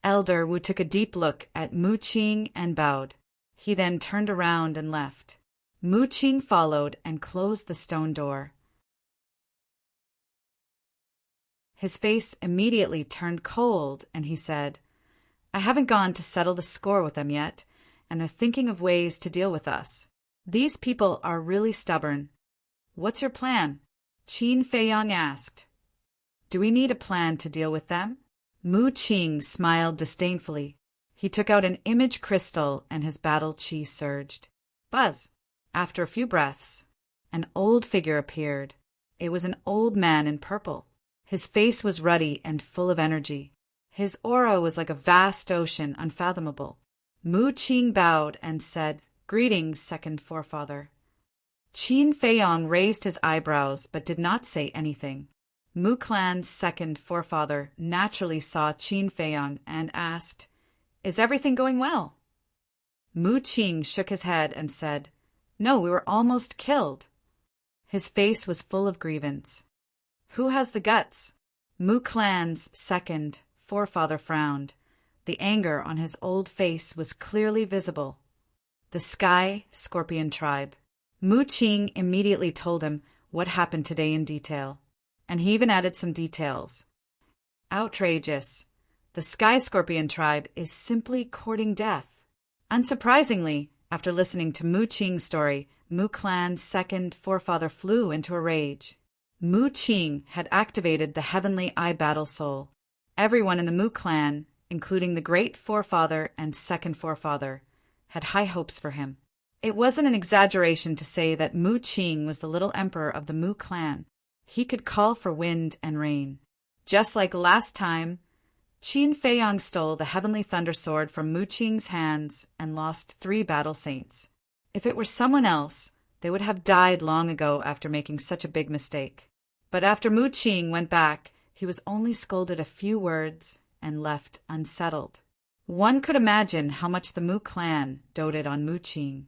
Elder Wu took a deep look at Mu Qing and bowed. He then turned around and left. Mu Qing followed and closed the stone door. His face immediately turned cold, and he said, "I haven't gone to settle the score with them yet, and they're thinking of ways to deal with us. These people are really stubborn." "What's your plan?" Qin Feiyang asked. "Do we need a plan to deal with them?" Mu Qing smiled disdainfully. He took out an image crystal and his battle chi surged. Buzz! After a few breaths, an old figure appeared. It was an old man in purple. His face was ruddy and full of energy. His aura was like a vast ocean, unfathomable. Mu Qing bowed and said, "Greetings, second forefather." Qin Feiyang raised his eyebrows but did not say anything. Mu Clan's second forefather naturally saw Qin Feiyang and asked, "Is everything going well?" Mu Qing shook his head and said, "No, we were almost killed." His face was full of grievance. Who has the guts? Mu Clan's second forefather frowned. The anger on his old face was clearly visible. The Sky Scorpion Tribe. Mu Qing immediately told him what happened today in detail. And he even added some details. Outrageous. The Sky Scorpion Tribe is simply courting death. Unsurprisingly, after listening to Mu Qing's story, Mu Clan's second forefather flew into a rage. Mu Qing had activated the Heavenly Eye Battle Soul. Everyone in the Mu Clan, including the great forefather and second forefather, had high hopes for him. It wasn't an exaggeration to say that Mu Qing was the little emperor of the Mu Clan. He could call for wind and rain. Just like last time, Qin Feiyang stole the Heavenly Thunder Sword from Mu Qing's hands and lost 3 battle saints. If it were someone else, they would have died long ago after making such a big mistake. But after Mu Qing went back, he was only scolded a few words and left unsettled. One could imagine how much the Mu Clan doted on Mu Qing.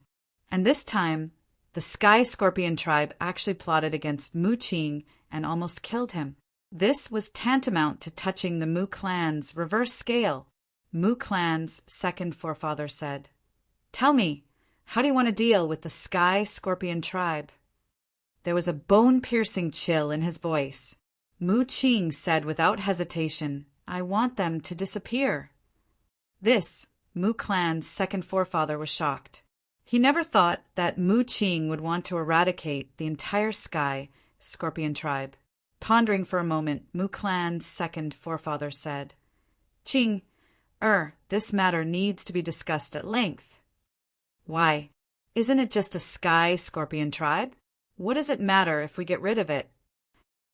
And this time, the Sky Scorpion Tribe actually plotted against Mu Qing and almost killed him. This was tantamount to touching the Mu Clan's reverse scale. Mu Clan's second forefather said, "Tell me, how do you want to deal with the Sky Scorpion Tribe?" There was a bone-piercing chill in his voice. Mu Qing said without hesitation, "I want them to disappear." This, Mu Clan's second forefather was shocked. He never thought that Mu Qing would want to eradicate the entire Sky Scorpion Tribe. Pondering for a moment, Mu Clan's second forefather said, "Qing, this matter needs to be discussed at length." "Why? Isn't it just a Sky Scorpion Tribe? What does it matter if we get rid of it?"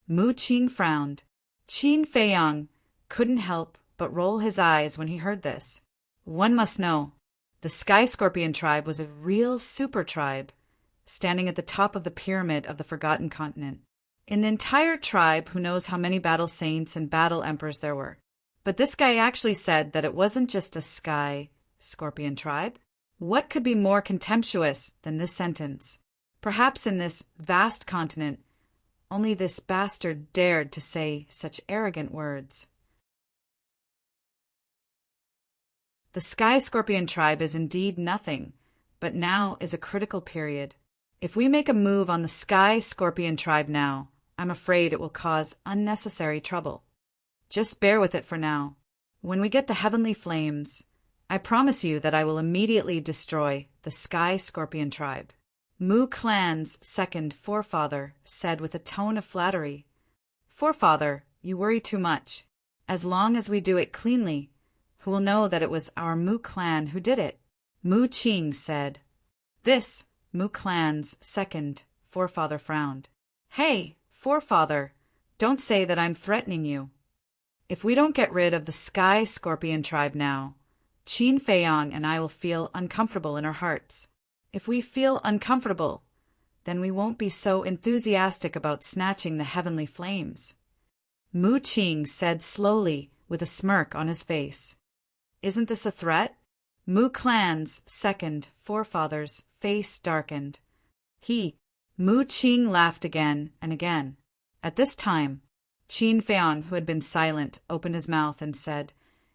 Mu Qing frowned. Qin Feiyang couldn't help but roll his eyes when he heard this. One must know, the Sky Scorpion Tribe was a real super tribe, standing at the top of the pyramid of the Forgotten Continent. In the entire tribe, who knows how many battle saints and battle emperors there were. But this guy actually said that it wasn't just a Sky Scorpion Tribe. What could be more contemptuous than this sentence? Perhaps in this vast continent, only this bastard dared to say such arrogant words. The Sky Scorpion Tribe is indeed nothing, but now is a critical period. If we make a move on the Sky Scorpion Tribe now, I'm afraid it will cause unnecessary trouble. Just bear with it for now. When we get the heavenly flames, I promise you that I will immediately destroy the Sky Scorpion Tribe. Mu Clan's second forefather said with a tone of flattery, "Forefather, you worry too much. As long as we do it cleanly, who will know that it was our Mu Clan who did it?" Mu Qing said. This, Mu Clan's second forefather frowned. "Hey, forefather, don't say that I'm threatening you. If we don't get rid of the Sky Scorpion Tribe now, Qin Feiyang and I will feel uncomfortable in our hearts. If we feel uncomfortable, then we won't be so enthusiastic about snatching the heavenly flames." Mu Qing said slowly with a smirk on his face. "Isn't this a threat?" Mu Clan's second forefather's face darkened. Mu Qing laughed again and again. At this time, Qin Feiyang, who had been silent, opened his mouth and said,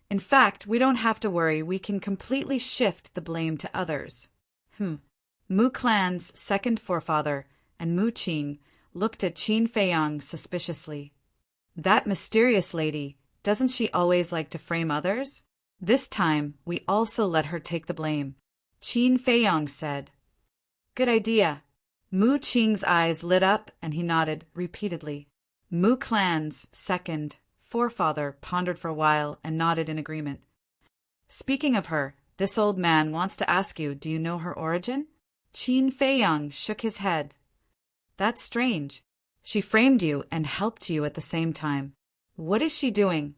"In fact, we don't have to worry. We can completely shift the blame to others." Mu Clan's second forefather and Mu Qing looked at Qin Feiyang suspiciously. "That mysterious lady, doesn't she always like to frame others? This time, we also let her take the blame," Qin Feiyang said. "Good idea." Mu Qing's eyes lit up and he nodded repeatedly. Mu Clan's second forefather pondered for a while and nodded in agreement. "Speaking of her, this old man wants to ask you, do you know her origin?" Qin Feiyang shook his head. "That's strange. She framed you and helped you at the same time. What is she doing?"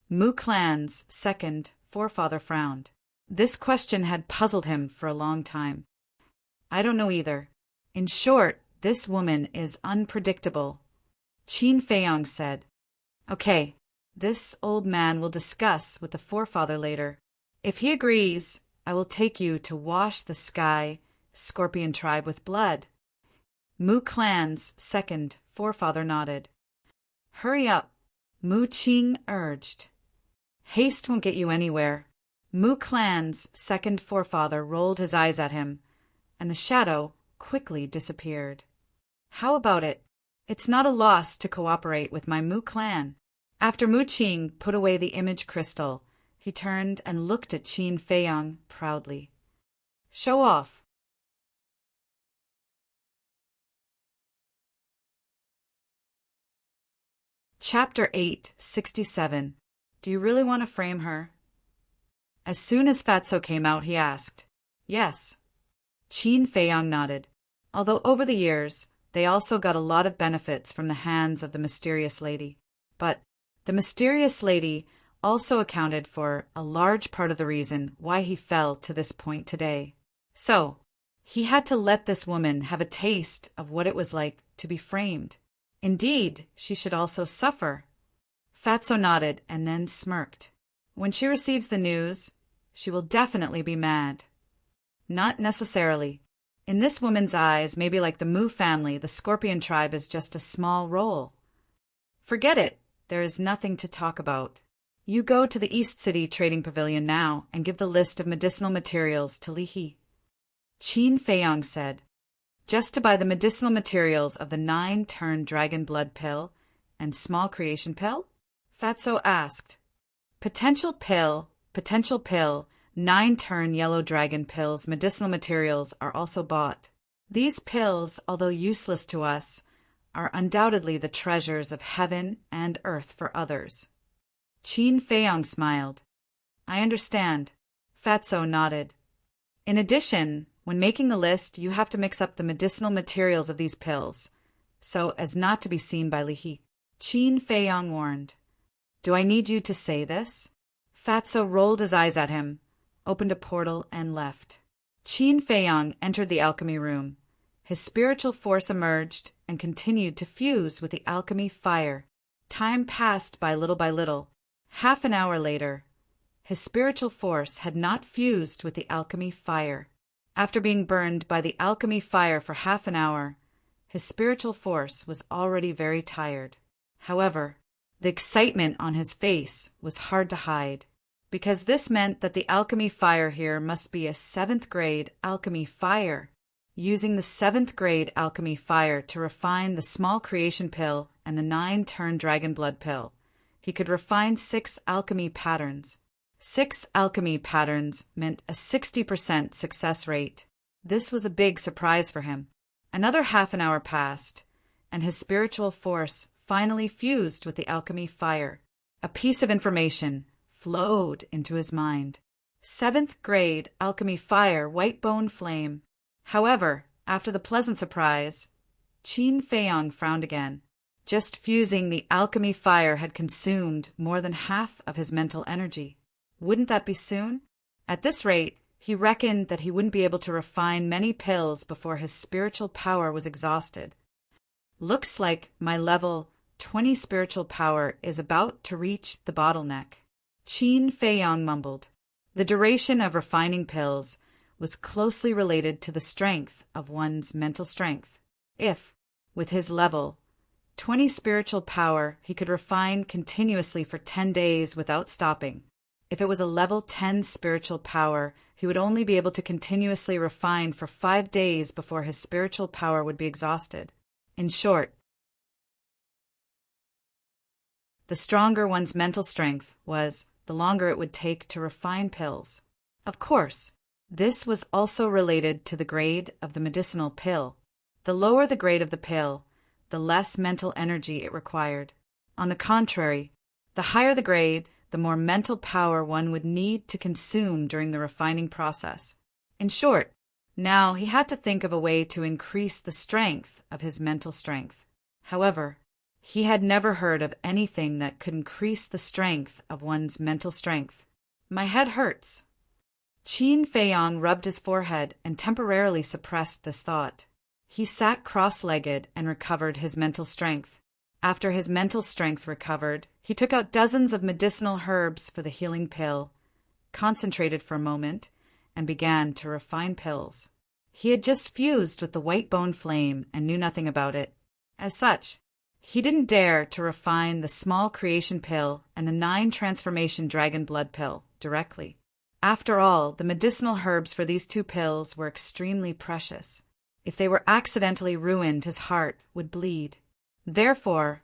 Mu Clan's second forefather frowned. This question had puzzled him for a long time. "I don't know either. In short, this woman is unpredictable," Qin Feiyang said. "Okay, this old man will discuss with the forefather later. If he agrees, I will take you to wash the Sky Scorpion Tribe with blood." Mu Clan's second forefather nodded. Hurry up, Mu Qing urged. Haste won't get you anywhere. Mu Clan's second forefather rolled his eyes at him, and the shadow quickly disappeared. How about it? It's not a loss to cooperate with my Mu Clan. After Mu Qing put away the image crystal, he turned and looked at Qin Feiyang proudly. Show off. Chapter 867. Do you really want to frame her? As soon as Fatso came out, he asked. Yes. Qin Feiyang nodded. Although over the years, they also got a lot of benefits from the hands of the mysterious lady. But the mysterious lady also accounted for a large part of the reason why he fell to this point today. So, he had to let this woman have a taste of what it was like to be framed. Indeed, she should also suffer. Fatso nodded and then smirked. When she receives the news, she will definitely be mad. Not necessarily. In this woman's eyes, maybe like the Mu family, the Scorpion tribe is just a small role. Forget it. There is nothing to talk about. You go to the East City Trading Pavilion now and give the list of medicinal materials to Li He. Qin Feiyang said, just to buy the medicinal materials of the 9-turn dragon blood pill and small creation pill? Fatso asked. Potential pill, 9-turn yellow dragon pills medicinal materials are also bought. These pills, although useless to us, are undoubtedly the treasures of heaven and earth for others. Qin Feiyang smiled. I understand. Fatso nodded. In addition, when making the list, you have to mix up the medicinal materials of these pills, so as not to be seen by Li He. Qin Feiyang warned. Do I need you to say this? Fatso rolled his eyes at him, opened a portal, and left. Qin Feiyang entered the alchemy room. His spiritual force emerged and continued to fuse with the alchemy fire. Time passed by little. Half an hour later, his spiritual force had not fused with the alchemy fire. After being burned by the alchemy fire for half an hour, his spiritual force was already very tired. However, the excitement on his face was hard to hide, because this meant that the alchemy fire here must be a 7th grade alchemy fire. Using the 7th grade alchemy fire to refine the small creation pill and the 9-turn dragon blood pill, he could refine 6 alchemy patterns. 6 alchemy patterns meant a 60% success rate. This was a big surprise for him. Another half an hour passed, and his spiritual force finally fused with the alchemy fire. A piece of information flowed into his mind. 7th grade alchemy fire, white bone flame. However, after the pleasant surprise, Qin Feiyang frowned again. Just fusing the alchemy fire had consumed more than half of his mental energy. Wouldn't that be soon? At this rate, he reckoned that he wouldn't be able to refine many pills before his spiritual power was exhausted. Looks like my level 20 spiritual power is about to reach the bottleneck. Qin Feiyang mumbled. The duration of refining pills was closely related to the strength of one's mental strength. If, with his level 20 spiritual power, he could refine continuously for 10 days without stopping. If it was a level 10 spiritual power, he would only be able to continuously refine for 5 days before his spiritual power would be exhausted. In short, the stronger one's mental strength was, the longer it would take to refine pills. Of course, this was also related to the grade of the medicinal pill. The lower the grade of the pill, the less mental energy it required. On the contrary, the higher the grade, the more mental power one would need to consume during the refining process. In short, now he had to think of a way to increase the strength of his mental strength. However, he had never heard of anything that could increase the strength of one's mental strength. My head hurts. Qin Feiyang rubbed his forehead and temporarily suppressed this thought. He sat cross-legged and recovered his mental strength. After his mental strength recovered, he took out dozens of medicinal herbs for the healing pill, concentrated for a moment, and began to refine pills. He had just fused with the white bone flame and knew nothing about it. As such, He didn't dare to refine the small creation pill and the 9 transformation dragon blood pill directly. After all, the medicinal herbs for these 2 pills were extremely precious. If they were accidentally ruined, his heart would bleed. Therefore,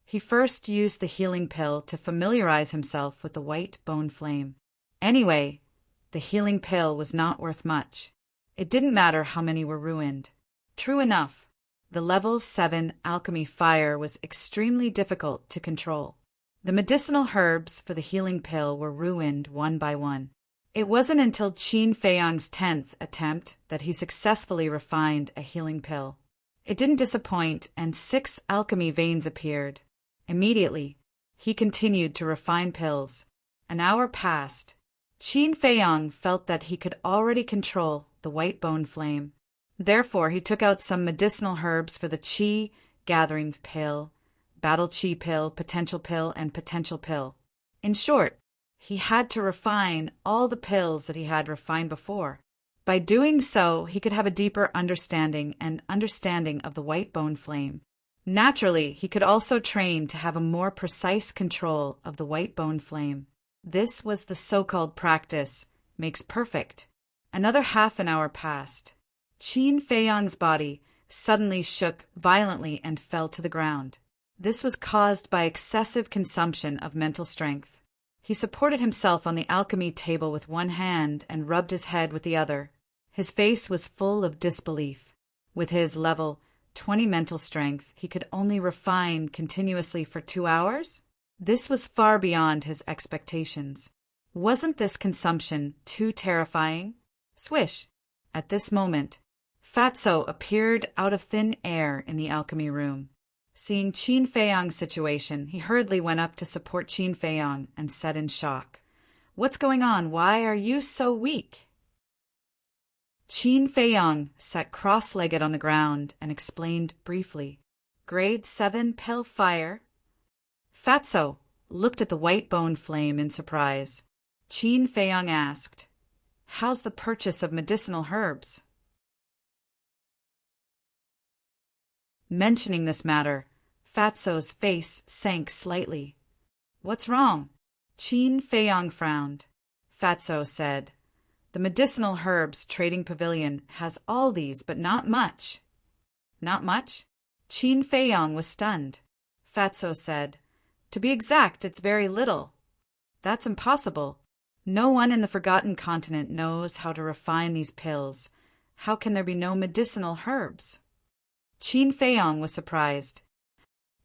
he first used the healing pill to familiarize himself with the white bone flame. Anyway, the healing pill was not worth much. It didn't matter how many were ruined. True enough, the level 7 alchemy fire was extremely difficult to control. The medicinal herbs for the healing pill were ruined one by one. It wasn't until Qin Feiyang's 10th attempt that he successfully refined a healing pill. It didn't disappoint, and 6 alchemy veins appeared. Immediately, he continued to refine pills. An hour passed. Qin Feiyang felt that he could already control the white bone flame. Therefore, he took out some medicinal herbs for the Qi gathering pill, battle Qi pill, potential pill, and potential pill. In short, he had to refine all the pills that he had refined before. By doing so, he could have a deeper understanding of the white bone flame. Naturally, he could also train to have a more precise control of the white bone flame. This was the so-called practice makes perfect. Another half an hour passed. Qin Feiyang's body suddenly shook violently and fell to the ground. This was caused by excessive consumption of mental strength. He supported himself on the alchemy table with one hand and rubbed his head with the other. His face was full of disbelief. With his level 20 mental strength, he could only refine continuously for 2 hours? This was far beyond his expectations. Wasn't this consumption too terrifying? Swish! At this moment, Fatso appeared out of thin air in the alchemy room. Seeing Qin Feiyang's situation, he hurriedly went up to support Qin Feiyang and said in shock, "What's going on? Why are you so weak?" Qin Feiyang sat cross-legged on the ground and explained briefly, "Grade 7 pill fire." Fatso looked at the white bone flame in surprise. Qin Feiyang asked, "How's the purchase of medicinal herbs?" Mentioning this matter, Fatso's face sank slightly. "What's wrong?" Qin Feiyang frowned. Fatso said, "The medicinal herbs trading pavilion has all these, but not much." "Not much?" Qin Feiyang was stunned. Fatso said, "To be exact, it's very little." "That's impossible. No one in the Forgotten Continent knows how to refine these pills. How can there be no medicinal herbs?" Qin Feiyang was surprised.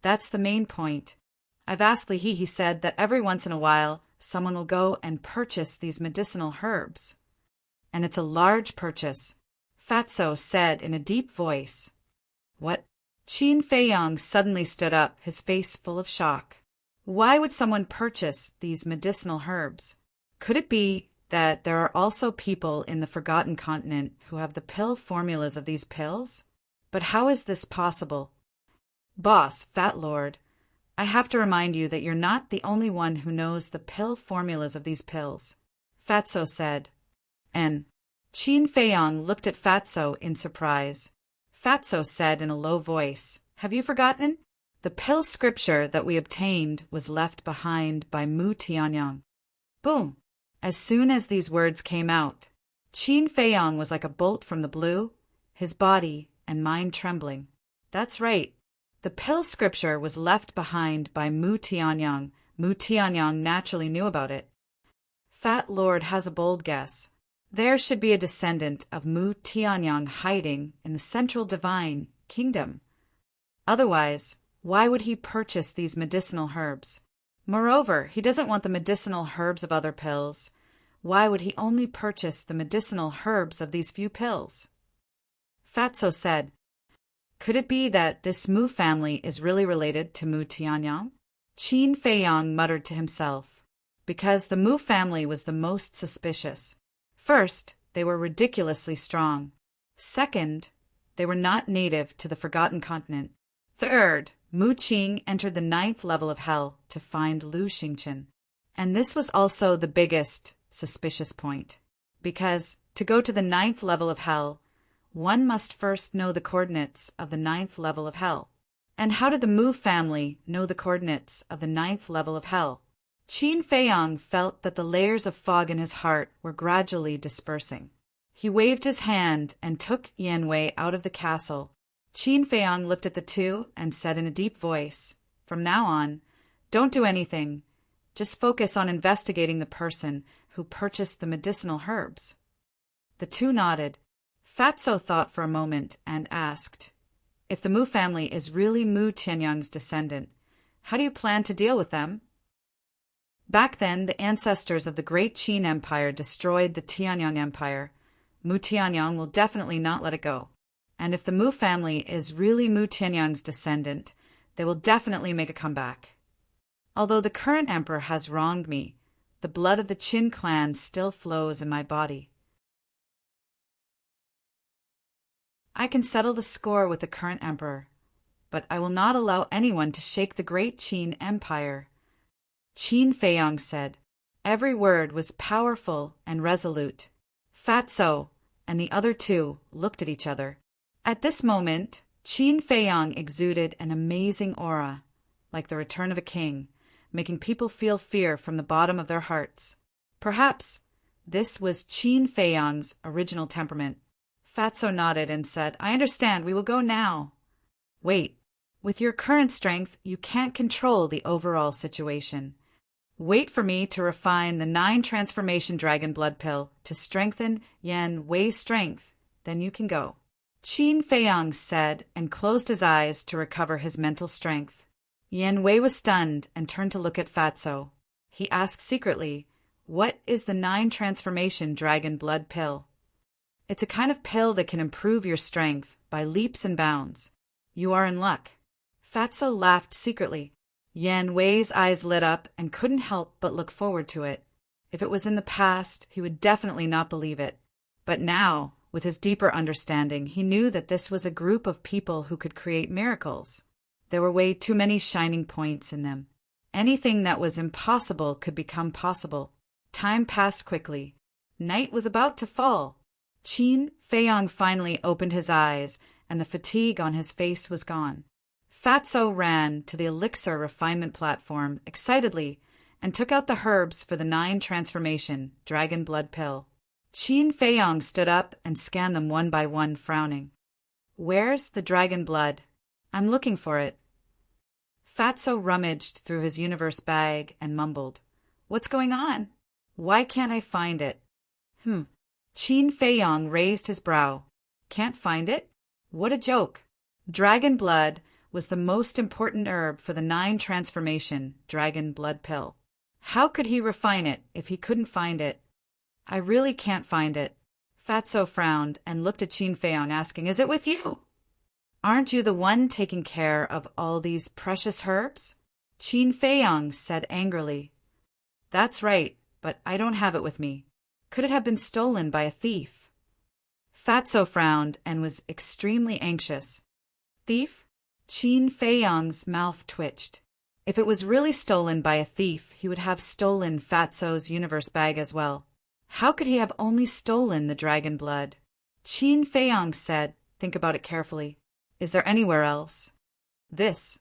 "That's the main point. I've asked Li He. He said that every once in a while someone will go and purchase these medicinal herbs. And it's a large purchase," Fatso said in a deep voice. "What?" Qin Feiyang suddenly stood up, his face full of shock. Why would someone purchase these medicinal herbs? Could it be that there are also people in the Forgotten Continent who have the pill formulas of these pills? But how is this possible? "Boss, Fat Lord, I have to remind you that you're not the only one who knows the pill formulas of these pills," Fatso said. And Qin Feiyang looked at Fatso in surprise. Fatso said in a low voice, "Have you forgotten? The pill scripture that we obtained was left behind by Mu Tianyang." Boom! As soon as these words came out, Qin Feiyang was like a bolt from the blue, his body and mind trembling. That's right. The pill scripture was left behind by Mu Tianyang. Mu Tianyang naturally knew about it. Fat Lord has a bold guess. There should be a descendant of Mu Tianyang hiding in the central divine kingdom. Otherwise, why would he purchase these medicinal herbs? Moreover, he doesn't want the medicinal herbs of other pills. Why would he only purchase the medicinal herbs of these few pills? Fatso said, "Could it be that this Mu family is really related to Mu Tianyang?" Qin Feiyang muttered to himself, because the Mu family was the most suspicious. First, they were ridiculously strong. Second, they were not native to the Forgotten Continent. Third, Mu Qing entered the 9th level of hell to find Lu Xingchen. And this was also the biggest suspicious point, because to go to the 9th level of hell, one must first know the coordinates of the 9th level of hell. And how did the Mu family know the coordinates of the 9th level of hell? Qin Feiyang felt that the layers of fog in his heart were gradually dispersing. He waved his hand and took Yan Wei out of the castle. Qin Feiyang looked at the two and said in a deep voice, "From now on, don't do anything. Just focus on investigating the person who purchased the medicinal herbs." The two nodded. Fatso thought for a moment and asked, "If the Mu family is really Mu Tianyang's descendant, how do you plan to deal with them?" Back then, the ancestors of the great Qin Empire destroyed the Tianyang Empire. Mu Tianyang will definitely not let it go. And if the Mu family is really Mu Tianyang's descendant, they will definitely make a comeback. Although the current emperor has wronged me, the blood of the Qin clan still flows in my body. I can settle the score with the current emperor, but I will not allow anyone to shake the great Qin Empire. Qin Feiyang said. Every word was powerful and resolute. Fatso and the other two looked at each other. At this moment, Qin Feiyang exuded an amazing aura, like the return of a king, making people feel fear from the bottom of their hearts. Perhaps this was Qin Feiyang's original temperament. Fatso nodded and said, "I understand, we will go now." "Wait. With your current strength, you can't control the overall situation. Wait for me to refine the 9 transformation dragon blood pill to strengthen Yan Wei's strength, then you can go." Qin Feiyang said and closed his eyes to recover his mental strength. Yan Wei was stunned and turned to look at Fatso. He asked secretly, "What is the 9 transformation dragon blood pill?" "It's a kind of pill that can improve your strength by leaps and bounds. You are in luck." Fatso laughed secretly. Yan Wei's eyes lit up and couldn't help but look forward to it. If it was in the past, he would definitely not believe it. But now, with his deeper understanding, he knew that this was a group of people who could create miracles. There were way too many shining points in them. Anything that was impossible could become possible. Time passed quickly. Night was about to fall. Qin Feiyang finally opened his eyes, and the fatigue on his face was gone. Fatso ran to the elixir refinement platform excitedly and took out the herbs for the 9 transformation dragon blood pill. Qin Feiyang stood up and scanned them one by one, frowning. "Where's the dragon blood? I'm looking for it." Fatso rummaged through his universe bag and mumbled, "What's going on? Why can't I find it?" Qin Feiyang raised his brow. "Can't find it? What a joke." Dragon blood was the most important herb for the 9 transformation dragon blood pill. How could he refine it if he couldn't find it? "I really can't find it." Fatso frowned and looked at Qin Feiyang, asking, "Is it with you? Aren't you the one taking care of all these precious herbs?" Qin Feiyang said angrily, "That's right, but I don't have it with me. Could it have been stolen by a thief?" Fatso frowned and was extremely anxious. "Thief?" Qin Feiyang's mouth twitched. If it was really stolen by a thief, he would have stolen Fatso's universe bag as well. How could he have only stolen the dragon blood? Qin Feiyang said, "Think about it carefully. Is there anywhere else?" "This."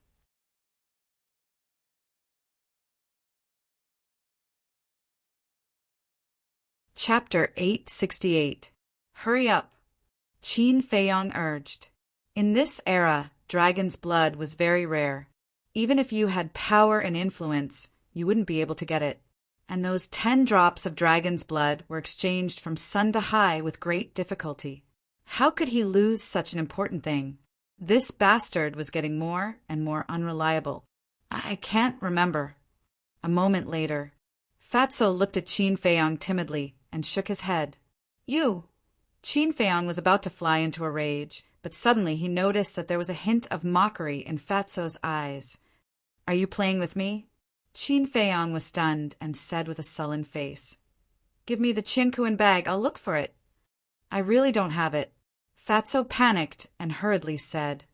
Chapter 868. Hurry up, Qin Feiyang urged. In this era, dragon's blood was very rare. Even if you had power and influence, you wouldn't be able to get it. And those 10 drops of dragon's blood were exchanged from sun to high with great difficulty. How could he lose such an important thing? This bastard was getting more and more unreliable. "I can't remember." A moment later, Fatso looked at Qin Feiyang timidly and shook his head. "You!" Qin Feiyang was about to fly into a rage, but suddenly he noticed that there was a hint of mockery in Fatso's eyes. "Are you playing with me?" Qin Feiyang was stunned and said with a sullen face, "Give me the Qinkuan bag, I'll look for it." "I really don't have it." Fatso panicked and hurriedly said,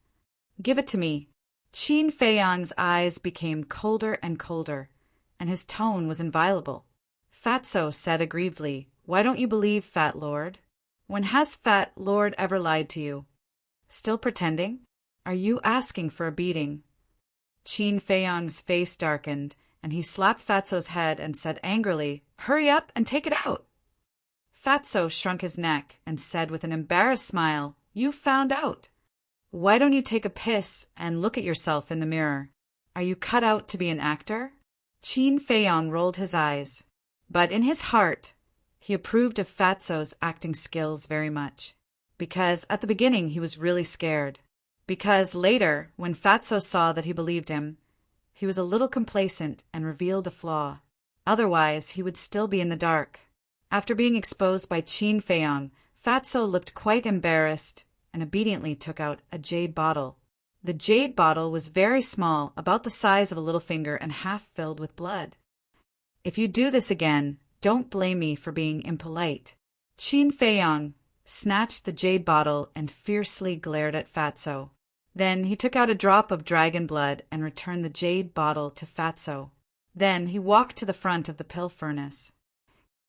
"Give it to me." Qin Feiyang's eyes became colder and colder, and his tone was inviolable. Fatso said aggrievedly, "Why don't you believe, Fat Lord? When has Fat Lord ever lied to you?" "Still pretending?" Are you asking for a beating? Qin Feiyang's face darkened, and he slapped Fatso's head and said angrily, "Hurry up and take it out." Fatso shrunk his neck and said with an embarrassed smile, "You found out. Why don't you take a piss and look at yourself in the mirror? Are you cut out to be an actor?" Qin Feiyang rolled his eyes, but in his heart, he approved of Fatso's acting skills very much, because at the beginning he was really scared. Because later, when Fatso saw that he believed him, he was a little complacent and revealed a flaw. Otherwise, he would still be in the dark. After being exposed by Qin Feiyang, Fatso looked quite embarrassed and obediently took out a jade bottle. The jade bottle was very small, about the size of a little finger and half filled with blood. "If you do this again, don't blame me for being impolite." Qin Feiyang snatched the jade bottle and fiercely glared at Fatso. Then he took out a drop of dragon blood and returned the jade bottle to Fatso. Then he walked to the front of the pill furnace.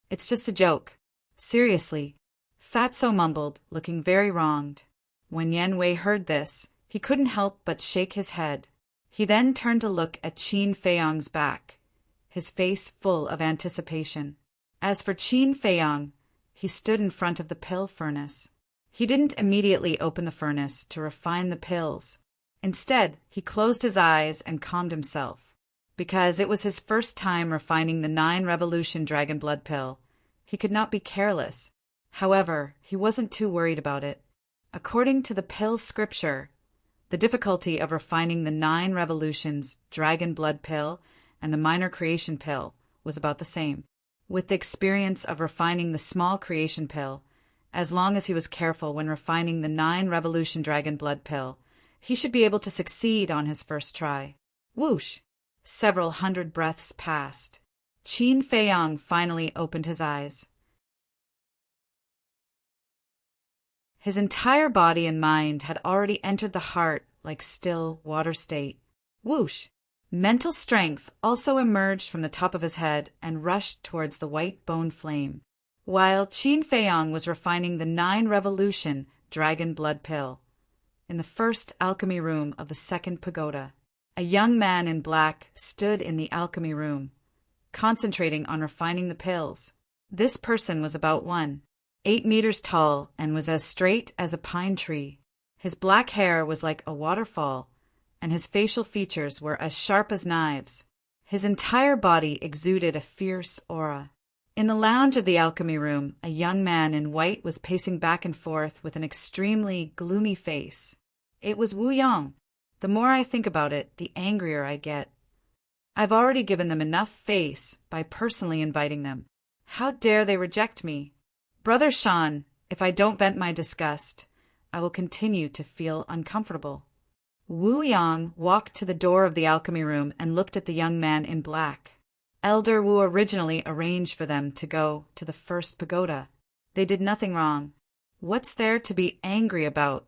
"It's just a joke. Seriously," Fatso mumbled, looking very wronged. When Yan Wei heard this, he couldn't help but shake his head. He then turned to look at Qin Feiyang's back, his face full of anticipation. As for Qin Feiyang, he stood in front of the pill furnace. He didn't immediately open the furnace to refine the pills. Instead, he closed his eyes and calmed himself. Because it was his first time refining the 9 Revolution Dragon Blood pill, he could not be careless. However, he wasn't too worried about it. According to the pill scripture, the difficulty of refining the 9 Revolutions Dragon Blood pill and the Minor Creation pill was about the same. With the experience of refining the Small Creation pill, as long as he was careful when refining the 9 Revolution Dragon Blood pill, he should be able to succeed on his first try. Whoosh! Several hundred breaths passed. Qin Feiyang finally opened his eyes. His entire body and mind had already entered the heart like still water state. Whoosh! Mental strength also emerged from the top of his head and rushed towards the white bone flame. While Qin Feiyang was refining the 9 Revolution Dragon Blood pill, in the first alchemy room of the second pagoda, a young man in black stood in the alchemy room, concentrating on refining the pills. This person was about 1.8 meters tall and was as straight as a pine tree. His black hair was like a waterfall, and his facial features were as sharp as knives. His entire body exuded a fierce aura. In the lounge of the alchemy room, a young man in white was pacing back and forth with an extremely gloomy face. It was Wu Yang. The more I think about it, the angrier I get. I've already given them enough face by personally inviting them. How dare they reject me? Brother Shan, if I don't vent my disgust, I will continue to feel uncomfortable. Wu Yang walked to the door of the alchemy room and looked at the young man in black. Elder Wu originally arranged for them to go to the first pagoda. They did nothing wrong. What's there to be angry about?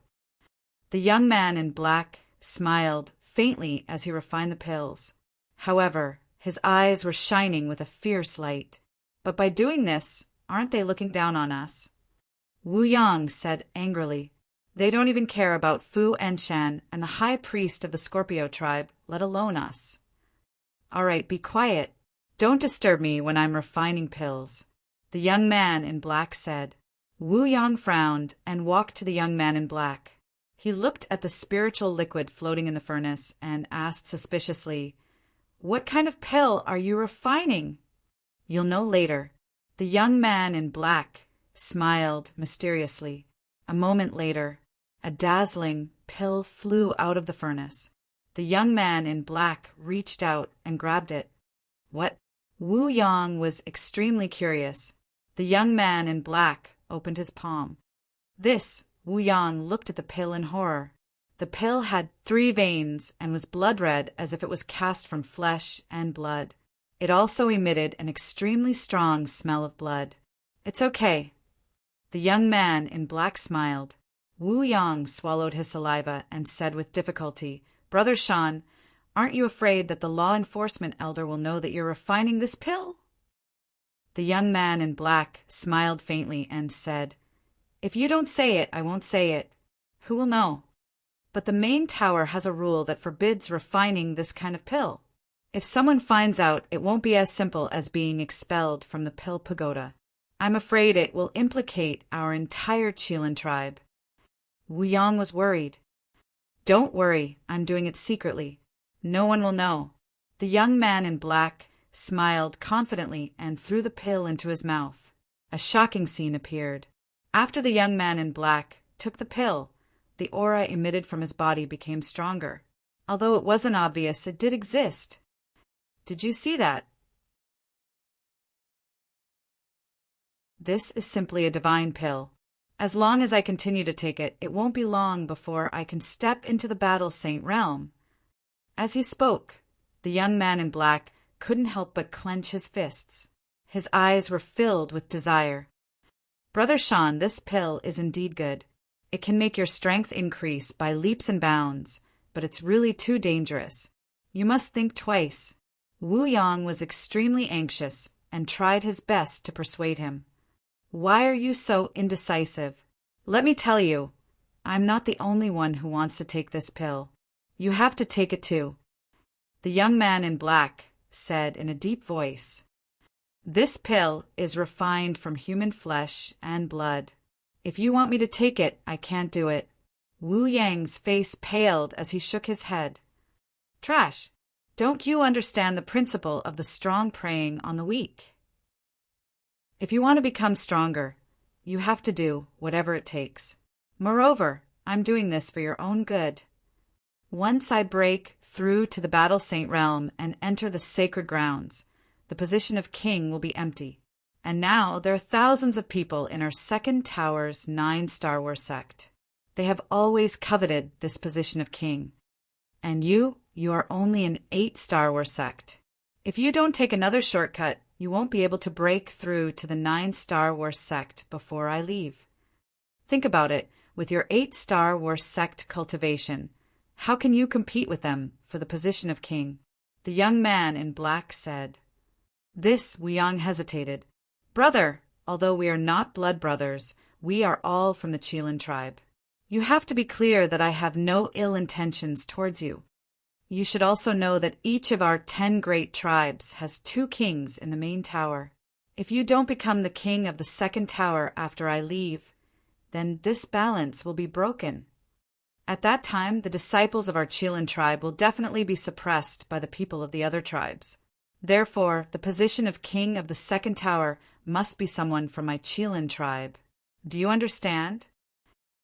The young man in black smiled faintly as he refined the pills. However, his eyes were shining with a fierce light. But by doing this, aren't they looking down on us? Wu Yang said angrily, "They don't even care about Fu Enshan and the high priest of the Scorpio tribe, let alone us." "All right, be quiet. Don't disturb me when I'm refining pills," the young man in black said. Wu Yang frowned and walked to the young man in black. He looked at the spiritual liquid floating in the furnace and asked suspiciously, "What kind of pill are you refining?" "You'll know later." The young man in black smiled mysteriously. A moment later, a dazzling pill flew out of the furnace. The young man in black reached out and grabbed it. "What?" Wu Yang was extremely curious. The young man in black opened his palm. This, Wu Yang looked at the pill in horror. The pill had 3 veins and was blood red as if it was cast from flesh and blood. It also emitted an extremely strong smell of blood. "It's okay." The young man in black smiled. Wu Yang swallowed his saliva and said with difficulty, "Brother Shan, aren't you afraid that the law enforcement elder will know that you're refining this pill?" The young man in black smiled faintly and said, "If you don't say it, I won't say it. Who will know?" But the main tower has a rule that forbids refining this kind of pill. If someone finds out, it won't be as simple as being expelled from the pill pagoda. I'm afraid it will implicate our entire Qilin tribe. Wu Yang was worried. Don't worry, I'm doing it secretly. No one will know. The young man in black smiled confidently and threw the pill into his mouth. A shocking scene appeared. After the young man in black took the pill, the aura emitted from his body became stronger. Although it wasn't obvious, it did exist. Did you see that? This is simply a divine pill. As long as I continue to take it, it won't be long before I can step into the Battle Saint realm. As he spoke, the young man in black couldn't help but clench his fists. His eyes were filled with desire. Brother Shan, this pill is indeed good. It can make your strength increase by leaps and bounds, but it's really too dangerous. You must think twice. Wu Yang was extremely anxious and tried his best to persuade him. Why are you so indecisive? Let me tell you, I'm not the only one who wants to take this pill. You have to take it too. The young man in black said in a deep voice. This pill is refined from human flesh and blood. If you want me to take it, I can't do it. Wu Yang's face paled as he shook his head. Trash! Don't you understand the principle of the strong preying on the weak? If you want to become stronger, you have to do whatever it takes. Moreover, I'm doing this for your own good. Once I break through to the Battle Saint realm and enter the sacred grounds, the position of king will be empty. And now there are thousands of people in our second tower's 9 Star Wars sect. They have always coveted this position of king. And you are only an 8 Star Wars sect. If you don't take another shortcut, you won't be able to break through to the 9 Star Wars sect before I leave. Think about it, with your 8 Star Wars sect cultivation, how can you compete with them for the position of king? The young man in black said. This Wu Yang hesitated. Brother, although we are not blood brothers, we are all from the Qilin tribe. You have to be clear that I have no ill intentions towards you. You should also know that each of our 10 great tribes has 2 kings in the main tower. If you don't become the king of the second tower after I leave, then this balance will be broken. At that time, the disciples of our Qilin tribe will definitely be suppressed by the people of the other tribes. Therefore, the position of king of the second tower must be someone from my Qilin tribe. Do you understand?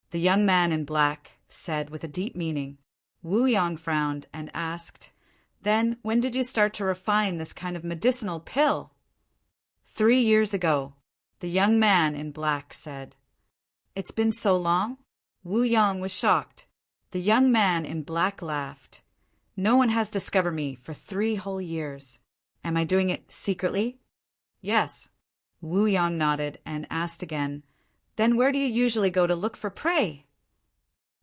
The young man in black said with a deep meaning. Wu Yang frowned and asked, Then, when did you start to refine this kind of medicinal pill? 3 years ago, the young man in black said. It's been so long? Wu Yang was shocked. The young man in black laughed. No one has discovered me for 3 whole years. Am I doing it secretly? Yes. Wu Yang nodded and asked again, Then where do you usually go to look for prey?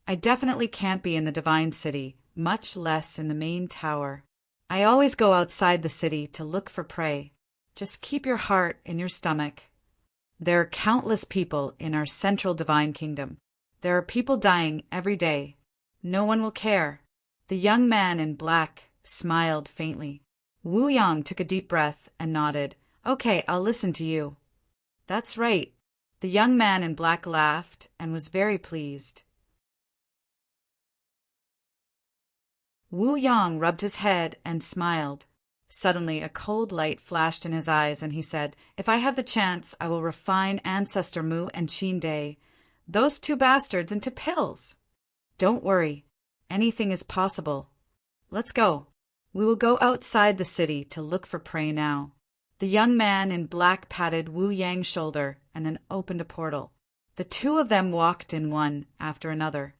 I definitely can't be in the Divine City, much less in the main tower. I always go outside the city to look for prey. Just keep your heart in your stomach. There are countless people in our central divine kingdom. There are people dying every day. No one will care. The young man in black smiled faintly. Wu Yang took a deep breath and nodded. Okay, I'll listen to you. That's right. The young man in black laughed and was very pleased. Wu Yang rubbed his head and smiled. Suddenly, a cold light flashed in his eyes, and he said, If I have the chance, I will refine Ancestor Mu and Qin Day, those 2 bastards, into pills. Don't worry. Anything is possible. Let's go. We will go outside the city to look for prey now. The young man in black patted Wu Yang's shoulder and then opened a portal. The 2 of them walked in one after another.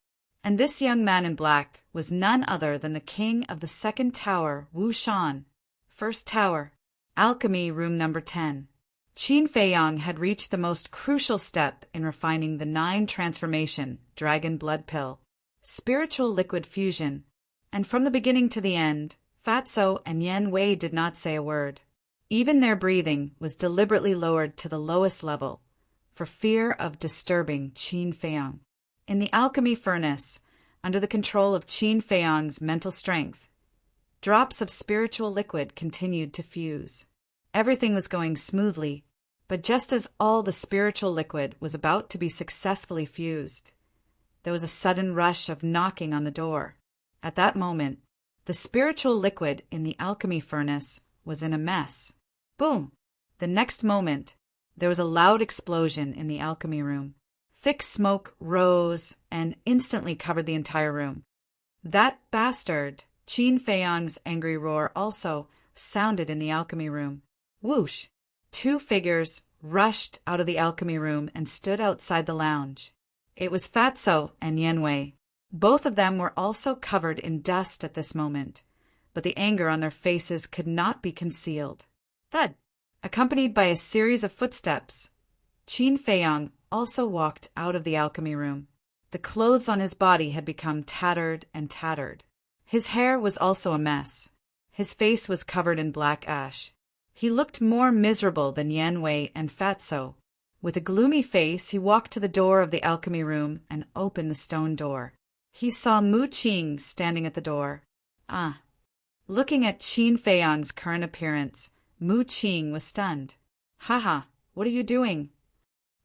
And this young man in black was none other than the king of the second tower, Wu Shan. First tower, alchemy room number 10. Qin Feiyang had reached the most crucial step in refining the 9 transformation dragon blood pill, spiritual liquid fusion, and from the beginning to the end, Fatso and Yan Wei did not say a word. Even their breathing was deliberately lowered to the lowest level, for fear of disturbing Qin Feiyang. In the alchemy furnace, under the control of Qin Feiyang's mental strength. Drops of spiritual liquid continued to fuse. Everything was going smoothly, but just as all the spiritual liquid was about to be successfully fused, there was a sudden rush of knocking on the door. At that moment, the spiritual liquid in the alchemy furnace was in a mess. Boom! The next moment, there was a loud explosion in the alchemy room. Thick smoke rose and instantly covered the entire room. That bastard! Qin Feiyang's angry roar also sounded in the alchemy room. Whoosh! 2 figures rushed out of the alchemy room and stood outside the lounge. It was Fatso and Yanwei. Both of them were also covered in dust at this moment, but the anger on their faces could not be concealed. Thud! Accompanied by a series of footsteps, Qin Feiyang also walked out of the alchemy room. The clothes on his body had become tattered and tattered. His hair was also a mess. His face was covered in black ash. He looked more miserable than Yanwei and Fatso. With a gloomy face, he walked to the door of the alchemy room and opened the stone door. He saw Mu Qing standing at the door. Looking at Qin Feiyang's current appearance, Mu Qing was stunned. Haha, what are you doing?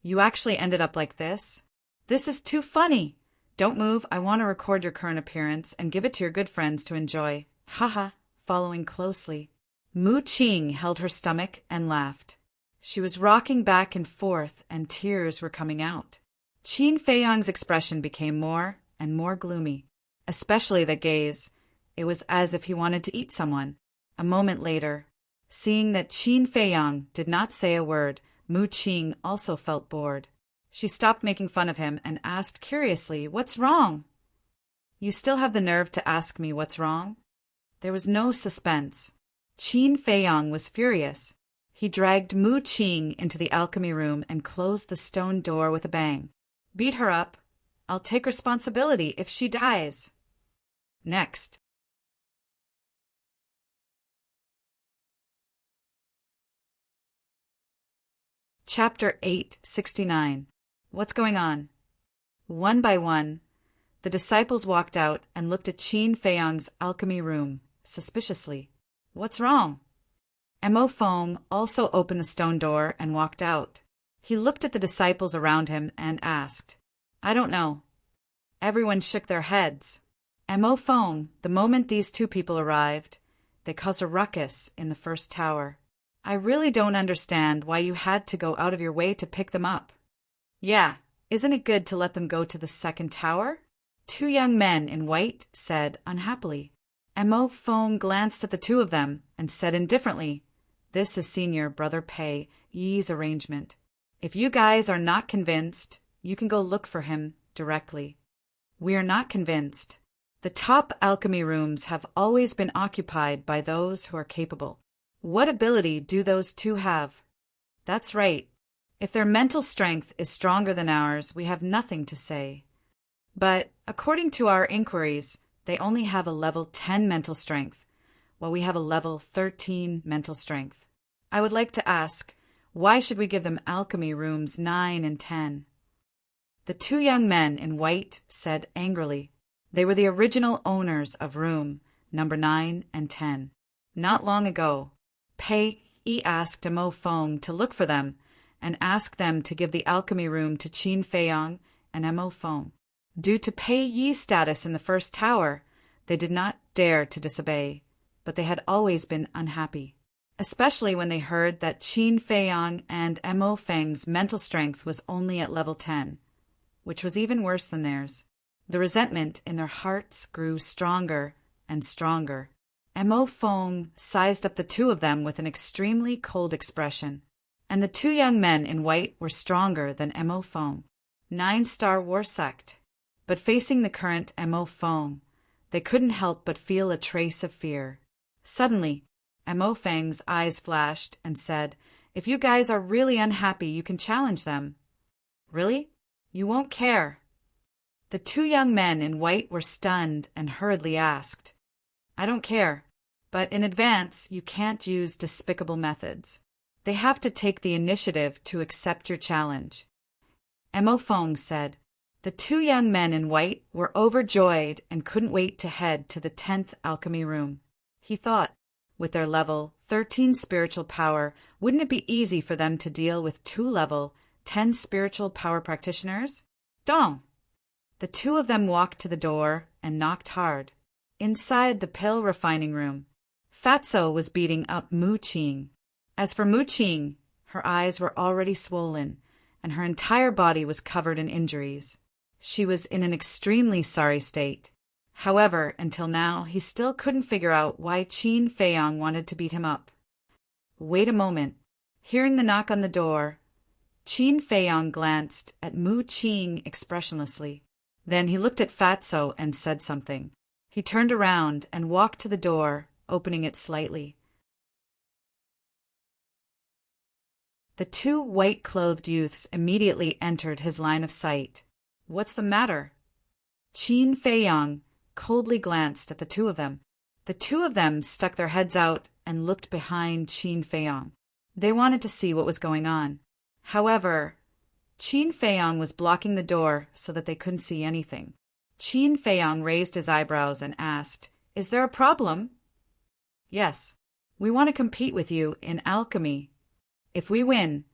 You actually ended up like this? This is too funny. Don't move, I want to record your current appearance and give it to your good friends to enjoy. Haha, following closely. Mu Qing held her stomach and laughed. She was rocking back and forth and tears were coming out. Qin Feiyang's expression became more and more gloomy, especially the gaze. It was as if he wanted to eat someone. A moment later, seeing that Qin Feiyang did not say a word, Mu Qing also felt bored. She stopped making fun of him and asked curiously, "What's wrong?" "You still have the nerve to ask me what's wrong?" There was no suspense. Qin Feiyang was furious. He dragged Mu Qing into the alchemy room and closed the stone door with a bang. "Beat her up. I'll take responsibility if she dies." Next. Chapter 869. What's going on? One by one, the disciples walked out and looked at Qin Feiyang's alchemy room suspiciously. "What's wrong?" Mo Feng also opened the stone door and walked out. He looked at the disciples around him and asked, "I don't know." Everyone shook their heads. Mo Feng, the moment these 2 people arrived, they caused a ruckus in the first tower. "I really don't understand why you had to go out of your way to pick them up." "Yeah, isn't it good to let them go to the second tower?" 2 young men in white said unhappily. Mo Feng glanced at the 2 of them and said indifferently, "This is Senior Brother Pei Yi's arrangement. If you guys are not convinced, you can go look for him directly." "We are not convinced. The top alchemy rooms have always been occupied by those who are capable." "What ability do those 2 have?" "That's right. If their mental strength is stronger than ours, we have nothing to say. But according to our inquiries, they only have a level 10 mental strength, while we have a level 13 mental strength. I would like to ask, why should we give them alchemy rooms 9 and 10? The 2 young men in white said angrily. They were the original owners of room number 9 and 10. Not long ago, Pei Yi asked Mo Feng to look for them and ask them to give the alchemy room to Qin Feiyang and Mo Feng. Due to Pei Yi's status in the first tower, they did not dare to disobey, but they had always been unhappy, especially when they heard that Qin Feiyang and Mo Feng's mental strength was only at level 10, which was even worse than theirs. The resentment in their hearts grew stronger and stronger. Mo Feng sized up the 2 of them with an extremely cold expression, and the 2 young men in white were stronger than Mo Feng. 9-star war sect. But facing the current Mo Feng, they couldn't help but feel a trace of fear. Suddenly, Mo Feng's eyes flashed and said, "If you guys are really unhappy, you can challenge them." "Really? You won't care." The 2 young men in white were stunned and hurriedly asked, "I don't care, but in advance you can't use despicable methods. They have to take the initiative to accept your challenge." Mo Feng said, The two young men in white were overjoyed and couldn't wait to head to the 10th alchemy room. He thought, with their level 13 spiritual power, wouldn't it be easy for them to deal with two level 10 spiritual power practitioners? Dong! The two of them walked to the door and knocked hard. Inside the pill refining room, Fatso was beating up Mu Qing. As for Mu Qing, her eyes were already swollen, and her entire body was covered in injuries. She was in an extremely sorry state. However, until now, he still couldn't figure out why Qin Feiyang wanted to beat him up. Wait a moment. Hearing the knock on the door, Qin Feiyang glanced at Mu Qing expressionlessly. Then he looked at Fatso and said something. He turned around and walked to the door, opening it slightly. The two white-clothed youths immediately entered his line of sight. What's the matter? Qin Feiyang coldly glanced at the two of them. The two of them stuck their heads out and looked behind Qin Feiyang. They wanted to see what was going on. However, Qin Feiyang was blocking the door so that they couldn't see anything. Qin Feiyang raised his eyebrows and asked, "Is there a problem?" "Yes. We want to compete with you in alchemy. If we win,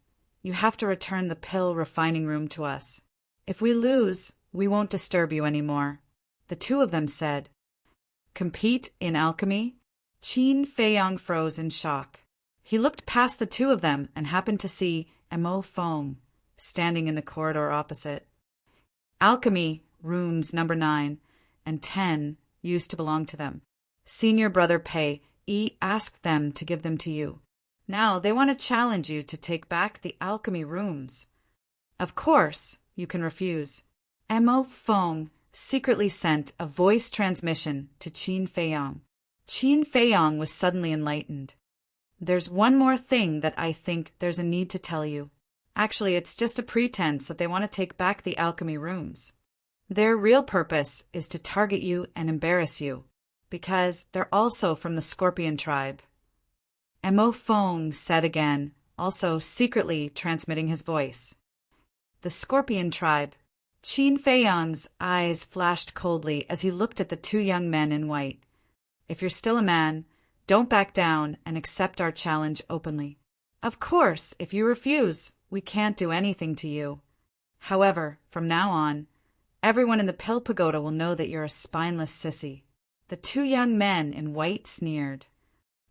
you have to return the pill refining room to us. If we lose, we won't disturb you anymore," the two of them said. Compete in alchemy? Qin Feiyang froze in shock. He looked past the two of them and happened to see Mo Feng standing in the corridor opposite. Alchemy rooms number 9 and 10 used to belong to them. Senior brother Pei asked them to give them to you. Now they want to challenge you to take back the alchemy rooms. Of course, you can refuse. Mo Feng secretly sent a voice transmission to Qin Feiyang. Qin Feiyang was suddenly enlightened. There's one more thing that I think there's a need to tell you. Actually, it's just a pretense that they want to take back the alchemy rooms. Their real purpose is to target you and embarrass you, because they're also from the Scorpion tribe. Mo Feng said again, also secretly transmitting his voice. The Scorpion tribe. Qin Feiyang's eyes flashed coldly as he looked at the two young men in white. If you're still a man, don't back down and accept our challenge openly. Of course, if you refuse, we can't do anything to you. However, from now on, everyone in the Pill Pagoda will know that you're a spineless sissy. The two young men in white sneered.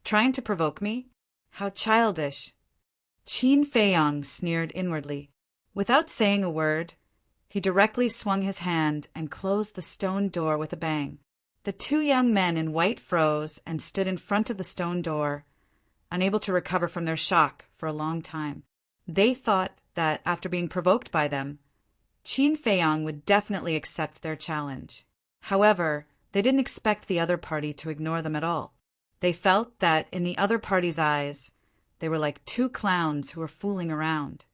Trying to provoke me? How childish. Qin Feiyang sneered inwardly. Without saying a word, he directly swung his hand and closed the stone door with a bang. The two young men in white froze and stood in front of the stone door, unable to recover from their shock for a long time. They thought that after being provoked by them, Qin Feiyang would definitely accept their challenge. However, they didn't expect the other party to ignore them at all. They felt that in the other party's eyes, they were like two clowns who were fooling around.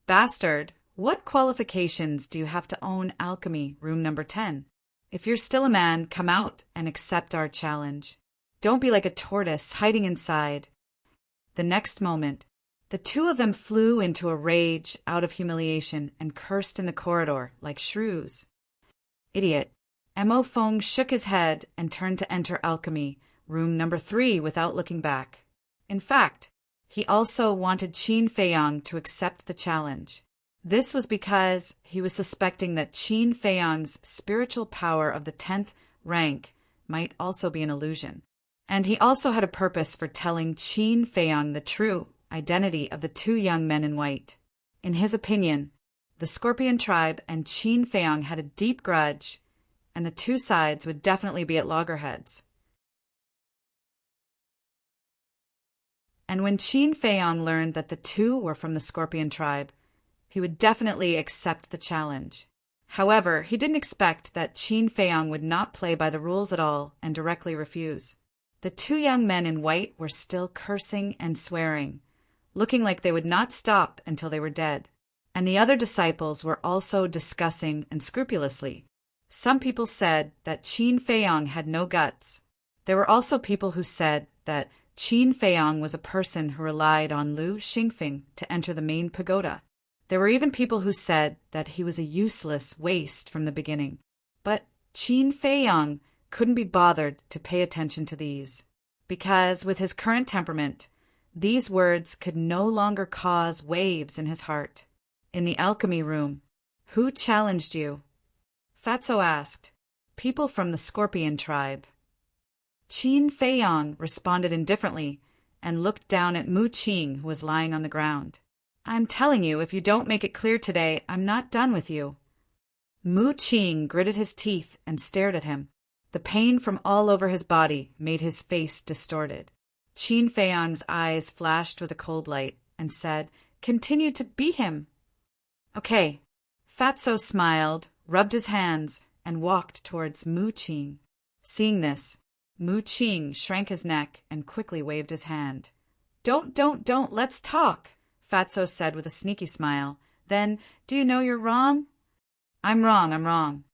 Bastard, what qualifications do you have to own alchemy, room number 10? If you're still a man, come out and accept our challenge. Don't be like a tortoise hiding inside. The next moment, the two of them flew into a rage out of humiliation and cursed in the corridor like shrews. Idiot. Mo Feng shook his head and turned to enter alchemy, room number 3, without looking back. In fact, he also wanted Qin Feiyang to accept the challenge. This was because he was suspecting that Qin Feiyang's spiritual power of the 10th rank might also be an illusion. And he also had a purpose for telling Qin Feiyang the true identity of the two young men in white. In his opinion, the Scorpion tribe and Qin Feiyang had a deep grudge, and the two sides would definitely be at loggerheads. And when Qin Feiyang learned that the two were from the Scorpion tribe, he would definitely accept the challenge. However, he didn't expect that Qin Feiyang would not play by the rules at all and directly refuse. The two young men in white were still cursing and swearing, looking like they would not stop until they were dead. And the other disciples were also discussing unscrupulously. Some people said that Qin Feiyang had no guts. There were also people who said that Qin Feiyang was a person who relied on Lu Xingfeng to enter the main pagoda. There were even people who said that he was a useless waste from the beginning. But Qin Feiyang couldn't be bothered to pay attention to these, because with his current temperament, these words could no longer cause waves in his heart. In the alchemy room, who challenged you? Fatso asked. People from the Scorpion tribe. Qin Feiyang responded indifferently and looked down at Mu Qing, who was lying on the ground. I'm telling you, if you don't make it clear today, I'm not done with you. Mu Qing gritted his teeth and stared at him. The pain from all over his body made his face distorted. Qin Feiyang's eyes flashed with a cold light and said, Continue to beat him. Okay. Fatso smiled, rubbed his hands, and walked towards Mu Qing. Seeing this, Mu Qing shrank his neck and quickly waved his hand. Don't, let's talk, Fatso said with a sneaky smile. Then, do you know you're wrong? I'm wrong.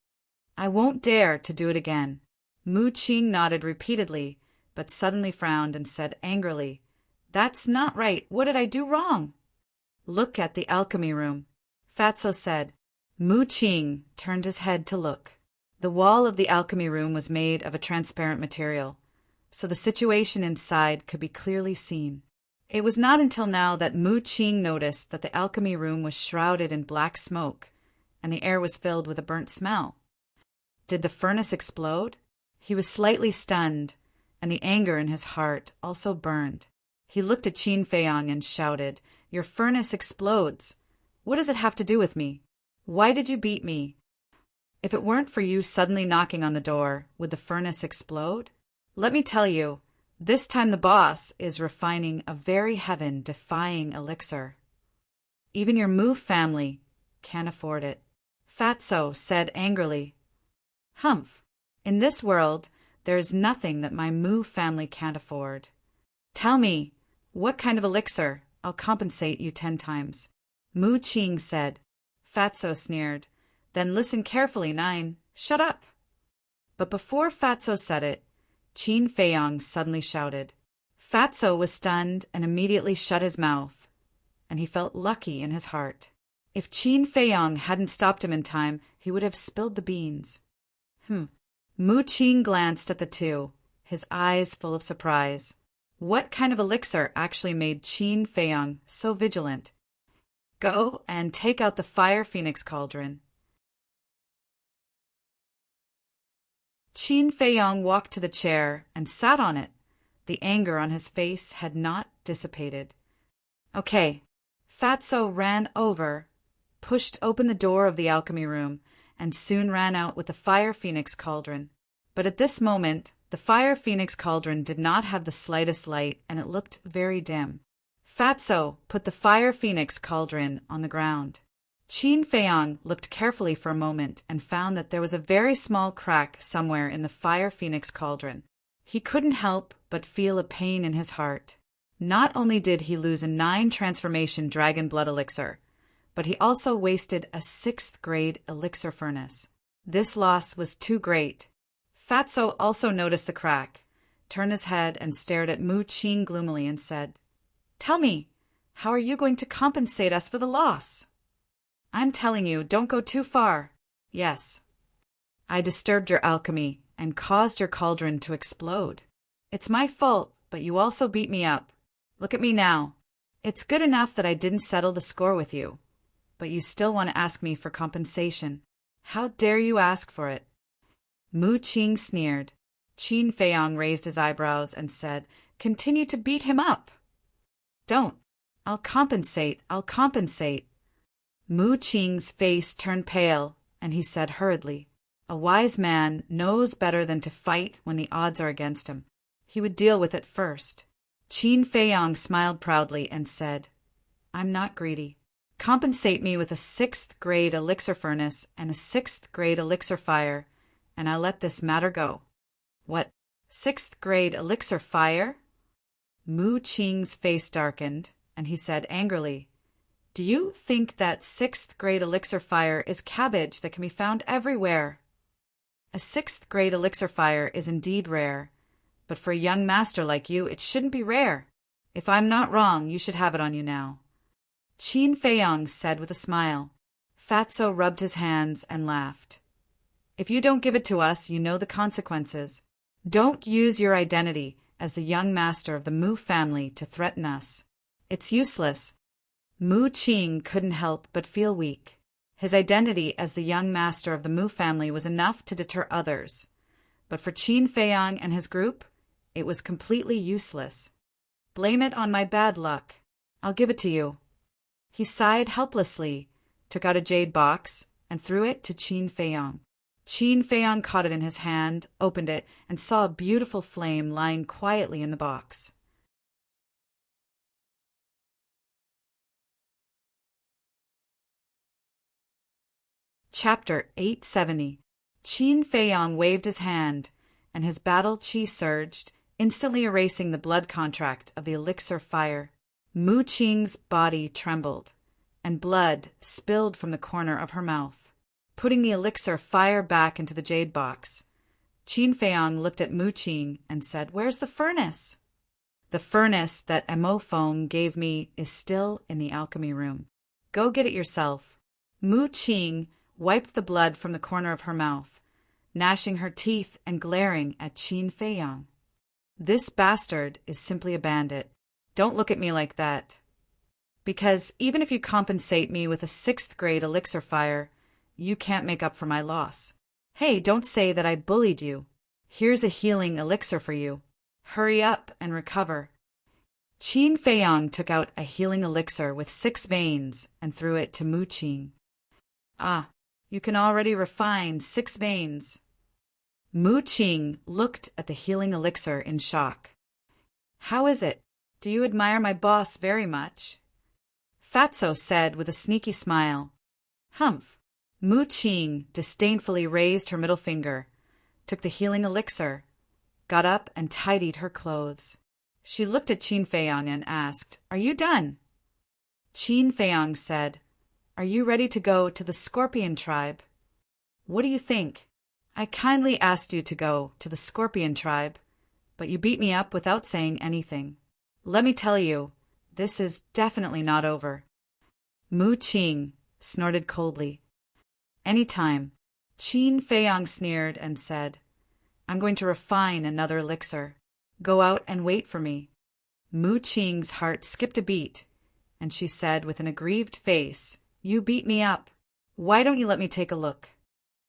I won't dare to do it again. Mu Qing nodded repeatedly, but suddenly frowned and said angrily, That's not right. What did I do wrong? Look at the alchemy room, Fatso said. Mu Qing turned his head to look. The wall of the alchemy room was made of a transparent material, so the situation inside could be clearly seen. It was not until now that Mu Qing noticed that the alchemy room was shrouded in black smoke, and the air was filled with a burnt smell. Did the furnace explode? He was slightly stunned, and the anger in his heart also burned. He looked at Qin Feiyang and shouted, Your furnace explodes. What does it have to do with me? Why did you beat me? If it weren't for you suddenly knocking on the door, would the furnace explode? Let me tell you, this time the boss is refining a very heaven-defying elixir. Even your Mu family can't afford it. Fatso said angrily. Humph. In this world, there is nothing that my Mu family can't afford. Tell me, what kind of elixir? I'll compensate you 10 times. Mu Qing said. Fatso sneered. Then listen carefully, 9. Shut up. But before Fatso said it, Qin Feiyang suddenly shouted. Fatso was stunned and immediately shut his mouth, and he felt lucky in his heart. If Qin Feiyang hadn't stopped him in time, he would have spilled the beans. Mu Qing glanced at the two, his eyes full of surprise. What kind of elixir actually made Qin Feiyang so vigilant? Go and take out the fire phoenix cauldron. Qin Feiyang walked to the chair and sat on it. The anger on his face had not dissipated. Okay. Fatso ran over, pushed open the door of the alchemy room, and soon ran out with the fire phoenix cauldron. But at this moment, the fire phoenix cauldron did not have the slightest light, and it looked very dim. Fatso put the fire phoenix cauldron on the ground. Qin Feiyang looked carefully for a moment and found that there was a very small crack somewhere in the fire phoenix cauldron. He couldn't help but feel a pain in his heart. Not only did he lose a 9 transformation dragon blood elixir, but he also wasted a 6th grade elixir furnace. This loss was too great. Fatso also noticed the crack, turned his head and stared at Mu Qing gloomily and said, Tell me, how are you going to compensate us for the loss? I'm telling you, don't go too far. Yes. I disturbed your alchemy and caused your cauldron to explode. It's my fault, but you also beat me up. Look at me now. It's good enough that I didn't settle the score with you, but you still want to ask me for compensation. How dare you ask for it? Mu Qing sneered. Qin Feiyang raised his eyebrows and said, Continue to beat him up. Don't. I'll compensate. Mu Qing's face turned pale, and he said hurriedly, A wise man knows better than to fight when the odds are against him. He would deal with it first. Qin Feiyang smiled proudly and said, I'm not greedy. Compensate me with a 6th grade elixir furnace and a 6th grade elixir fire, and I'll let this matter go. What? 6th grade elixir fire? Mu Qing's face darkened, and he said angrily, Do you think that 6th grade elixir fire is cabbage that can be found everywhere? A 6th grade elixir fire is indeed rare, but for a young master like you, it shouldn't be rare. If I'm not wrong, you should have it on you now. Qin Feiyang said with a smile. Fatso rubbed his hands and laughed. If you don't give it to us, you know the consequences. Don't use your identity as the young master of the Mu family to threaten us. It's useless. Mu Qing couldn't help but feel weak. His identity as the young master of the Mu family was enough to deter others. But for Qin Feiyang and his group, it was completely useless. Blame it on my bad luck. I'll give it to you. He sighed helplessly, took out a jade box, and threw it to Qin Feiyang. Qin Feiyang caught it in his hand, opened it, and saw a beautiful flame lying quietly in the box. Chapter 870. Qin Feiyang waved his hand, and his battle chi surged, instantly erasing the blood contract of the elixir fire. Mu Qing's body trembled, and blood spilled from the corner of her mouth. Putting the elixir fire back into the jade box, Qin Feiyang looked at Mu Qing and said, "Where's the furnace?" "The furnace that Amofeng gave me is still in the alchemy room. Go get it yourself." Mu Qing wiped the blood from the corner of her mouth, gnashing her teeth and glaring at Qin Feiyang. "This bastard is simply a bandit. Don't look at me like that. Because even if you compensate me with a 6th grade elixir fire, you can't make up for my loss. Hey, don't say that I bullied you. Here's a healing elixir for you. Hurry up and recover." Qin Feiyang took out a healing elixir with 6 veins and threw it to Mu Qing. "Ah, you can already refine 6 veins." Mu Qing looked at the healing elixir in shock. "How is it? Do you admire my boss very much?" Fatso said with a sneaky smile. "Humph." Mu Qing disdainfully raised her middle finger, took the healing elixir, got up and tidied her clothes. She looked at Qin Feiyang and asked, "Are you done?" Qin Feiyang said, "Are you ready to go to the Scorpion tribe?" "What do you think? I kindly asked you to go to the Scorpion tribe, but you beat me up without saying anything. Let me tell you, this is definitely not over." Mu Qing snorted coldly. "Any time." Qin Feiyang sneered and said, "I'm going to refine another elixir. Go out and wait for me." Mu Qing's heart skipped a beat, and she said with an aggrieved face, "You beat me up. Why don't you let me take a look?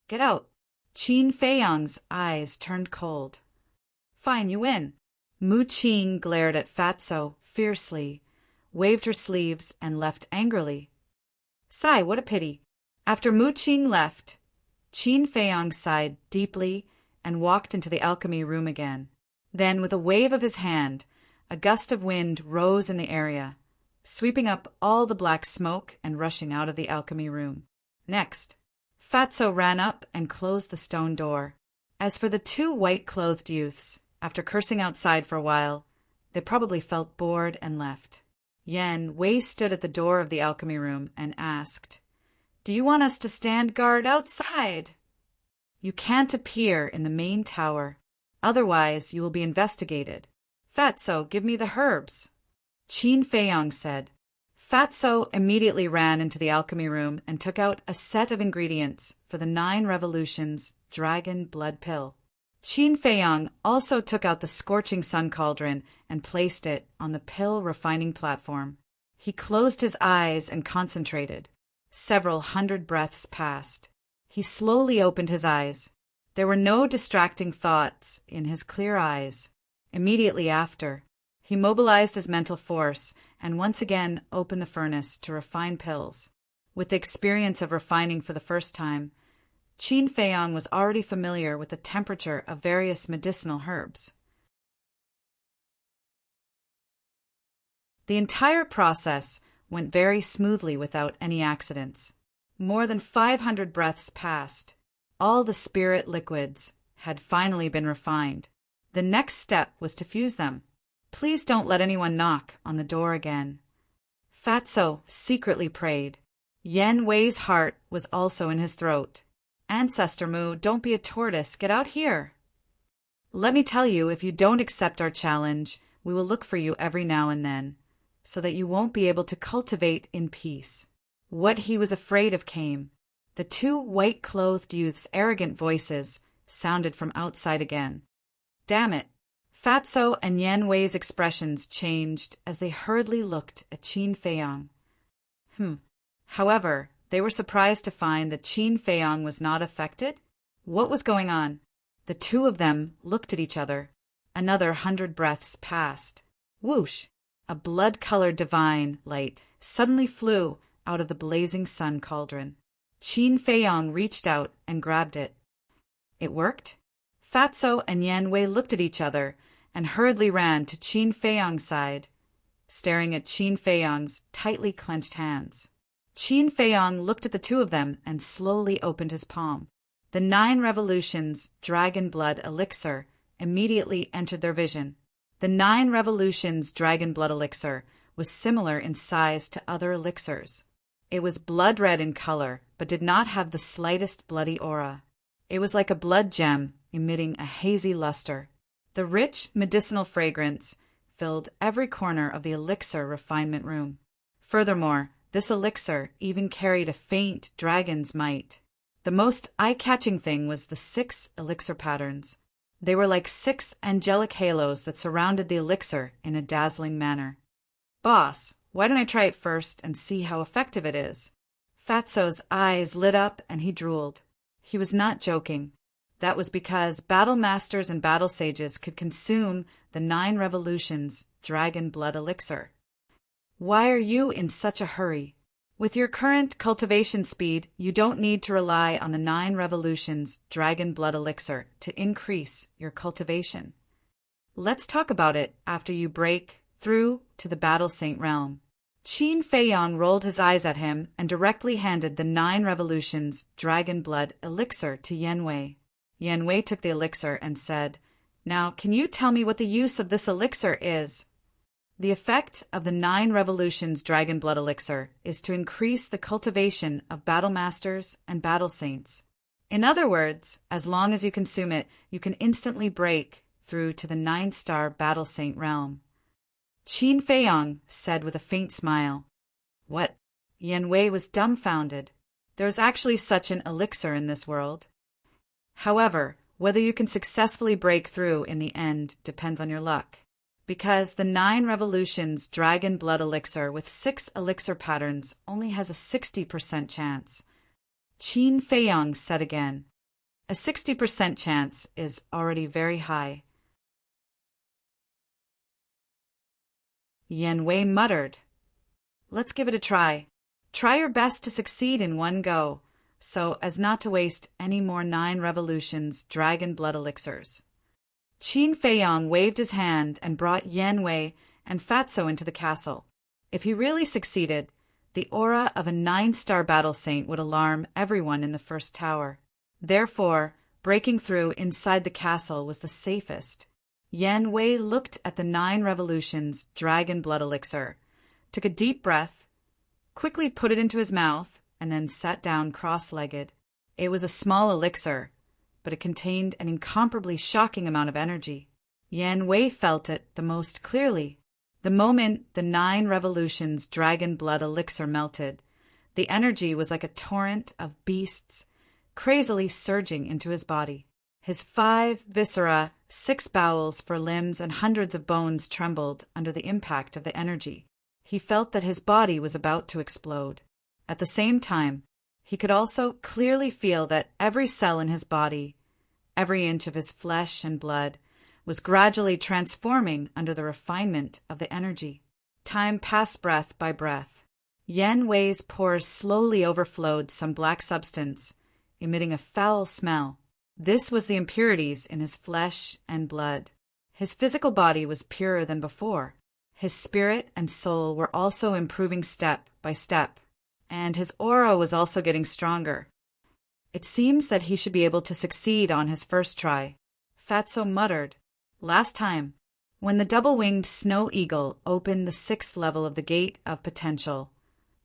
Get out." Qin Feiyang's eyes turned cold. "Fine, you win." Mu Qing glared at Fatso fiercely, waved her sleeves, and left angrily. Sigh, what a pity. After Mu Qing left, Qin Feiyang sighed deeply and walked into the alchemy room again. Then, with a wave of his hand, a gust of wind rose in the area, sweeping up all the black smoke and rushing out of the alchemy room. Next, Fatso ran up and closed the stone door. As for the 2 white-clothed youths, after cursing outside for a while, they probably felt bored and left. Yan Wei stood at the door of the alchemy room and asked, "Do you want us to stand guard outside?" "You can't appear in the main tower. Otherwise, you will be investigated. Fatso, give me the herbs." Qin Feiyang said. Fatso immediately ran into the alchemy room and took out a set of ingredients for the 9 Revolutions Dragon Blood Pill. Qin Feiyang also took out the scorching sun cauldron and placed it on the pill refining platform. He closed his eyes and concentrated. Several hundred breaths passed. He slowly opened his eyes. There were no distracting thoughts in his clear eyes. Immediately after, he mobilized his mental force and once again opened the furnace to refine pills. With the experience of refining for the first time, Qin Feiyang was already familiar with the temperature of various medicinal herbs. The entire process went very smoothly without any accidents. More than 500 breaths passed. All the spirit liquids had finally been refined. The next step was to fuse them. "Please don't let anyone knock on the door again." Fatso secretly prayed. Yan Wei's heart was also in his throat. "Ancestor Mu, don't be a tortoise. Get out here. Let me tell you, if you don't accept our challenge, we will look for you every now and then. so that you won't be able to cultivate in peace. What he was afraid of came. The two white-clothed youths' arrogant voices sounded from outside again. Damn it! Fatso and Yan Wei's expressions changed as they hurriedly looked at Qin Feiyong. However, they were surprised to find that Qin Feiyong was not affected. What was going on? The two of them looked at each other. Another 100 breaths passed. Whoosh! A blood-colored divine light suddenly flew out of the blazing sun cauldron. Qin Feiyong reached out and grabbed it. It worked? Fatso and Yan Wei looked at each other and hurriedly ran to Qin Feiyong's side, staring at Qin Feiyong's tightly clenched hands. Qin Feiyong looked at the two of them and slowly opened his palm. The 9 Revolutions Dragon Blood Elixir immediately entered their vision. The 9 Revolutions Dragon Blood Elixir was similar in size to other elixirs. It was blood red in color, but did not have the slightest bloody aura. It was like a blood gem, emitting a hazy luster. The rich, medicinal fragrance filled every corner of the elixir refinement room. Furthermore, this elixir even carried a faint dragon's might. The most eye-catching thing was the 6 elixir patterns. They were like 6 angelic halos that surrounded the elixir in a dazzling manner. Boss, why don't I try it first and see how effective it is? Fatso's eyes lit up and he drooled. He was not joking. That was because battle masters and battle sages could consume the 9 Revolutions Dragon Blood Elixir. Why are you in such a hurry? With your current cultivation speed, you don't need to rely on the 9 Revolutions Dragon Blood Elixir to increase your cultivation. Let's talk about it after you break through to the Battle Saint realm. Qin Feiyong rolled his eyes at him and directly handed the 9 Revolutions Dragon Blood Elixir to Yan Wei. Yan Wei took the elixir and said, "Now, can you tell me what the use of this elixir is?" The effect of the 9 Revolutions Dragon Blood Elixir is to increase the cultivation of battle masters and battle saints. In other words, as long as you consume it, you can instantly break through to the 9-star battle saint realm. Qin Feiyong said with a faint smile. What? Yan Wei was dumbfounded. There is actually such an elixir in this world. However, whether you can successfully break through in the end depends on your luck. Because the 9 Revolutions Dragon Blood Elixir with 6 elixir patterns only has a 60% chance. Qin Feiyong said again. A 60% chance is already very high. Yan Wei muttered. Let's give it a try. Try your best to succeed in one go, so as not to waste any more 9 Revolutions Dragon Blood Elixirs. Qin Feiyong waved his hand and brought Yan Wei and Fatso into the castle. If he really succeeded, the aura of a 9-star battle saint would alarm everyone in the first tower. Therefore, breaking through inside the castle was the safest. Yan Wei looked at the 9 Revolutions Dragon Blood Elixir, took a deep breath, quickly put it into his mouth, and then sat down cross-legged. It was a small elixir, but it contained an incomparably shocking amount of energy. Yan Wei felt it the most clearly. The moment the 9 Revolutions Dragon Blood Elixir melted, the energy was like a torrent of beasts, crazily surging into his body. His 5 viscera, 6 bowels for limbs, and hundreds of bones trembled under the impact of the energy. He felt that his body was about to explode. At the same time, he could also clearly feel that every cell in his body, every inch of his flesh and blood, was gradually transforming under the refinement of the energy. Time passed breath by breath. Yan Wei's pores slowly overflowed some black substance, emitting a foul smell. This was the impurities in his flesh and blood. His physical body was purer than before. His spirit and soul were also improving step by step, and his aura was also getting stronger. It seems that he should be able to succeed on his first try. Fatso muttered. Last time, when the double-winged snow eagle opened the 6th level of the Gate of Potential,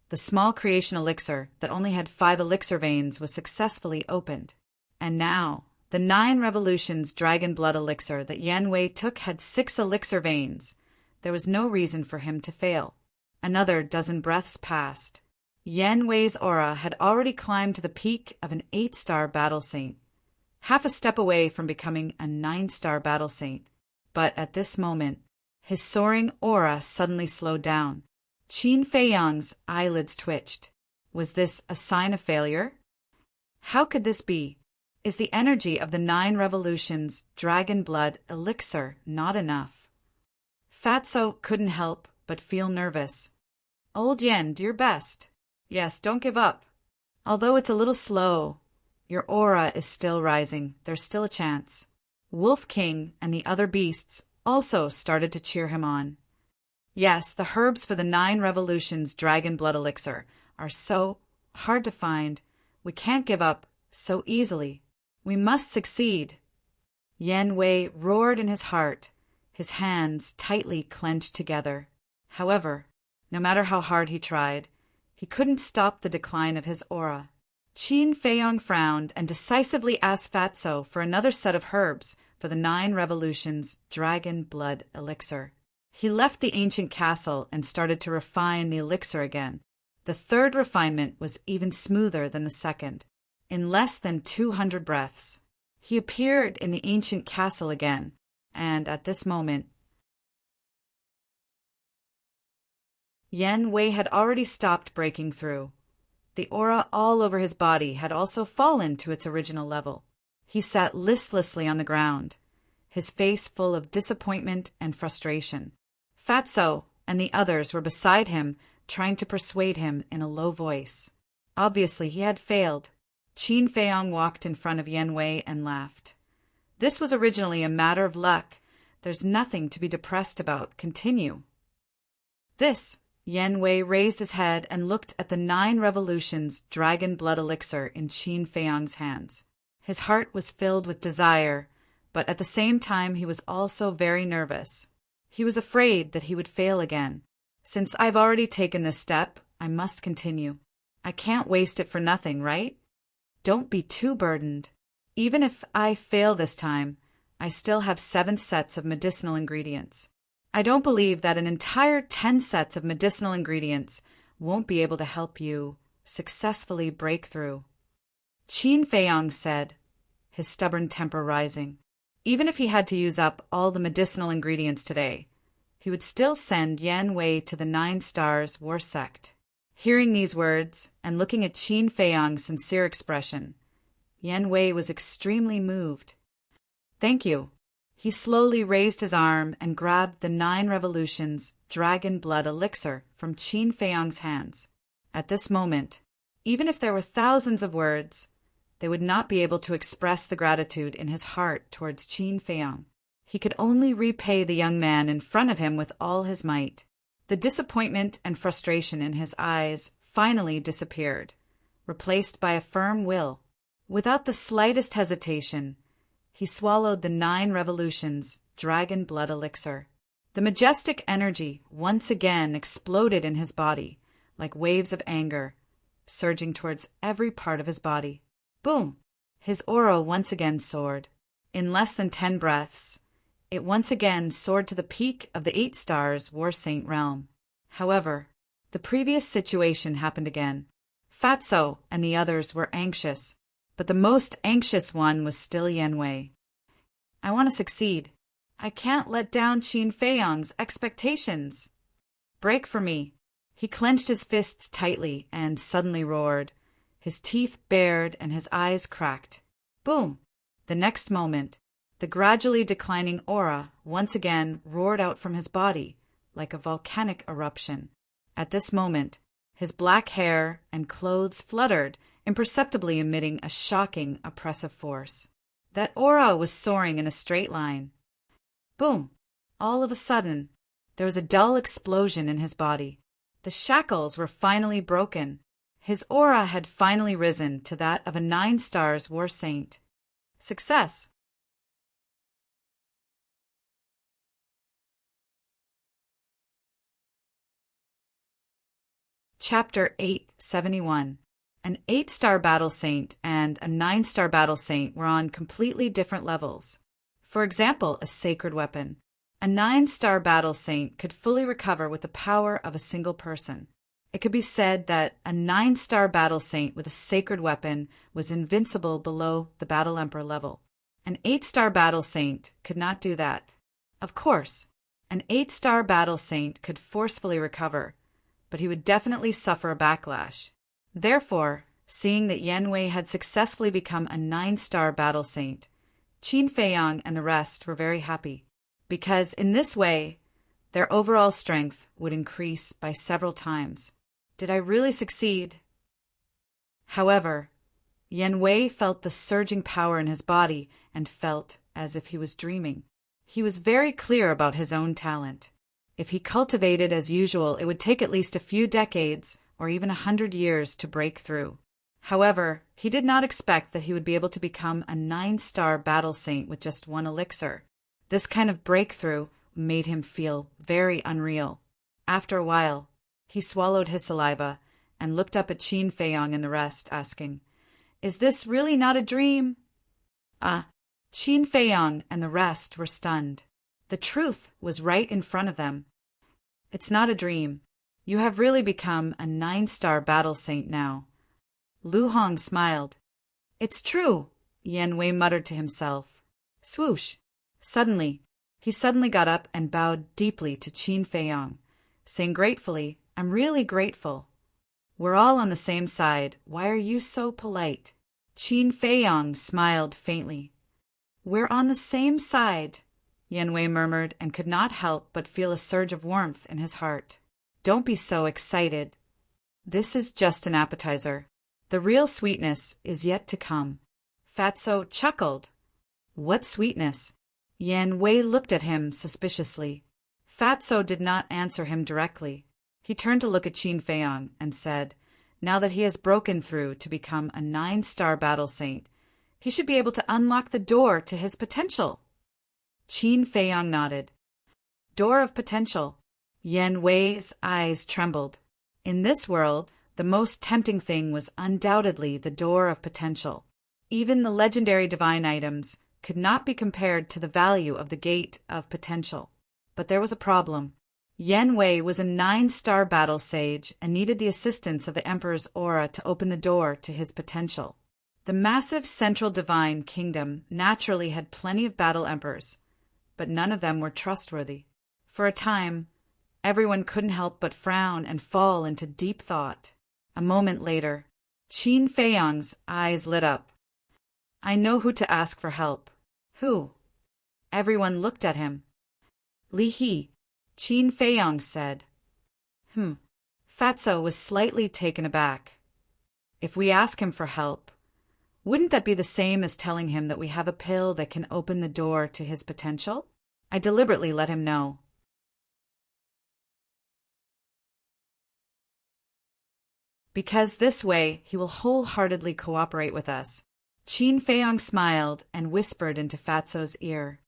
the small creation elixir that only had 5 elixir veins was successfully opened. And now, the 9 Revolutions Dragon Blood Elixir that Yan Wei took had 6 elixir veins. There was no reason for him to fail. Another dozen breaths passed. Yen Wei's aura had already climbed to the peak of an 8-star battle saint, half a step away from becoming a 9-star battle saint. But at this moment, his soaring aura suddenly slowed down. Qin Feiyang's eyelids twitched. Was this a sign of failure? How could this be? Is the energy of the 9 revolutions dragon blood elixir not enough? Fatso couldn't help but feel nervous. Old Yen, do your best. Yes, don't give up. Although it's a little slow, your aura is still rising. There's still a chance. Wolf King and the other beasts also started to cheer him on. Yes, the herbs for the 9 revolutions dragon blood elixir are so hard to find. We can't give up so easily. We must succeed. Yen Wei roared in his heart, his hands tightly clenched together. However, no matter how hard he tried, he couldn't stop the decline of his aura. Qin Feiyang frowned and decisively asked Fatso for another set of herbs for the 9 revolutions dragon blood elixir. He left the ancient castle and started to refine the elixir again. The third refinement was even smoother than the second. In less than 200 breaths, he appeared in the ancient castle again, and at this moment, Yen Wei had already stopped breaking through. The aura all over his body had also fallen to its original level. He sat listlessly on the ground, his face full of disappointment and frustration. Fatso and the others were beside him, trying to persuade him in a low voice. Obviously, he had failed. Qin Feiyang walked in front of Yen Wei and laughed. This was originally a matter of luck. There's nothing to be depressed about. Continue. This. Yen Wei raised his head and looked at the 9 revolutions dragon blood elixir in Qin Feiyang's hands. His heart was filled with desire, but at the same time he was also very nervous. He was afraid that he would fail again. Since I've already taken this step, I must continue. I can't waste it for nothing, right? Don't be too burdened. Even if I fail this time, I still have 7 sets of medicinal ingredients. I don't believe that an entire 10 sets of medicinal ingredients won't be able to help you successfully break through. Qin Feiyang said, his stubborn temper rising. Even if he had to use up all the medicinal ingredients today, he would still send Yen Wei to the 9 Stars War Sect. Hearing these words and looking at Qin Feiyang's sincere expression, Yen Wei was extremely moved. Thank you. He slowly raised his arm and grabbed the 9 revolutions dragon blood elixir from Qin Feiyang's hands. At this moment, even if there were thousands of words, they would not be able to express the gratitude in his heart towards Qin Feiyang. He could only repay the young man in front of him with all his might. The disappointment and frustration in his eyes finally disappeared, replaced by a firm will. Without the slightest hesitation, he swallowed the 9 revolutions dragon blood elixir. The majestic energy once again exploded in his body, like waves of anger, surging towards every part of his body. Boom! His aura once again soared. In less than 10 breaths, it once again soared to the peak of the 8 Stars War Saint realm. However, the previous situation happened again. Fatso and the others were anxious, but the most anxious one was still Yen Wei. I want to succeed. I can't let down Qin Feiyang's expectations. Break for me. He clenched his fists tightly and suddenly roared, his teeth bared and his eyes cracked. Boom! The next moment, the gradually declining aura once again roared out from his body like a volcanic eruption. At this moment, his black hair and clothes fluttered, imperceptibly emitting a shocking, oppressive force. That aura was soaring in a straight line. Boom! All of a sudden, there was a dull explosion in his body. The shackles were finally broken. His aura had finally risen to that of a 9 Stars War Saint. Success! Chapter 871. An 8-star battle saint and a 9-star battle saint were on completely different levels. For example, a sacred weapon. A 9-star battle saint could fully recover with the power of a single person. It could be said that a 9-star battle saint with a sacred weapon was invincible below the battle emperor level. An 8-star battle saint could not do that. Of course, an 8-star battle saint could forcefully recover, but he would definitely suffer a backlash. Therefore, seeing that Yan Wei had successfully become a 9-star battle saint, Qin Feiyang and the rest were very happy, because in this way, their overall strength would increase by several times. Did I really succeed? However, Yan Wei felt the surging power in his body and felt as if he was dreaming. He was very clear about his own talent. If he cultivated as usual, it would take at least a few decades or even 100 years to break through. However, he did not expect that he would be able to become a 9-star battle saint with just one elixir. This kind of breakthrough made him feel very unreal. After a while, he swallowed his saliva and looked up at Qin Feiyang and the rest, asking, "Is this really not a dream?" Qin Feiyang and the rest were stunned. The truth was right in front of them. "It's not a dream. You have really become a 9-star battle saint now." Lu Hong smiled. "It's true," Yan Wei muttered to himself. Swoosh! He suddenly got up and bowed deeply to Qin Feiyang, saying gratefully, "I'm really grateful. We're all on the same side. Why are you so polite?" Qin Feiyang smiled faintly. "We're on the same side," Yan Wei murmured, and could not help but feel a surge of warmth in his heart. "Don't be so excited. This is just an appetizer. The real sweetness is yet to come." Fatso chuckled. "What sweetness?" Yan Wei looked at him suspiciously. Fatso did not answer him directly. He turned to look at Qin Feiyang and said, now that he has broken through to become a 9-star battle saint, he should be able to unlock the door to his potential. Qin Feiyang nodded. Door of potential. Yan Wei's eyes trembled. In this world, the most tempting thing was undoubtedly the door of potential. Even the legendary divine items could not be compared to the value of the gate of potential. But there was a problem. Yan Wei was a 9-star battle sage and needed the assistance of the Emperor's aura to open the door to his potential. The massive central divine kingdom naturally had plenty of battle emperors, but none of them were trustworthy. For a time, everyone couldn't help but frown and fall into deep thought. A moment later, Qin Feiyang's eyes lit up. I know who to ask for help. Who? Everyone looked at him. Li He, Qin Feiyang said. Fatso was slightly taken aback. If we ask him for help, wouldn't that be the same as telling him that we have a pill that can open the door to his potential? I deliberately let him know. Because this way he will wholeheartedly cooperate with us. Qin Feiyang smiled and whispered into Fatso's ear.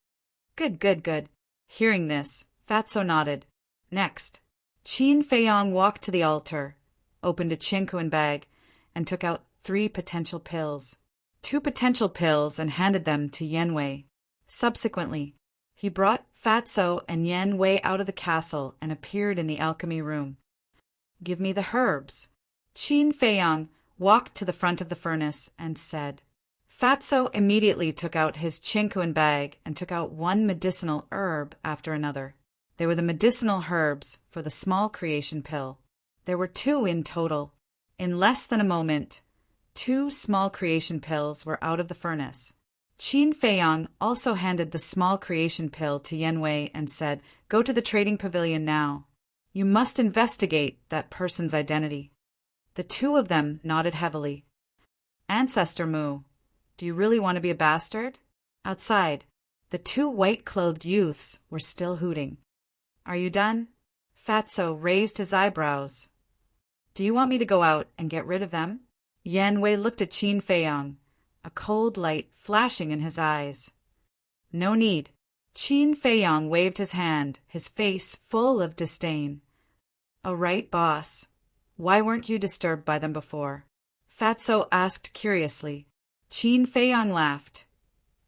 Good. Hearing this, Fatso nodded. Next, Qin Feiyang walked to the altar, opened a chinkuan bag, and took out 3 potential pills. 2 potential pills and handed them to Yan Wei. Subsequently, he brought Fatso and Yan Wei out of the castle and appeared in the alchemy room. Give me the herbs. Qin Feiyang walked to the front of the furnace and said. Fatso immediately took out his chinkuan bag and took out 1 medicinal herb after another. They were the medicinal herbs for the small creation pill. There were 2 in total. In less than a moment, 2 small creation pills were out of the furnace. Qin Feiyang also handed the small creation pill to Yan Wei and said, Go to the trading pavilion now. You must investigate that person's identity. The 2 of them nodded heavily. Ancestor Mu, do you really want to be a bastard? Outside, the 2 white-clothed youths were still hooting. Are you done? Fatso raised his eyebrows. Do you want me to go out and get rid of them? Yan Wei looked at Qin Feiyang, a cold light flashing in his eyes. No need. Qin Feiyang waved his hand, his face full of disdain. Oh, right, boss. Why weren't you disturbed by them before? Fatso asked curiously. Qin Feiyang laughed.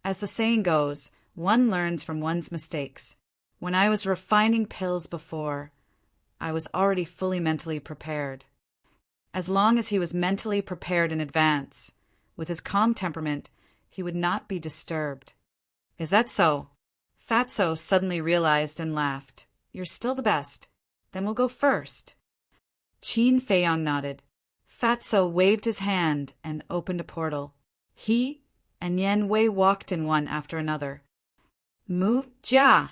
As the saying goes, one learns from one's mistakes. When I was refining pills before, I was already fully mentally prepared. As long as he was mentally prepared in advance, with his calm temperament, he would not be disturbed. Is that so? Fatso suddenly realized and laughed. You're still the best. Then we'll go first. Qin Feiyang nodded. Fatso waved his hand and opened a portal. He and Yen Wei walked in one after another. Mu Jia!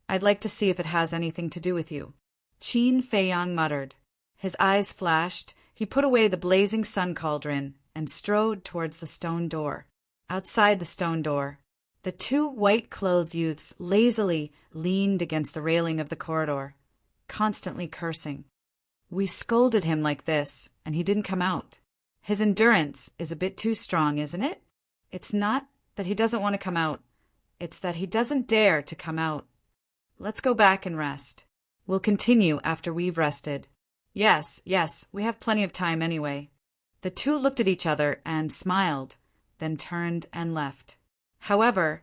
I'd like to see if it has anything to do with you. Qin Feiyang muttered. His eyes flashed. He put away the blazing sun cauldron and strode towards the stone door. Outside the stone door, the two white-clothed youths lazily leaned against the railing of the corridor, constantly cursing. We scolded him like this, and he didn't come out. His endurance is a bit too strong, isn't it? It's not that he doesn't want to come out. It's that he doesn't dare to come out. Let's go back and rest. We'll continue after we've rested. Yes, we have plenty of time anyway. The two looked at each other and smiled, then turned and left. However,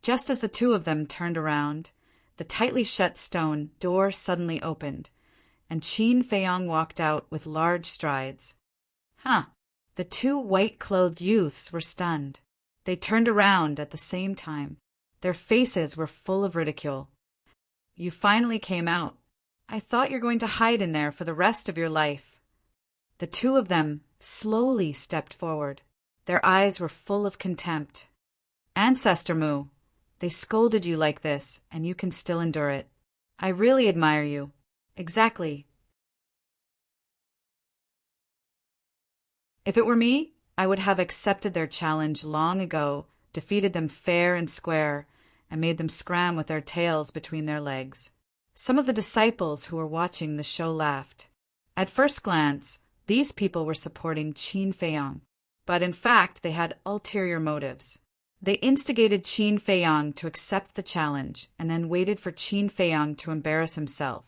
just as the two of them turned around, the tightly shut stone door suddenly opened, and Qin Feiyang walked out with large strides. The two white-clothed youths were stunned. They turned around at the same time. Their faces were full of ridicule. You finally came out. I thought you're going to hide in there for the rest of your life. The two of them slowly stepped forward. Their eyes were full of contempt. Ancestor Mu, they scolded you like this, and you can still endure it. I really admire you. Exactly. If it were me, I would have accepted their challenge long ago, defeated them fair and square, and made them scram with their tails between their legs. Some of the disciples who were watching the show laughed. At first glance, these people were supporting Qin Feiyang, but in fact they had ulterior motives. They instigated Qin Feiyang to accept the challenge and then waited for Qin Feiyang to embarrass himself.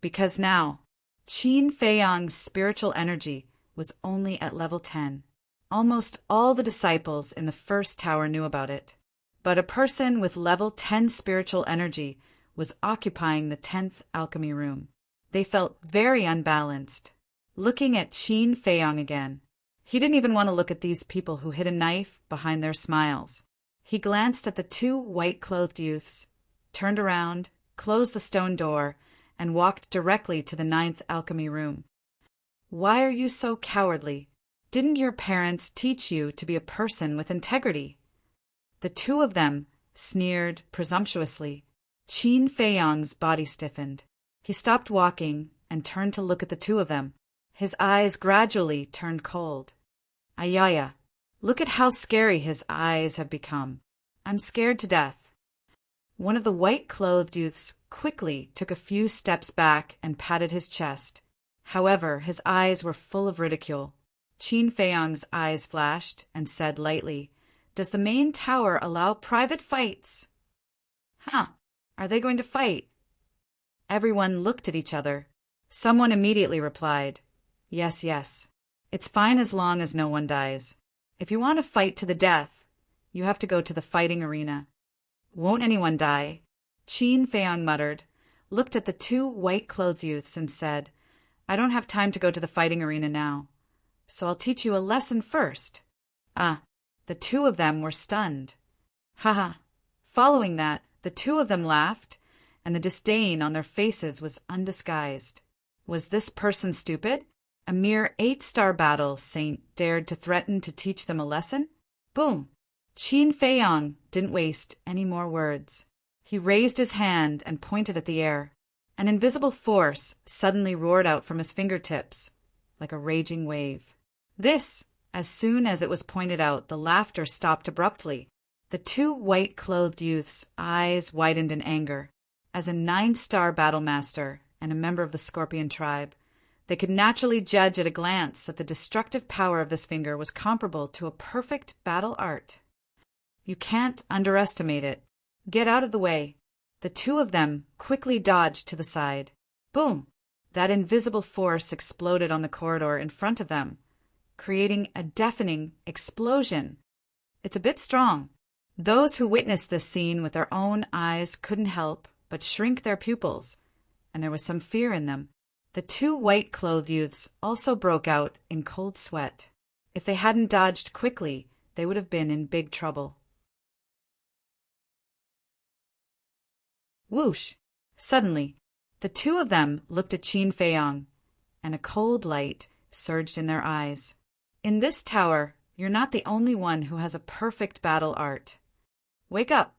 Because now, Qin Feiyang's spiritual energy was only at level 10. Almost all the disciples in the first tower knew about it. But a person with level 10 spiritual energy was occupying the 10th alchemy room. They felt very unbalanced. Looking at Qin Feiyang again, he didn't even want to look at these people who hid a knife behind their smiles. He glanced at the two white-clothed youths, turned around, closed the stone door, and walked directly to the 9th alchemy room. Why are you so cowardly? Didn't your parents teach you to be a person with integrity? The two of them sneered presumptuously. Qin Feiyang's body stiffened. He stopped walking and turned to look at the two of them. His eyes gradually turned cold. Ayaya, look at how scary his eyes have become. I'm scared to death. One of the white-clothed youths quickly took a few steps back and patted his chest. However, his eyes were full of ridicule. Qin Feiyang's eyes flashed and said lightly, Does the main tower allow private fights? Are they going to fight? Everyone looked at each other. Someone immediately replied, Yes. It's fine as long as no one dies. If you want to fight to the death, you have to go to the fighting arena. Won't anyone die? Qin Feiyang muttered, looked at the two white-clothed youths and said, I don't have time to go to the fighting arena now, so I'll teach you a lesson first. The two of them were stunned. Following that, the two of them laughed, and the disdain on their faces was undisguised. Was this person stupid? A mere 8-star battle saint dared to threaten to teach them a lesson? Boom! Qin Feiyang didn't waste any more words. He raised his hand and pointed at the air. An invisible force suddenly roared out from his fingertips, like a raging wave. As soon as it was pointed out, the laughter stopped abruptly. The two white-clothed youths' eyes widened in anger. As a 9-star battle master and a member of the Scorpion tribe, they could naturally judge at a glance that the destructive power of this finger was comparable to a perfect battle art. You can't underestimate it. Get out of the way. The two of them quickly dodged to the side. Boom! That invisible force exploded on the corridor in front of them, creating a deafening explosion. It's a bit strong. Those who witnessed this scene with their own eyes couldn't help but but shrink their pupils, and there was some fear in them. The two white-clothed youths also broke out in cold sweat. If they hadn't dodged quickly, they would have been in big trouble. Whoosh! Suddenly, the two of them looked at Qin Feiyang, and a cold light surged in their eyes. In this tower, you're not the only one who has a perfect battle art. Wake up!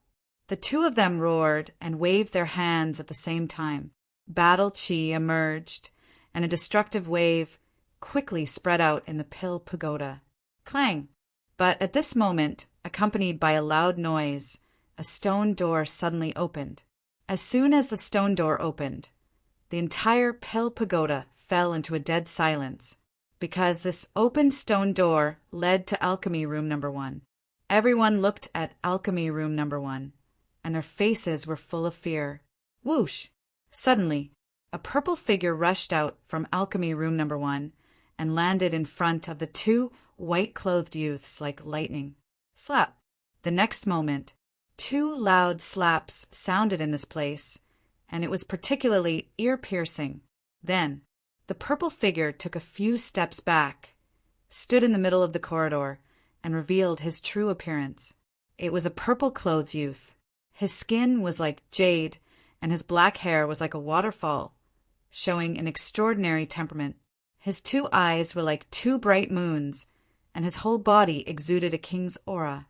The two of them roared and waved their hands at the same time. Battle chi emerged, and a destructive wave quickly spread out in the Pill Pagoda. Clang! But at this moment, accompanied by a loud noise, a stone door suddenly opened. As soon as the stone door opened, the entire Pill Pagoda fell into a dead silence, because this open stone door led to Alchemy Room Number 1. Everyone looked at Alchemy Room Number 1, and their faces were full of fear. Whoosh! Suddenly, a purple figure rushed out from Alchemy Room Number 1 and landed in front of the two white-clothed youths like lightning. Slap! The next moment, two loud slaps sounded in this place, and it was particularly ear-piercing. Then, the purple figure took a few steps back, stood in the middle of the corridor, and revealed his true appearance. It was a purple-clothed youth. His skin was like jade, and his black hair was like a waterfall, showing an extraordinary temperament. His two eyes were like two bright moons, and his whole body exuded a king's aura.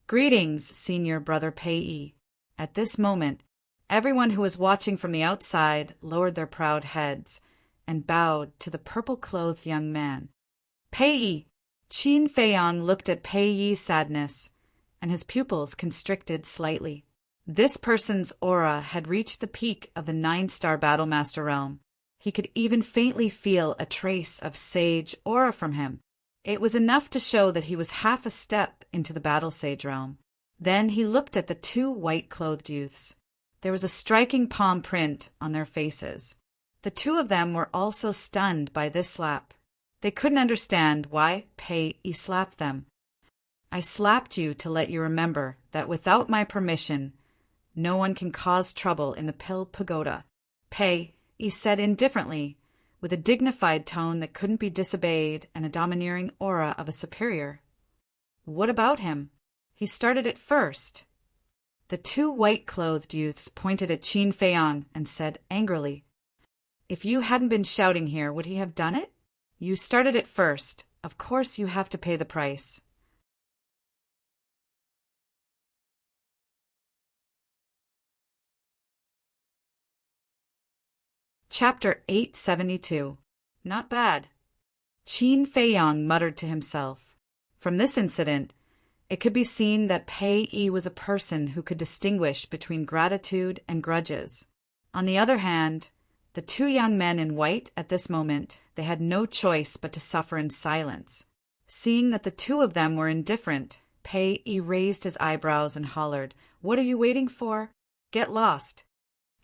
Greetings, Senior Brother Pei. At this moment, everyone who was watching from the outside lowered their proud heads and bowed to the purple-clothed young man. Pei! Qin Feiyang looked at Pei's sadness, and his pupils constricted slightly. This person's aura had reached the peak of the 9-star Battlemaster realm. He could even faintly feel a trace of sage aura from him. It was enough to show that he was half a step into the Battle Sage realm. Then he looked at the two white-clothed youths. There was a striking palm print on their faces. The two of them were also stunned by this slap. They couldn't understand why Pei slapped them. I slapped you to let you remember that without my permission, no one can cause trouble in the Pill Pagoda. Pei said indifferently, with a dignified tone that couldn't be disobeyed and a domineering aura of a superior. What about him? He started it first. The two white-clothed youths pointed at Qin Feiyang and said angrily, If you hadn't been shouting here, would he have done it? You started it first. Of course you have to pay the price. Chapter 872. Not bad. Qin Feiyang muttered to himself. From this incident, it could be seen that Pei was a person who could distinguish between gratitude and grudges. On the other hand, the two young men in white at this moment, they had no choice but to suffer in silence. Seeing that the two of them were indifferent, Pei raised his eyebrows and hollered, What are you waiting for? Get lost.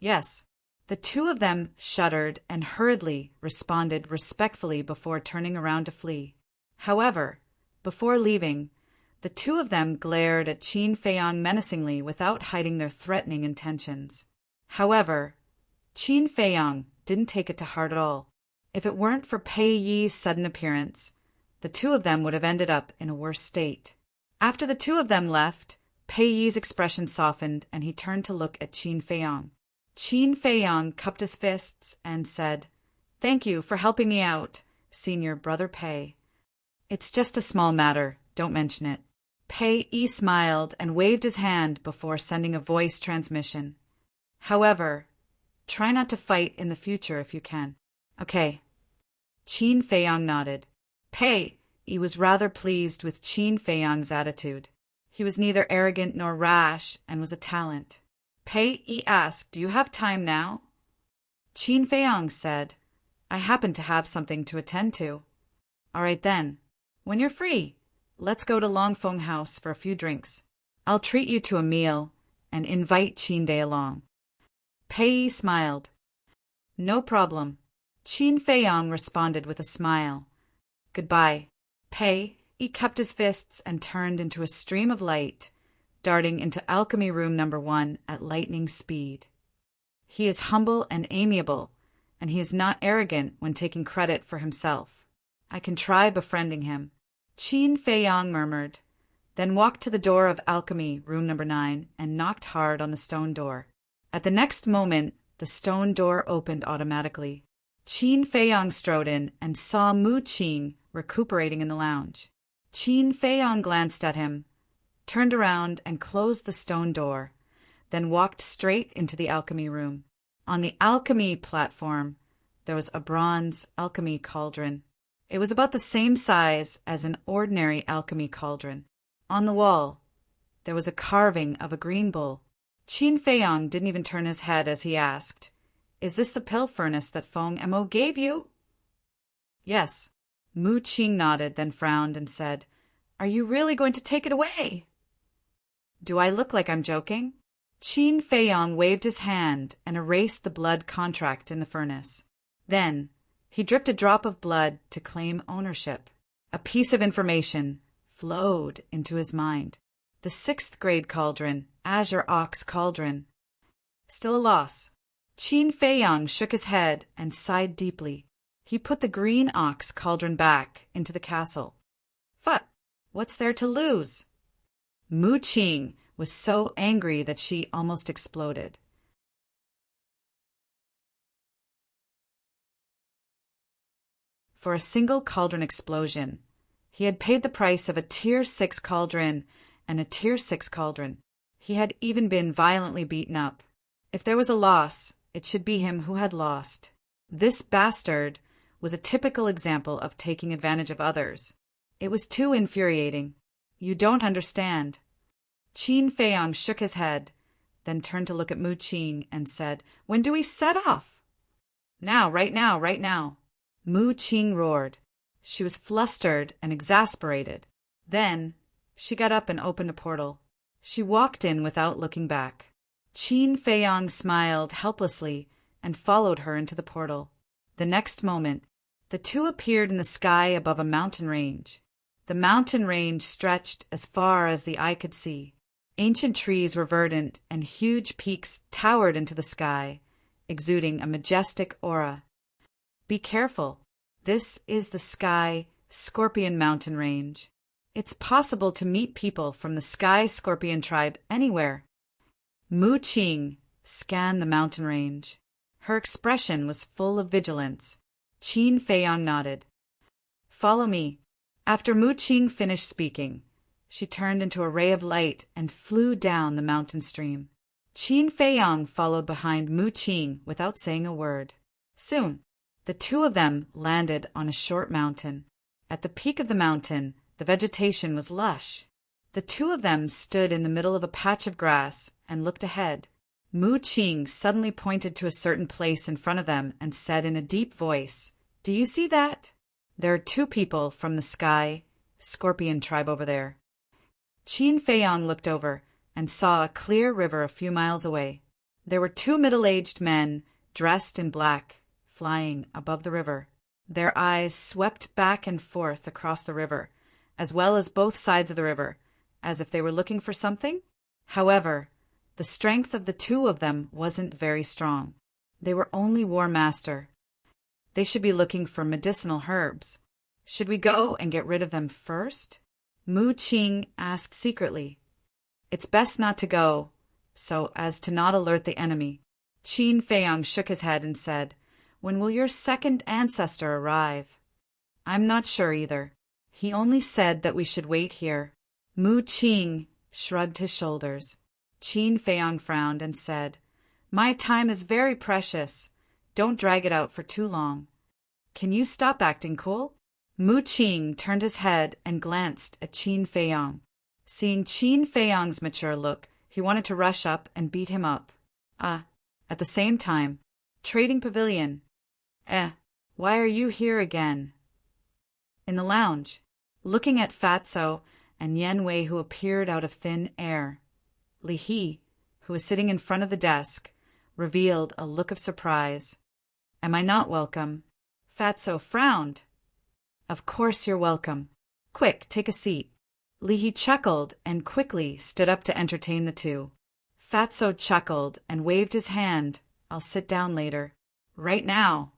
Yes. The two of them shuddered and hurriedly responded respectfully before turning around to flee. However, before leaving, the two of them glared at Qin Feiyang menacingly without hiding their threatening intentions. However, Qin Feiyang didn't take it to heart at all. If it weren't for Pei's sudden appearance, the two of them would have ended up in a worse state. After the two of them left, Pei's expression softened and he turned to look at Qin Feiyang. Qin Feiyang cupped his fists and said, Thank you for helping me out, Senior Brother Pei. It's just a small matter, don't mention it. Pei smiled and waved his hand before sending a voice transmission. However, try not to fight in the future if you can. Okay. Qin Feiyang nodded. Pei was rather pleased with Qin Feiyang's attitude. He was neither arrogant nor rash and was a talent. Pei asked, Do you have time now? Qin Feiyang said, I happen to have something to attend to. All right then. When you're free, let's go to Longfeng House for a few drinks. I'll treat you to a meal and invite Qin along. Pei smiled. No problem. Qin Feiyang responded with a smile. Goodbye. Pei cupped his fists and turned into a stream of light, darting into Alchemy Room Number 1 at lightning speed. He is humble and amiable, and he is not arrogant when taking credit for himself. I can try befriending him." Qin Feiyang murmured, then walked to the door of alchemy, room number 9, and knocked hard on the stone door. At the next moment, the stone door opened automatically. Qin Feiyang strode in and saw Mu Qing recuperating in the lounge. Qin Feiyang glanced at him, turned around and closed the stone door, then walked straight into the alchemy room. On the alchemy platform, there was a bronze alchemy cauldron. It was about the same size as an ordinary alchemy cauldron. On the wall, there was a carving of a green bull. Qin Feiyang didn't even turn his head as he asked, "Is this the pill furnace that Feng Mo gave you?" "Yes." Mu Qing nodded, then frowned and said, "Are you really going to take it away?" "Do I look like I'm joking?" Qin Feiyang waved his hand and erased the blood contract in the furnace. Then he dripped a drop of blood to claim ownership. A piece of information flowed into his mind. The 6th grade cauldron, Azure Ox Cauldron. Still a loss. Qin Feiyang shook his head and sighed deeply. He put the green ox cauldron back into the castle. What's there to lose? Mu Qing was so angry that she almost exploded. For a single cauldron explosion, he had paid the price of a Tier 6 cauldron and a Tier 6 cauldron. He had even been violently beaten up. If there was a loss, it should be him who had lost. This bastard was a typical example of taking advantage of others. It was too infuriating. "You don't understand." Qin Feiyang shook his head, then turned to look at Mu Qing and said, "When do we set off?" "Now, right now, right now." Mu Qing roared. She was flustered and exasperated. Then she got up and opened a portal. She walked in without looking back. Qin Feiyang smiled helplessly and followed her into the portal. The next moment, the two appeared in the sky above a mountain range. The mountain range stretched as far as the eye could see. Ancient trees were verdant, and huge peaks towered into the sky, exuding a majestic aura. "Be careful. This is the Sky Scorpion Mountain Range. It's possible to meet people from the Sky Scorpion tribe anywhere." Mu Qing scanned the mountain range. Her expression was full of vigilance. Qin Feiyang nodded. "Follow me." After Mu Qing finished speaking, she turned into a ray of light and flew down the mountain stream. Qin Feiyang followed behind Mu Qing without saying a word. Soon, the two of them landed on a short mountain. At the peak of the mountain, the vegetation was lush. The two of them stood in the middle of a patch of grass and looked ahead. Mu Qing suddenly pointed to a certain place in front of them and said in a deep voice, "Do you see that? There are two people from the Sky Scorpion tribe over there." Qin Feiyang looked over and saw a clear river a few miles away. There were two middle-aged men dressed in black, flying above the river. Their eyes swept back and forth across the river, as well as both sides of the river, as if they were looking for something. However, the strength of the two of them wasn't very strong. They were only War Master. They should be looking for medicinal herbs. Should we go and get rid of them first? Mu Qing asked secretly. It's best not to go, so as to not alert the enemy. Qin Feiyang shook his head and said, "When will your second ancestor arrive?" "I'm not sure either. He only said that we should wait here." Mu Qing shrugged his shoulders. Qin Feiyang frowned and said, "My time is very precious. Don't drag it out for too long. Can you stop acting cool?" Mu Qing turned his head and glanced at Qin Feiyang. Seeing Qin Feiyang's mature look, he wanted to rush up and beat him up. At the same time, Trading Pavilion. Why are you here again? In the lounge, looking at Fatso and Yen Wei, who appeared out of thin air. Li He, who was sitting in front of the desk, revealed a look of surprise. "Am I not welcome?" Fatso frowned. "Of course you're welcome. Quick, take a seat." Li He chuckled and quickly stood up to entertain the two. Fatso chuckled and waved his hand I'll sit down later. Right now,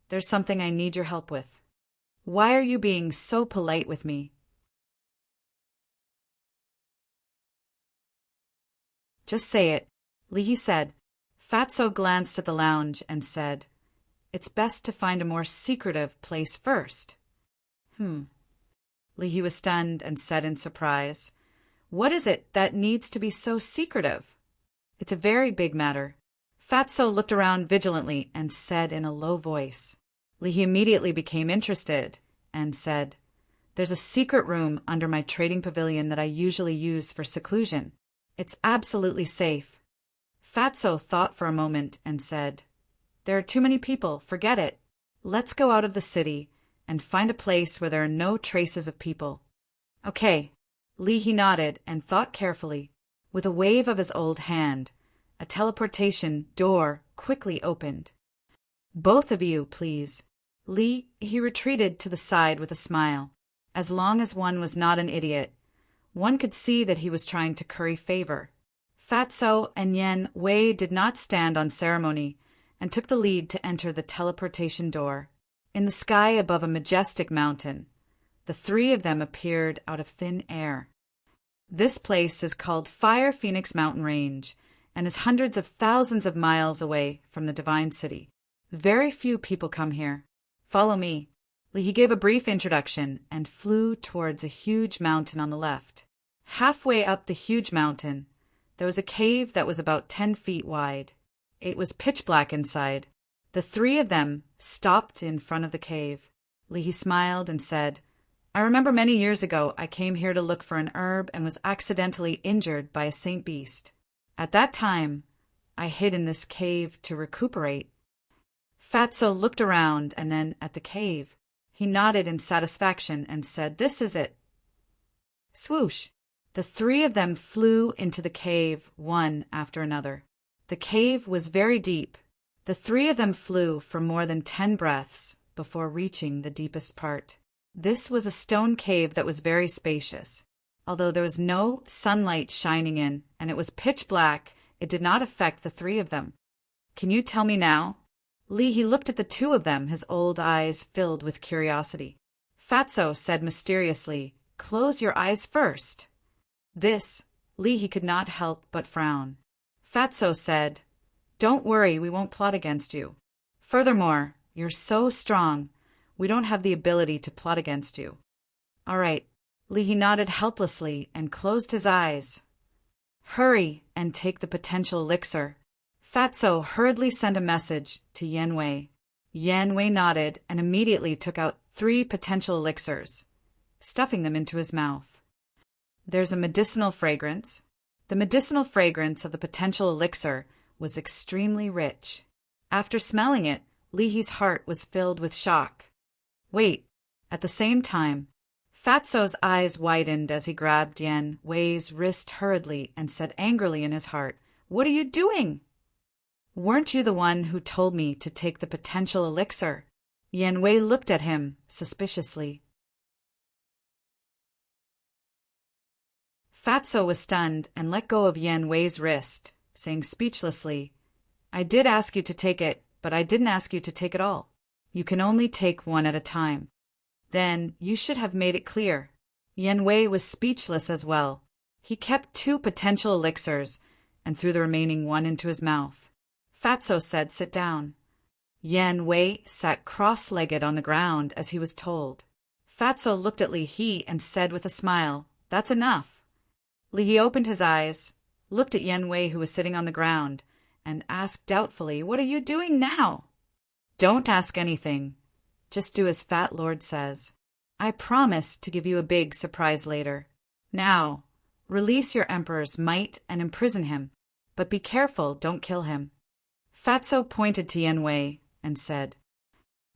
there's something I need your help with. Why are you being so polite with me? Just say it, Li said. Fatso glanced at the lounge and said, It's best to find a more secretive place first. Li was stunned and said in surprise, What is it that needs to be so secretive? It's a very big matter. Fatso looked around vigilantly and said in a low voice. Li immediately became interested and said, There's a secret room under my trading pavilion that I usually use for seclusion. It's absolutely safe. Fatso thought for a moment and said, There are too many people, forget it. Let's go out of the city and find a place where there are no traces of people. Okay. Li nodded and thought carefully. With a wave of his old hand, a teleportation door quickly opened. Both of you, please. Li, he retreated to the side with a smile. As long as one was not an idiot, one could see that he was trying to curry favor. Fatso and Yen Wei did not stand on ceremony and took the lead to enter the teleportation door. In the sky above a majestic mountain, the three of them appeared out of thin air. This place is called Fire Phoenix Mountain Range and is hundreds of thousands of miles away from the Divine City. Very few people come here. Follow me. He gave a brief introduction and flew towards a huge mountain on the left. Halfway up the huge mountain, there was a cave that was about 10 feet wide. It was pitch black inside. The three of them stopped in front of the cave. Li smiled and said, I remember many years ago I came here to look for an herb and was accidentally injured by a saint beast. At that time, I hid in this cave to recuperate. Fatso looked around and then at the cave. He nodded in satisfaction and said, This is it. Swoosh! The three of them flew into the cave, one after another. The cave was very deep. The three of them flew for more than 10 breaths before reaching the deepest part. This was a stone cave that was very spacious. Although there was no sunlight shining in and it was pitch black, it did not affect the three of them. Can you tell me now? Li looked at the two of them, his old eyes filled with curiosity. Fatso said mysteriously, Close your eyes first. This, Li could not help but frown. Fatso said, Don't worry, we won't plot against you. Furthermore, you're so strong, we don't have the ability to plot against you. All right. Li nodded helplessly and closed his eyes. Hurry and take the potential elixir. Fatso hurriedly sent a message to Yen Wei. Yen Wei nodded and immediately took out 3 potential elixirs, stuffing them into his mouth. There's a medicinal fragrance. The medicinal fragrance of the potential elixir was extremely rich. After smelling it, Li's heart was filled with shock. Wait! At the same time, Fatso's eyes widened as he grabbed Yen Wei's wrist hurriedly and said angrily in his heart, What are you doing? Weren't you the one who told me to take the potential elixir? Yen Wei looked at him suspiciously. Fatso was stunned and let go of Yen Wei's wrist, saying speechlessly, I did ask you to take it, but I didn't ask you to take it all. You can only take one at a time. Then you should have made it clear. Yen Wei was speechless as well. He kept 2 potential elixirs and threw the remaining one into his mouth. Fatso said, Sit down. Yen Wei sat cross-legged on the ground as he was told. Fatso looked at Li and said with a smile, That's enough. Li opened his eyes, looked at Yen Wei who was sitting on the ground, and asked doubtfully, What are you doing now? Don't ask anything. Just do as Fat Lord says. I promise to give you a big surprise later. Now, release your emperor's might and imprison him, but be careful, don't kill him. Fatso pointed to Yen Wei and said,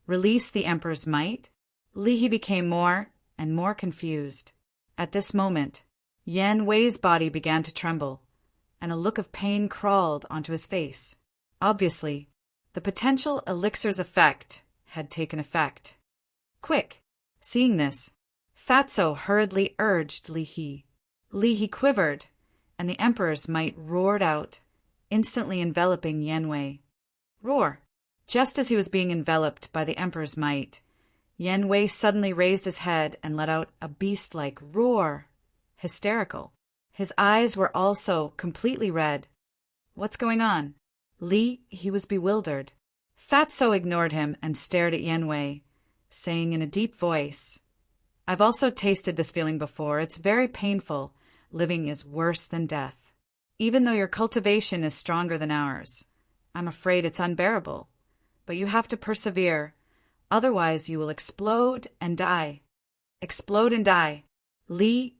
Release the emperor's might? Li became more and more confused. At this moment, Yen Wei's body began to tremble, and a look of pain crawled onto his face. Obviously, the potential elixir's effect had taken effect. Quick! Seeing this, Fatso hurriedly urged Li. Li quivered, and the emperor's might roared out, instantly enveloping Yen Wei. Roar! Just as he was being enveloped by the emperor's might, Yen Wei suddenly raised his head and let out a beast-like roar. Hysterical. His eyes were also completely red. What's going on? He was bewildered. Fatso ignored him and stared at Yen Wei, saying in a deep voice, I've also tasted this feeling before. It's very painful. Living is worse than death. Even though your cultivation is stronger than ours, I'm afraid it's unbearable. But you have to persevere. Otherwise you will explode and die. Explode and die.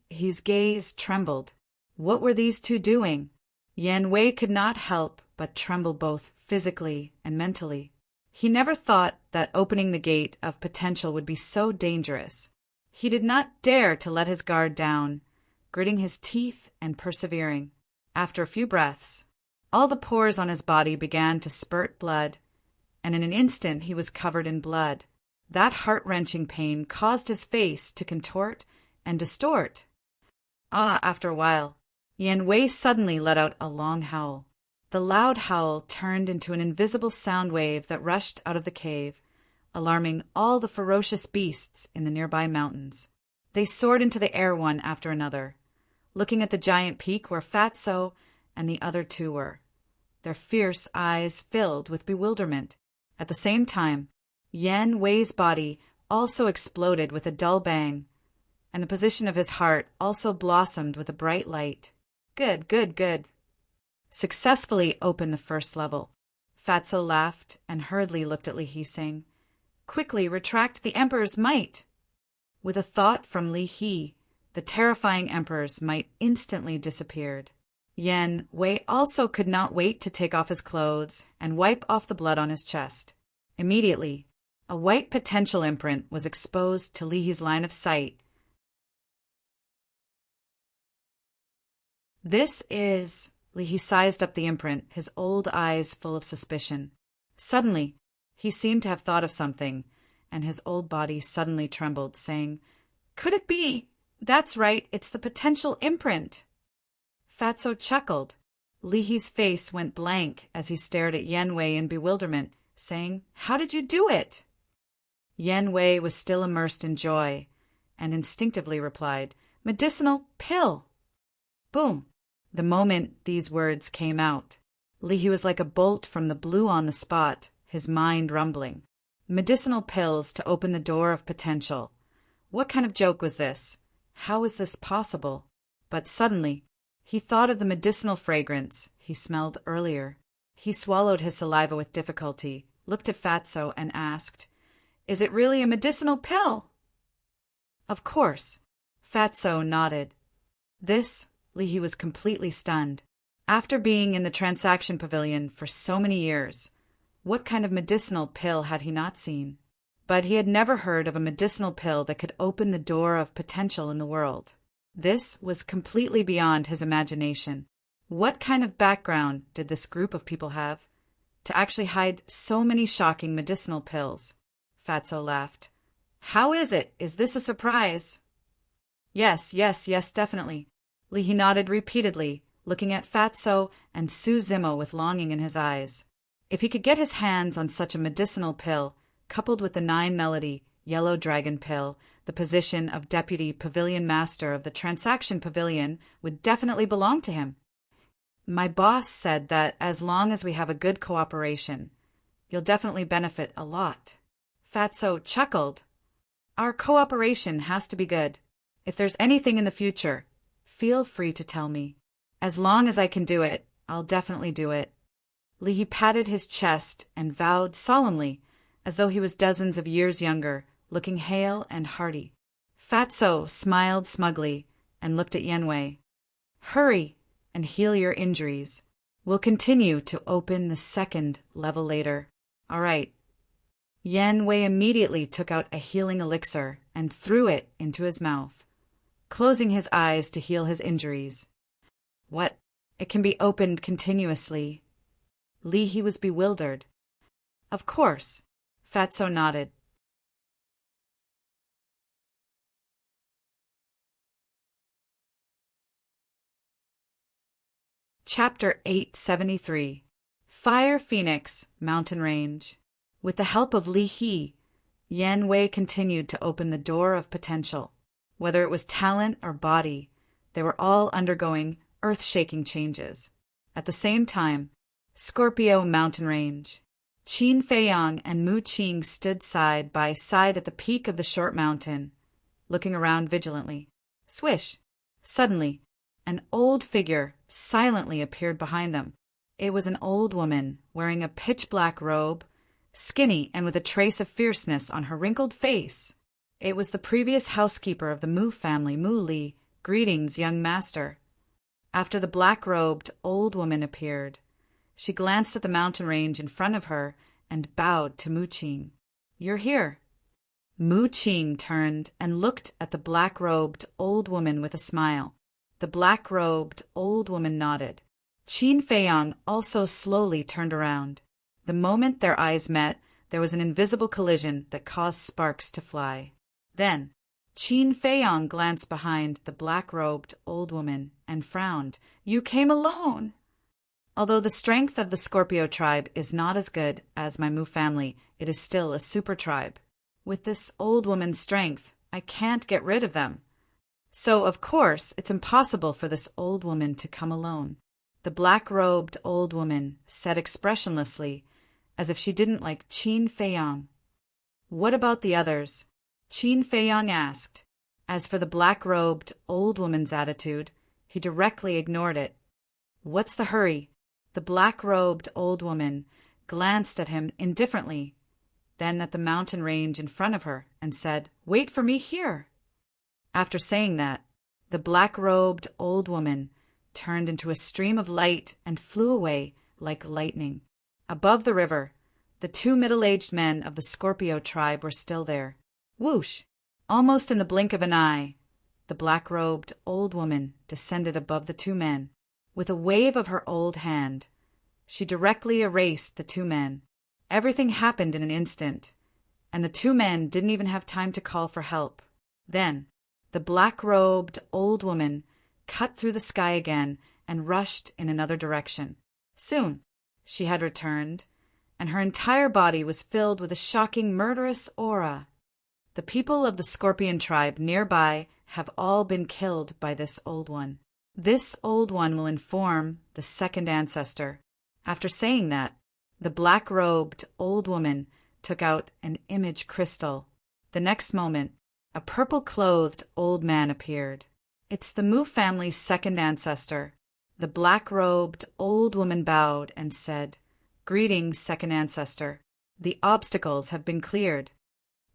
His gaze trembled. What were these two doing? Yen Wei could not help but tremble both physically and mentally. He never thought that opening the gate of potential would be so dangerous. He did not dare to let his guard down, gritting his teeth and persevering. After a few breaths, all the pores on his body began to spurt blood, and in an instant he was covered in blood. That heart-wrenching pain caused his face to contort and distort. After a while, Yen Wei suddenly let out a long howl. The loud howl turned into an invisible sound wave that rushed out of the cave, alarming all the ferocious beasts in the nearby mountains. They soared into the air one after another, looking at the giant peak where Fatso and the other two were. Their fierce eyes filled with bewilderment. At the same time, Yen Wei's body also exploded with a dull bang, and the position of his heart also blossomed with a bright light. Good. Successfully opened the first level. Fatso laughed and hurriedly looked at Li, saying, Quickly retract the Emperor's might. With a thought from Li, the terrifying Emperor's might instantly disappeared. Yen Wei also could not wait to take off his clothes and wipe off the blood on his chest. Immediately, a white potential imprint was exposed to Li's line of sight. This is... He sized up the imprint, his old eyes full of suspicion. Suddenly, he seemed to have thought of something, and his old body suddenly trembled, saying, Could it be? That's right, it's the potential imprint. Fatso chuckled. Li's face went blank as he stared at Yen Wei in bewilderment, saying, How did you do it? Yen Wei was still immersed in joy, and instinctively replied, Medicinal pill. Boom! The moment these words came out, Li was like a bolt from the blue on the spot, his mind rumbling. Medicinal pills to open the door of potential. What kind of joke was this? How was this possible? But suddenly, he thought of the medicinal fragrance he smelled earlier. He swallowed his saliva with difficulty, looked at Fatso, and asked, Is it really a medicinal pill? Of course. Fatso nodded. Li was completely stunned. After being in the transaction pavilion for so many years, what kind of medicinal pill had he not seen? But he had never heard of a medicinal pill that could open the door of potential in the world. This was completely beyond his imagination. What kind of background did this group of people have to actually hide so many shocking medicinal pills? Fatso laughed. How is it? Is this a surprise? Yes, definitely. Li nodded repeatedly, looking at Fatso and Su Zimo with longing in his eyes. If he could get his hands on such a medicinal pill, coupled with the 9-melody Yellow Dragon pill, the position of Deputy Pavilion Master of the Transaction Pavilion would definitely belong to him. My boss said that as long as we have a good cooperation, you'll definitely benefit a lot. Fatso chuckled. Our cooperation has to be good. If there's anything in the future, feel free to tell me. As long as I can do it, I'll definitely do it. Li patted his chest and vowed solemnly, as though he was dozens of years younger, looking hale and hearty. Fatso smiled smugly and looked at Yen Wei. Hurry and heal your injuries. We'll continue to open the second level later. All right. Yen Wei immediately took out a healing elixir and threw it into his mouth, closing his eyes to heal his injuries. What? It can be opened continuously. He was bewildered. Of course. Fatso nodded. Chapter 873. Fire Phoenix, Mountain Range. With the help of Li He, Yan Wei continued to open the door of potential. Whether it was talent or body, they were all undergoing earth-shaking changes. At the same time, Scorpio Mountain Range. Qin Feiyang and Mu Qing stood side by side at the peak of the short mountain, looking around vigilantly. Swish! Suddenly, an old figure silently appeared behind them. It was an old woman wearing a pitch-black robe, skinny and with a trace of fierceness on her wrinkled face. It was the previous housekeeper of the Mu family, Mu Li. Greetings, young master. After the black-robed old woman appeared, she glanced at the mountain range in front of her and bowed to Mu Qing. You're here. Mu Qing turned and looked at the black-robed old woman with a smile. The black-robed old woman nodded. Qin Feiyang also slowly turned around. The moment their eyes met, there was an invisible collision that caused sparks to fly. Then, Qin Feiyang glanced behind the black-robed old woman and frowned. You came alone! Although the strength of the Scorpio tribe is not as good as my Mu family, it is still a super tribe. With this old woman's strength, I can't get rid of them. So, of course, it's impossible for this old woman to come alone. The black-robed old woman said expressionlessly, as if she didn't like Qin Feiyang. What about the others? Qin Feiyang asked. As for the black-robed old woman's attitude, he directly ignored it. What's the hurry? The black-robed old woman glanced at him indifferently, then at the mountain range in front of her, and said, Wait for me here. After saying that, the black-robed old woman turned into a stream of light and flew away like lightning. Above the river, the two middle-aged men of the Scorpio tribe were still there. Whoosh! Almost in the blink of an eye, the black-robed old woman descended above the two men. With a wave of her old hand, she directly erased the two men. Everything happened in an instant, and the two men didn't even have time to call for help. Then, the black-robed old woman cut through the sky again and rushed in another direction. Soon, she had returned, and her entire body was filled with a shocking, murderous aura. The people of the Scorpion tribe nearby have all been killed by this old one. This old one will inform the second ancestor. After saying that, the black-robed old woman took out an image crystal. The next moment, a purple-clothed old man appeared. It's the Mu family's second ancestor. The black-robed old woman bowed and said, Greetings, second ancestor. The obstacles have been cleared.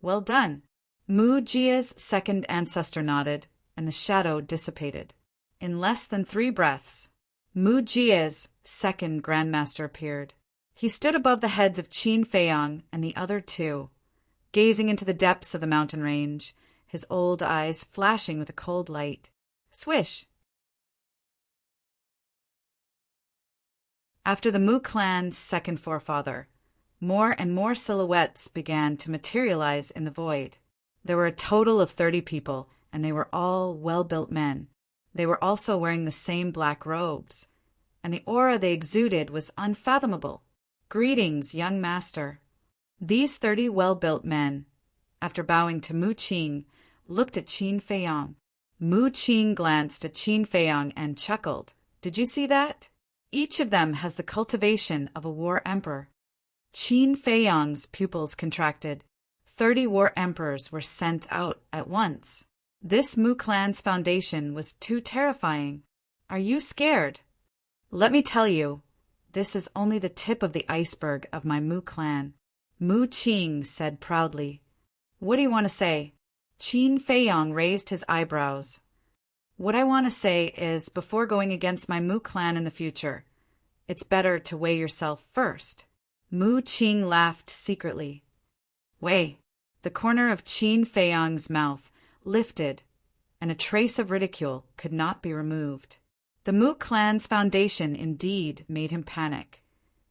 Well done. Mu Jia's second ancestor nodded, and the shadow dissipated. In less than 3 breaths, Mu Jia's second grandmaster appeared. He stood above the heads of Qin Feiyang and the other two, gazing into the depths of the mountain range, his old eyes flashing with a cold light. Swish! After the Mu clan's second forefather, more and more silhouettes began to materialize in the void. There were a total of 30 people, and they were all well-built men. They were also wearing the same black robes, and the aura they exuded was unfathomable. Greetings, young master. These 30 well-built men, after bowing to Mu Qing, looked at Qin Feiyang. Mu Qing glanced at Qin Feiyang and chuckled. Did you see that? Each of them has the cultivation of a war emperor. Qin Feiyang's pupils contracted. 30 war emperors were sent out at once. This Mu clan's foundation was too terrifying. Are you scared? Let me tell you, this is only the tip of the iceberg of my Mu clan. Mu Qing said proudly. What do you want to say? Qin Feiyang raised his eyebrows. What I want to say is, before going against my Mu clan in the future, it's better to weigh yourself first. Mu Qing laughed secretly. Weigh. The corner of Qin Feiyang's mouth lifted, and a trace of ridicule could not be removed. The Mu clan's foundation indeed made him panic,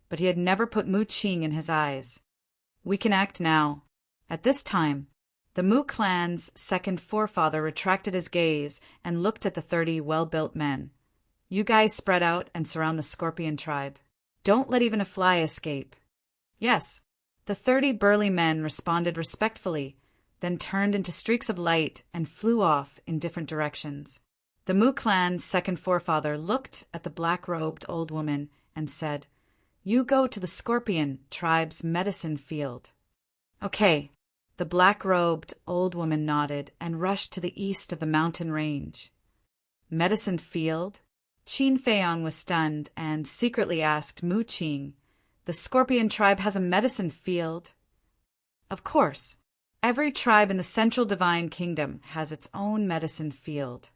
but he had never put Mu Qing in his eyes. We can act now. At this time, the Mu clan's second forefather retracted his gaze and looked at the 30 well-built men. You guys spread out and surround the Scorpion tribe. Don't let even a fly escape." "Yes." The 30 burly men responded respectfully, then turned into streaks of light and flew off in different directions. The Mu clan's second forefather looked at the black-robed old woman and said, "You go to the Scorpion tribe's medicine field." "Okay." The black-robed old woman nodded and rushed to the east of the mountain range. Medicine field? Qin Feiyang was stunned and secretly asked Mu Qing, "The Scorpion tribe has a medicine field?" "Of course. Every tribe in the Central Divine Kingdom has its own medicine field.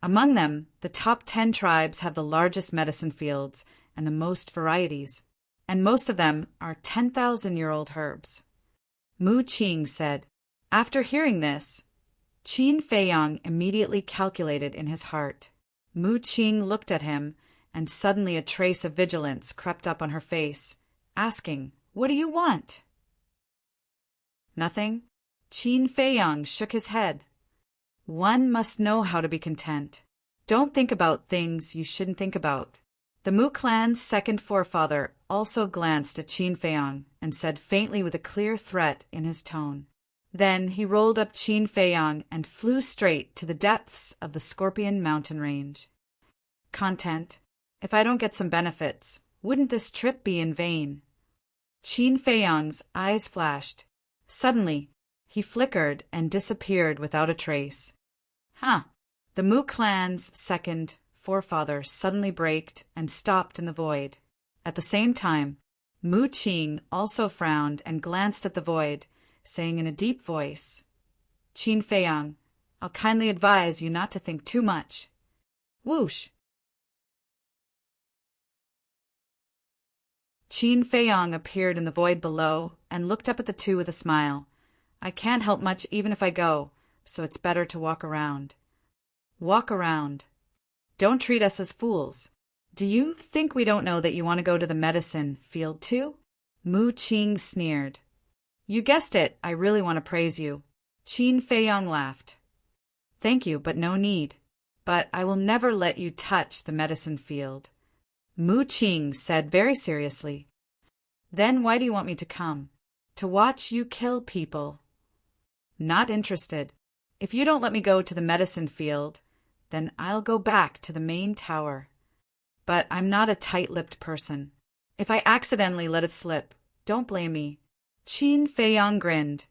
Among them, the top 10 tribes have the largest medicine fields and the most varieties, and most of them are 10,000-year-old herbs." Mu Qing said. After hearing this, Qin Feiyang immediately calculated in his heart. Mu Qing looked at him, and suddenly a trace of vigilance crept up on her face, asking, "What do you want?" "Nothing." Qin Feiyang shook his head. "One must know how to be content. Don't think about things you shouldn't think about." The Mu clan's second forefather also glanced at Qin Feiyang and said faintly with a clear threat in his tone. Then he rolled up Qin Feiyang and flew straight to the depths of the Scorpion mountain range. Content. If I don't get some benefits, wouldn't this trip be in vain? Qin Feiyang's eyes flashed. Suddenly, he flickered and disappeared without a trace. Huh. The Mu clan's second forefather suddenly braked and stopped in the void. At the same time, Mu Qing also frowned and glanced at the void, saying in a deep voice, "Qin Feiyang, I'll kindly advise you not to think too much." Whoosh! Qin Feiyang appeared in the void below and looked up at the two with a smile. "I can't help much even if I go, so it's better to walk around." Walk around. Don't treat us as fools. Do you think we don't know that you want to go to the medicine field too? Mu Qing sneered. You guessed it, I really want to praise you. Qin Feiyang laughed. Thank you, but no need. But I will never let you touch the medicine field. Mu Qing said very seriously. Then why do you want me to come? To watch you kill people. Not interested. If you don't let me go to the medicine field, then I'll go back to the main tower. But I'm not a tight-lipped person. If I accidentally let it slip, don't blame me. Qin Feiyang grinned,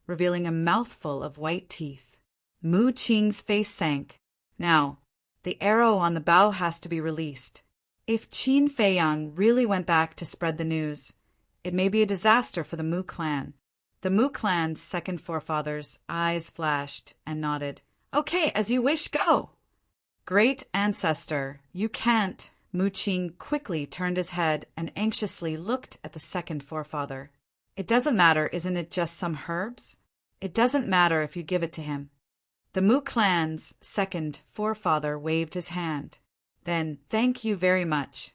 revealing a mouthful of white teeth. Mu Qing's face sank. Now, the arrow on the bow has to be released. If Qin Feiyang really went back to spread the news, it may be a disaster for the Mu clan. The Mu clan's second forefathers' eyes flashed and nodded. Okay, as you wish, go. Great ancestor, you can't. Mu Qing quickly turned his head and anxiously looked at the second forefather. It doesn't matter, isn't it just some herbs? It doesn't matter if you give it to him. The Mu clan's second forefather waved his hand. Then, thank you very much.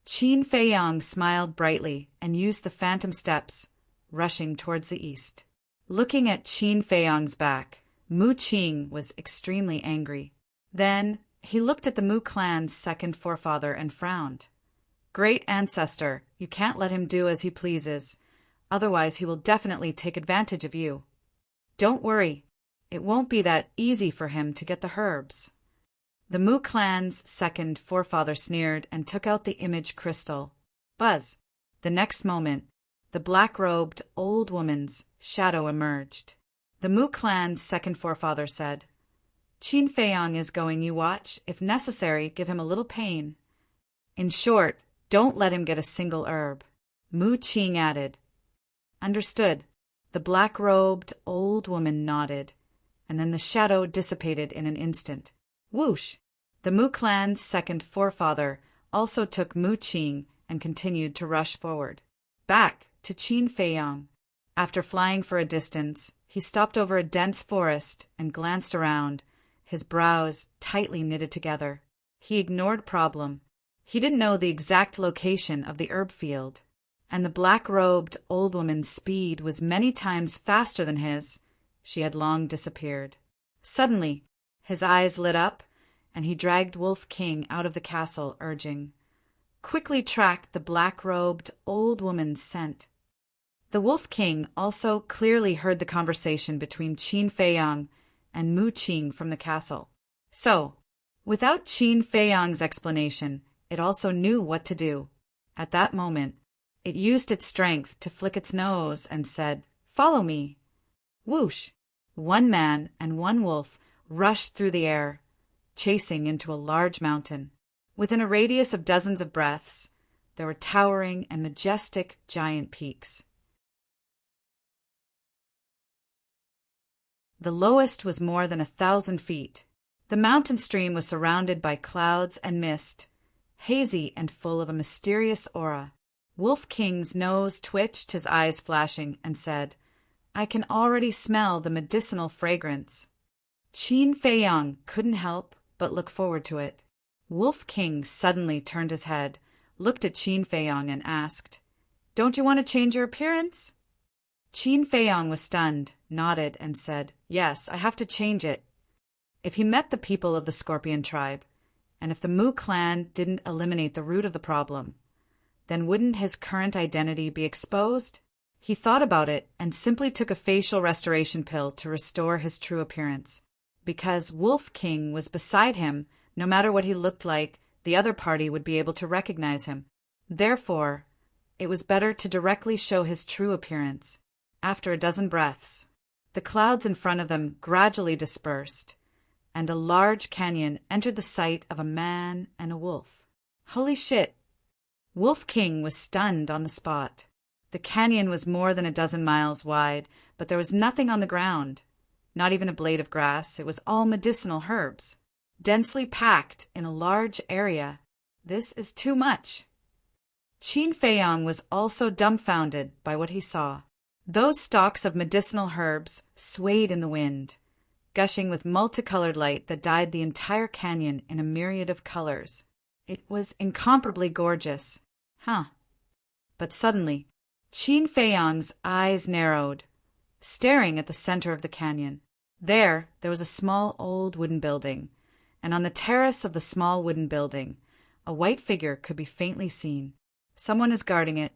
Qin Feiyang smiled brightly and used the phantom steps, rushing towards the east. Looking at Qin Feiyang's back, Mu Qing was extremely angry. Then, he looked at the Mu clan's second forefather and frowned. Great ancestor, you can't let him do as he pleases. Otherwise he will definitely take advantage of you. Don't worry, it won't be that easy for him to get the herbs. The Mu clan's second forefather sneered and took out the image crystal. Buzz! The next moment, the black-robed old woman's shadow emerged. The Mu clan's second forefather said, Qin Feiyang is going, you watch. If necessary, give him a little pain. In short, don't let him get a single herb. Mu Qing added. Understood. The black-robed old woman nodded, and then the shadow dissipated in an instant. Whoosh! The Mu clan's second forefather also took Mu Qing and continued to rush forward. Back to Qin Feiyang. After flying for a distance, he stopped over a dense forest and glanced around, his brows tightly knitted together. He ignored problem. He didn't know the exact location of the herb field, and the black-robed old woman's speed was many times faster than his. She had long disappeared. Suddenly, his eyes lit up, and he dragged Wolf King out of the castle, urging, quickly tracked the black-robed old woman's scent. The Wolf King also clearly heard the conversation between Qin Feiyang and Mu Qing from the castle. So, without Qin Feiyang's explanation, it also knew what to do. At that moment, it used its strength to flick its nose and said, "Follow me." Whoosh! One man and one wolf rushed through the air, chasing into a large mountain. Within a radius of dozens of breaths, there were towering and majestic giant peaks. The lowest was more than 1,000 feet. The mountain stream was surrounded by clouds and mist, hazy and full of a mysterious aura. Wolf King's nose twitched, his eyes flashing, and said, "I can already smell the medicinal fragrance." Qin Feiyang couldn't help but look forward to it. Wolf King suddenly turned his head, looked at Qin Feiyang, and asked, "Don't you want to change your appearance?" Qin Feiyang was stunned, nodded, and said, "Yes, I have to change it." If he met the people of the Scorpion tribe, and if the Mu clan didn't eliminate the root of the problem, then wouldn't his current identity be exposed? He thought about it and simply took a facial restoration pill to restore his true appearance. Because Wolf King was beside him, no matter what he looked like, the other party would be able to recognize him. Therefore, it was better to directly show his true appearance. After a dozen breaths, the clouds in front of them gradually dispersed, and a large canyon entered the sight of a man and a wolf. Holy shit! Wolf King was stunned on the spot. The canyon was more than a dozen miles wide, but there was nothing on the ground. Not even a blade of grass. It was all medicinal herbs, densely packed in a large area. This is too much. Qin Feiyang was also dumbfounded by what he saw. Those stalks of medicinal herbs swayed in the wind, gushing with multicolored light that dyed the entire canyon in a myriad of colors. It was incomparably gorgeous. But suddenly, Qin Feiyang's eyes narrowed, staring at the center of the canyon. There was a small old wooden building, and on the terrace of the small wooden building, a white figure could be faintly seen. Someone is guarding it.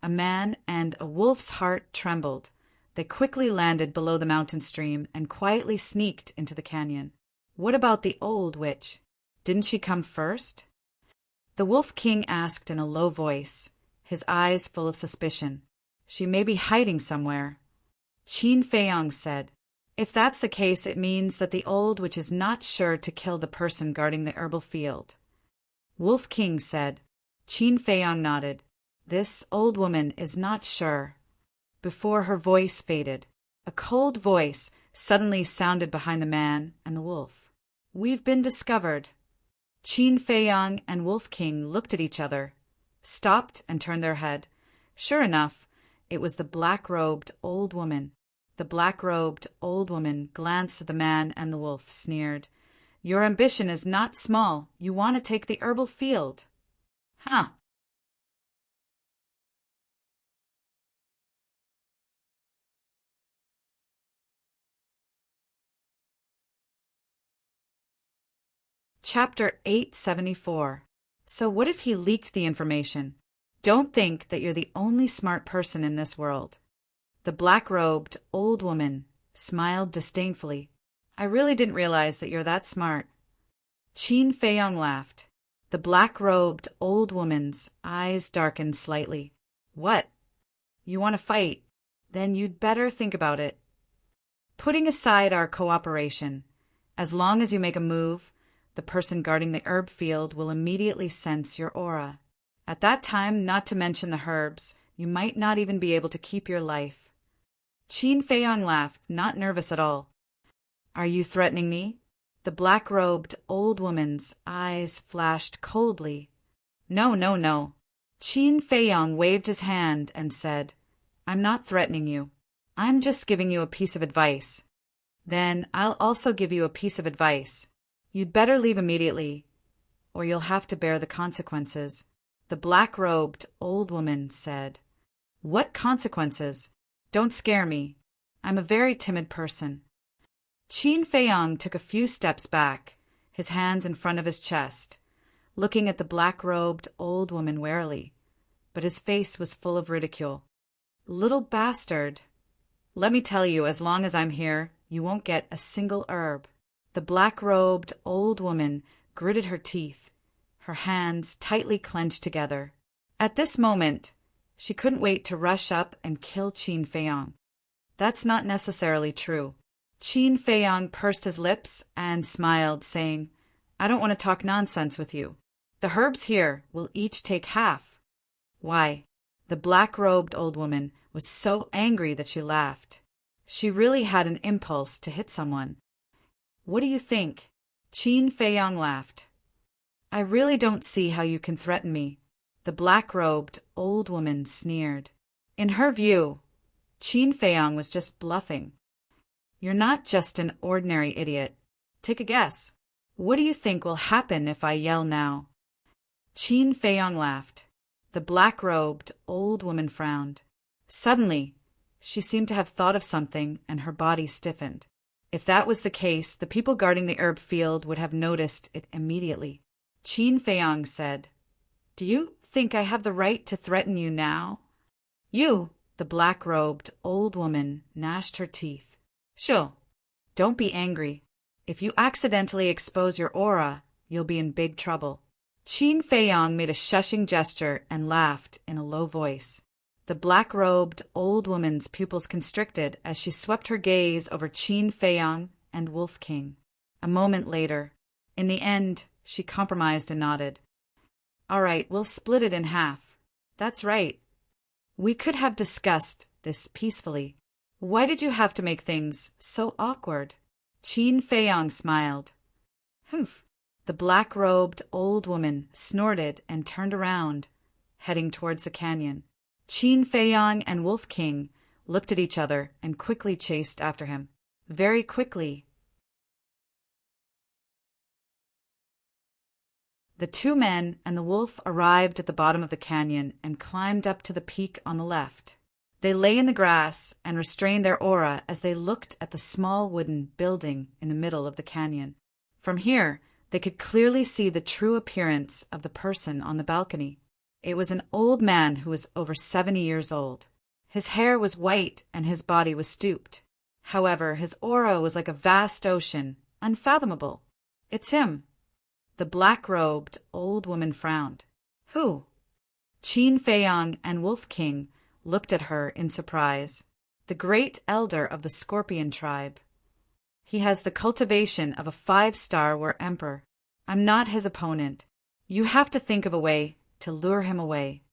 A man and a wolf's heart trembled. They quickly landed below the mountain stream and quietly sneaked into the canyon. What about the old witch? Didn't she come first? The Wolf King asked in a low voice, his eyes full of suspicion. She may be hiding somewhere. Qin Feiyang said, "If that's the case, it means that the old witch is not sure to kill the person guarding the herbal field." Wolf King said. Qin Feiyang nodded. "This old woman is not sure." Before her voice faded, a cold voice suddenly sounded behind the man and the wolf. "We've been discovered." Qin Feiyang and Wolf King looked at each other, stopped, and turned their head. Sure enough, it was the black-robed old woman. The black-robed old woman glanced at the man and the wolf, sneered, "Your ambition is not small. You want to take the herbal field." Huh. Chapter 874. So what if he leaked the information? Don't think that you're the only smart person in this world. The black-robed old woman smiled disdainfully. "I really didn't realize that you're that smart." Qin Feiyang laughed. The black-robed old woman's eyes darkened slightly. "What? You want to fight? Then you'd better think about it. Putting aside our cooperation, as long as you make a move, the person guarding the herb field will immediately sense your aura. At that time, not to mention the herbs, you might not even be able to keep your life." Qin Feiyang laughed, not nervous at all. "Are you threatening me?" The black-robed old woman's eyes flashed coldly. No, no, no." Qin Feiyang waved his hand and said, "I'm not threatening you. I'm just giving you a piece of advice. Then I'll also give you a piece of advice. You'd better leave immediately, or you'll have to bear the consequences." The black-robed old woman said, "What consequences? Don't scare me. I'm a very timid person." Qin Feiyang took a few steps back, his hands in front of his chest. looking at the black-robed old woman warily, but his face was full of ridicule. "Little bastard! Let me tell you, as long as I'm here, you won't get a single herb." The black-robed old woman gritted her teeth, her hands tightly clenched together. At this moment, she couldn't wait to rush up and kill Qin Feiyang. "That's not necessarily true." Qin Feiyang pursed his lips and smiled, saying, "I don't want to talk nonsense with you. The herbs here will each take half." Why, the black-robed old woman was so angry that she laughed. She really had an impulse to hit someone. "What do you think?" Qin Feiyang laughed. "I really don't see how you can threaten me." The black-robed old woman sneered. In her view, Qin Feiyang was just bluffing. "You're not just an ordinary idiot. Take a guess. What do you think will happen if I yell now?" Qin Feiyang laughed. The black-robed old woman frowned. Suddenly, she seemed to have thought of something, and her body stiffened. If that was the case, the people guarding the herb field would have noticed it immediately. Qin Feiyang said, "Do you think I have the right to threaten you now?" "You," the black-robed old woman gnashed her teeth. "Sure, don't be angry. If you accidentally expose your aura, you'll be in big trouble." Qin Feiyang made a shushing gesture and laughed in a low voice. The black-robed old woman's pupils constricted as she swept her gaze over Qin Feiyang and Wolf King. A moment later, in the end, she compromised and nodded. "All right, we'll split it in half." "That's right. We could have discussed this peacefully. Why did you have to make things so awkward?" Qin Feiyang smiled. "Humph." The black-robed old woman snorted and turned around, heading towards the canyon. Qin Feiyang and Wolf King looked at each other and quickly chased after him. Very quickly. The two men and the wolf arrived at the bottom of the canyon and climbed up to the peak on the left. They lay in the grass and restrained their aura as they looked at the small wooden building in the middle of the canyon. From here, they could clearly see the true appearance of the person on the balcony. It was an old man who was over 70 years old. His hair was white and his body was stooped. However, his aura was like a vast ocean, unfathomable. "It's him." The black-robed old woman frowned. "Who?" Qin Feiyang and Wolf King looked at her in surprise. "The great elder of the Scorpion tribe. He has the cultivation of a 5-star war emperor. I'm not his opponent. You have to think of a way to lure him away."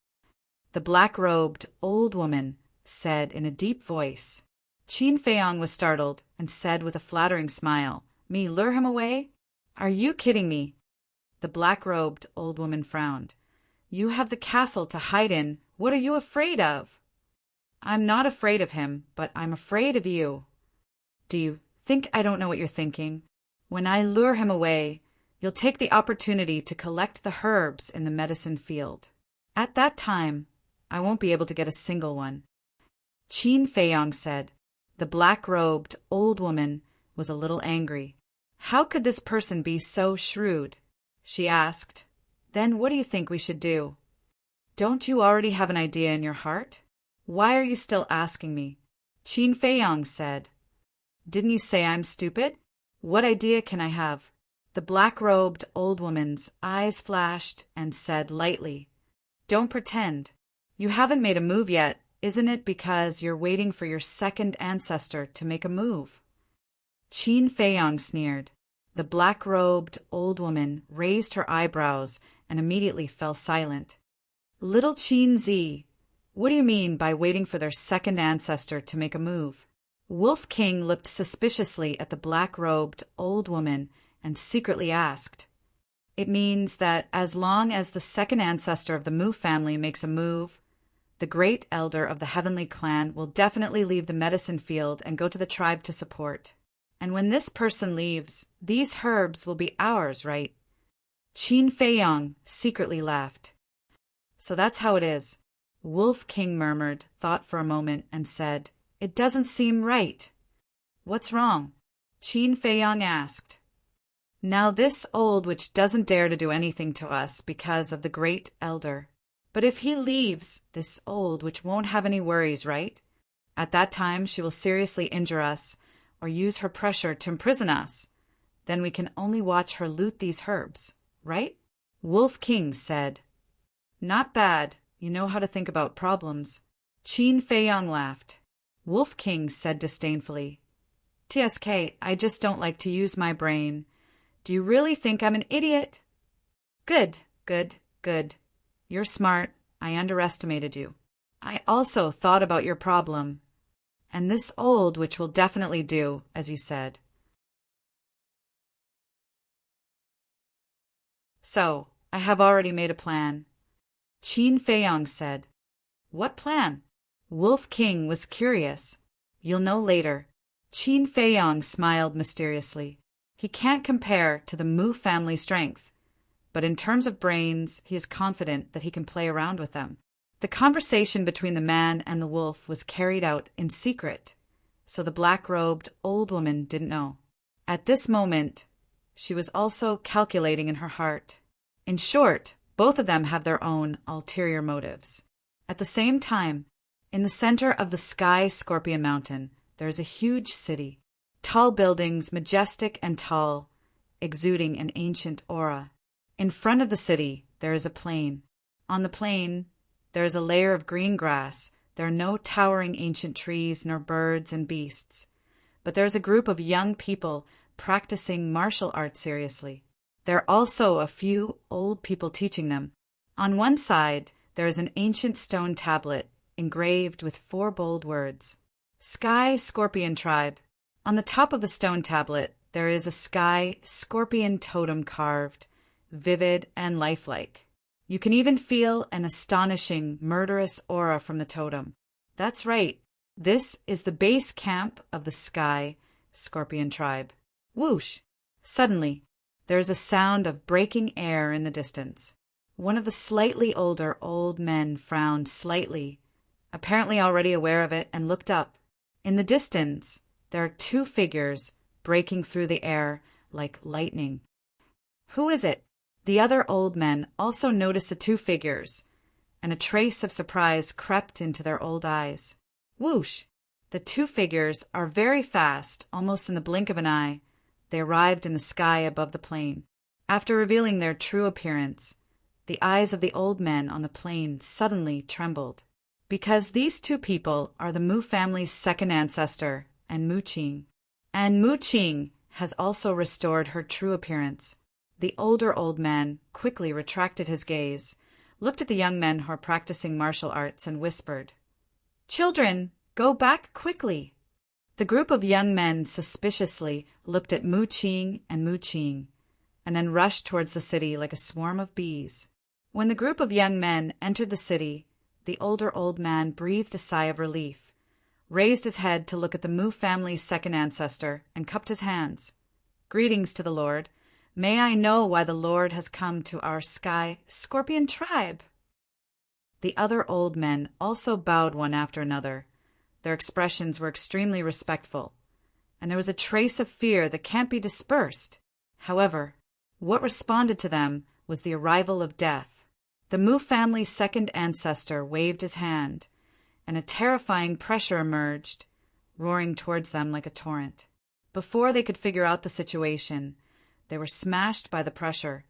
The black-robed old woman said in a deep voice. Qin Feiyang was startled and said with a flattering smile, "Me lure him away? Are you kidding me?" The black-robed old woman frowned. "You have the castle to hide in. What are you afraid of?" "I'm not afraid of him, but I'm afraid of you." "Do you think I don't know what you're thinking? When I lure him away, you'll take the opportunity to collect the herbs in the medicine field. At that time, I won't be able to get a single one." Qin Feiyang said. The black-robed old woman was a little angry. "How could this person be so shrewd?" she asked. "Then what do you think we should do?" "Don't you already have an idea in your heart? Why are you still asking me?" Qin Feiyang said. "Didn't you say I'm stupid? What idea can I have?" The black-robed old woman's eyes flashed and said lightly, "Don't pretend. You haven't made a move yet. Isn't it because you're waiting for your second ancestor to make a move?" Qin Feiyang sneered. The black-robed old woman raised her eyebrows and immediately fell silent. "Little Qin Zi, what do you mean by waiting for their second ancestor to make a move?" Wolf King looked suspiciously at the black-robed old woman and secretly asked, "It means that as long as the second ancestor of the Mu family makes a move, the great elder of the heavenly clan will definitely leave the medicine field and go to the tribe to support. And when this person leaves, these herbs will be ours, right?" Qin Feiyang secretly laughed. "So that's how it is." Wolf King murmured, thought for a moment, and said, "It doesn't seem right." "What's wrong?" Qin Feiyang asked. Now this old witch doesn't dare to do anything to us because of the great elder. But if he leaves, this old witch won't have any worries, right? At that time she will seriously injure us or use her pressure to imprison us. Then we can only watch her loot these herbs, right? Wolf King said. Not bad. You know how to think about problems. Qin Feiyang laughed. Wolf King said disdainfully. TSK, I just don't like to use my brain. Do you really think I'm an idiot? Good, good, good. You're smart. I underestimated you. I also thought about your problem. And this old witch will definitely do, as you said. So, I have already made a plan. Qin Feiyang said. What plan? Wolf King was curious. You'll know later. Qin Feiyang smiled mysteriously. He can't compare to the Mu family strength, but in terms of brains, he is confident that he can play around with them. The conversation between the man and the wolf was carried out in secret, so the black-robed old woman didn't know. At this moment, she was also calculating in her heart. In short, both of them have their own ulterior motives. At the same time, in the center of the Sky Scorpion Mountain, there is a huge city. Tall buildings, majestic and tall, exuding an ancient aura. In front of the city, there is a plain. On the plain, there is a layer of green grass. There are no towering ancient trees nor birds and beasts. But there is a group of young people practicing martial arts seriously. There are also a few old people teaching them. On one side, there is an ancient stone tablet engraved with 4 bold words. Sky Scorpion Tribe. On the top of the stone tablet, there is a sky scorpion totem carved, vivid and lifelike. You can even feel an astonishing, murderous aura from the totem. That's right. This is the base camp of the Sky Scorpion Tribe. Whoosh! Suddenly, there is a sound of breaking air in the distance. One of the slightly older old men frowned slightly, apparently already aware of it, and looked up. In the distance, there are 2 figures breaking through the air like lightning. Who is it? The other old men also noticed the 2 figures, and a trace of surprise crept into their old eyes. Whoosh! The 2 figures are very fast, almost in the blink of an eye. They arrived in the sky above the plain. After revealing their true appearance, the eyes of the old men on the plain suddenly trembled. Because these 2 people are the Mu family's second ancestor, and Mu Qing. And Mu Qing has also restored her true appearance. The older old man quickly retracted his gaze, looked at the young men who are practicing martial arts, and whispered, "Children, go back quickly." The group of young men suspiciously looked at Mu Qing and Mu Qing, and then rushed towards the city like a swarm of bees. When the group of young men entered the city, the older old man breathed a sigh of relief, raised his head to look at the Mu family's second ancestor, and cupped his hands. "Greetings to the Lord. May I know why the Lord has come to our Sky Scorpion Tribe?" The other old men also bowed one after another. Their expressions were extremely respectful, and there was a trace of fear that can't be dispersed. However, what responded to them was the arrival of death. The Mu family's second ancestor waved his hand, and a terrifying pressure emerged, roaring towards them like a torrent. Before they could figure out the situation, they were smashed by the pressure,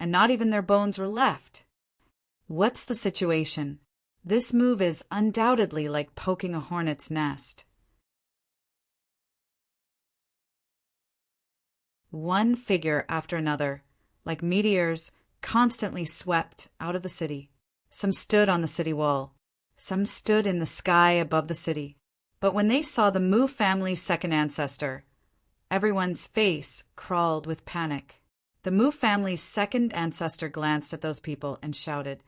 and not even their bones were left. What's the situation? This move is undoubtedly like poking a hornet's nest. One figure after another, like meteors, constantly swept out of the city. Some stood on the city wall. Some stood in the sky above the city. But when they saw the Mu family's second ancestor, everyone's face crawled with panic. The Mu family's second ancestor glanced at those people and shouted,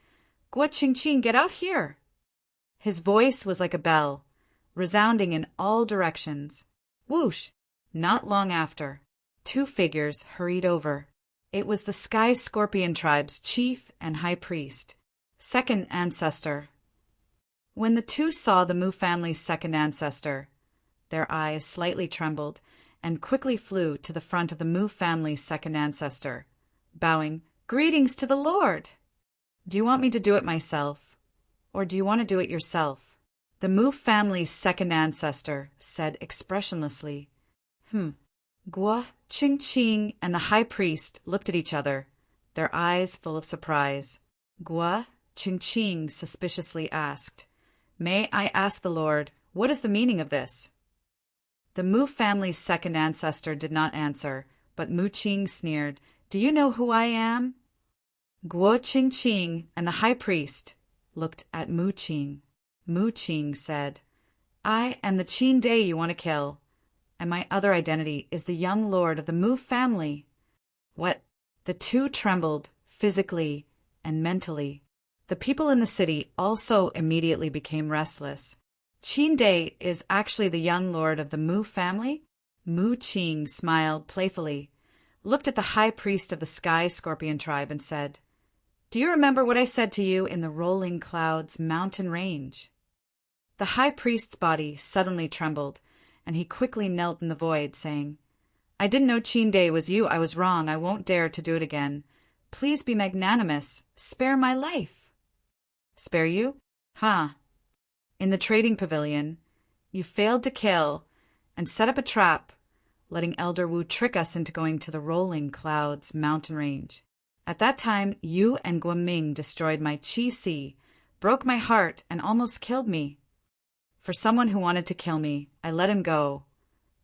"Guo Qingqing, get out here!" His voice was like a bell, resounding in all directions. Whoosh! Not long after, 2 figures hurried over. It was the Sky Scorpion Tribe's chief and high priest, second ancestor. When the 2 saw the Mu family's second ancestor, their eyes slightly trembled, and quickly flew to the front of the Mu family's second ancestor, bowing, "Greetings to the Lord! Do you want me to do it myself, or do you want to do it yourself?" The Mu family's second ancestor said expressionlessly, Guo Qingqing and the high priest looked at each other, their eyes full of surprise. Guo Qingqing suspiciously asked, "May I ask the Lord, what is the meaning of this?" The Mu family's second ancestor did not answer, but Mu Qing sneered, "Do you know who I am?" Guo Qingqing and the high priest looked at Mu Qing. Mu Qing said, "I am the Qin Day you want to kill, and my other identity is the young lord of the Mu family." What? The two trembled, physically and mentally. The people in the city also immediately became restless. Qin Day is actually the young lord of the Mu family? Mu Qing smiled playfully, looked at the high priest of the Sky Scorpion tribe and said, "Do you remember what I said to you in the Rolling Clouds mountain range?" The high priest's body suddenly trembled, and he quickly knelt in the void, saying, "I didn't know Qin Day was you. I was wrong. I won't dare to do it again. Please be magnanimous. Spare my life." "Spare you? In the trading pavilion, you failed to kill and set up a trap, letting Elder Wu trick us into going to the Rolling Clouds mountain range. At that time, you and Guoming destroyed my Qi Si, broke my heart, and almost killed me. For someone who wanted to kill me, I let him go.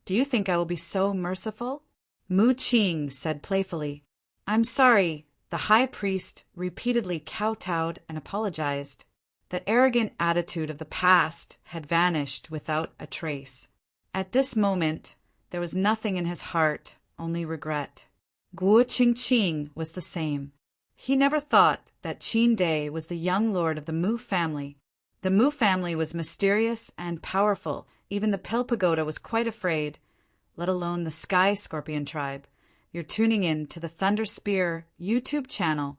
Do you think I will be so merciful?" Mu Qing said playfully, "I'm sorry." The high priest repeatedly kowtowed and apologized. That arrogant attitude of the past had vanished without a trace. At this moment, there was nothing in his heart, only regret. Guo Qingqing was the same. He never thought that Qin Day was the young lord of the Mu family. The Mu family was mysterious and powerful. Even the Pill Pagoda was quite afraid, let alone the Sky Scorpion tribe. You're tuning in to the Thunder Spear YouTube channel.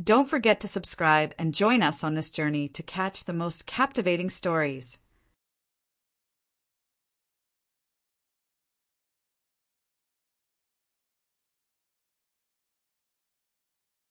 Don't forget to subscribe and join us on this journey to catch the most captivating stories.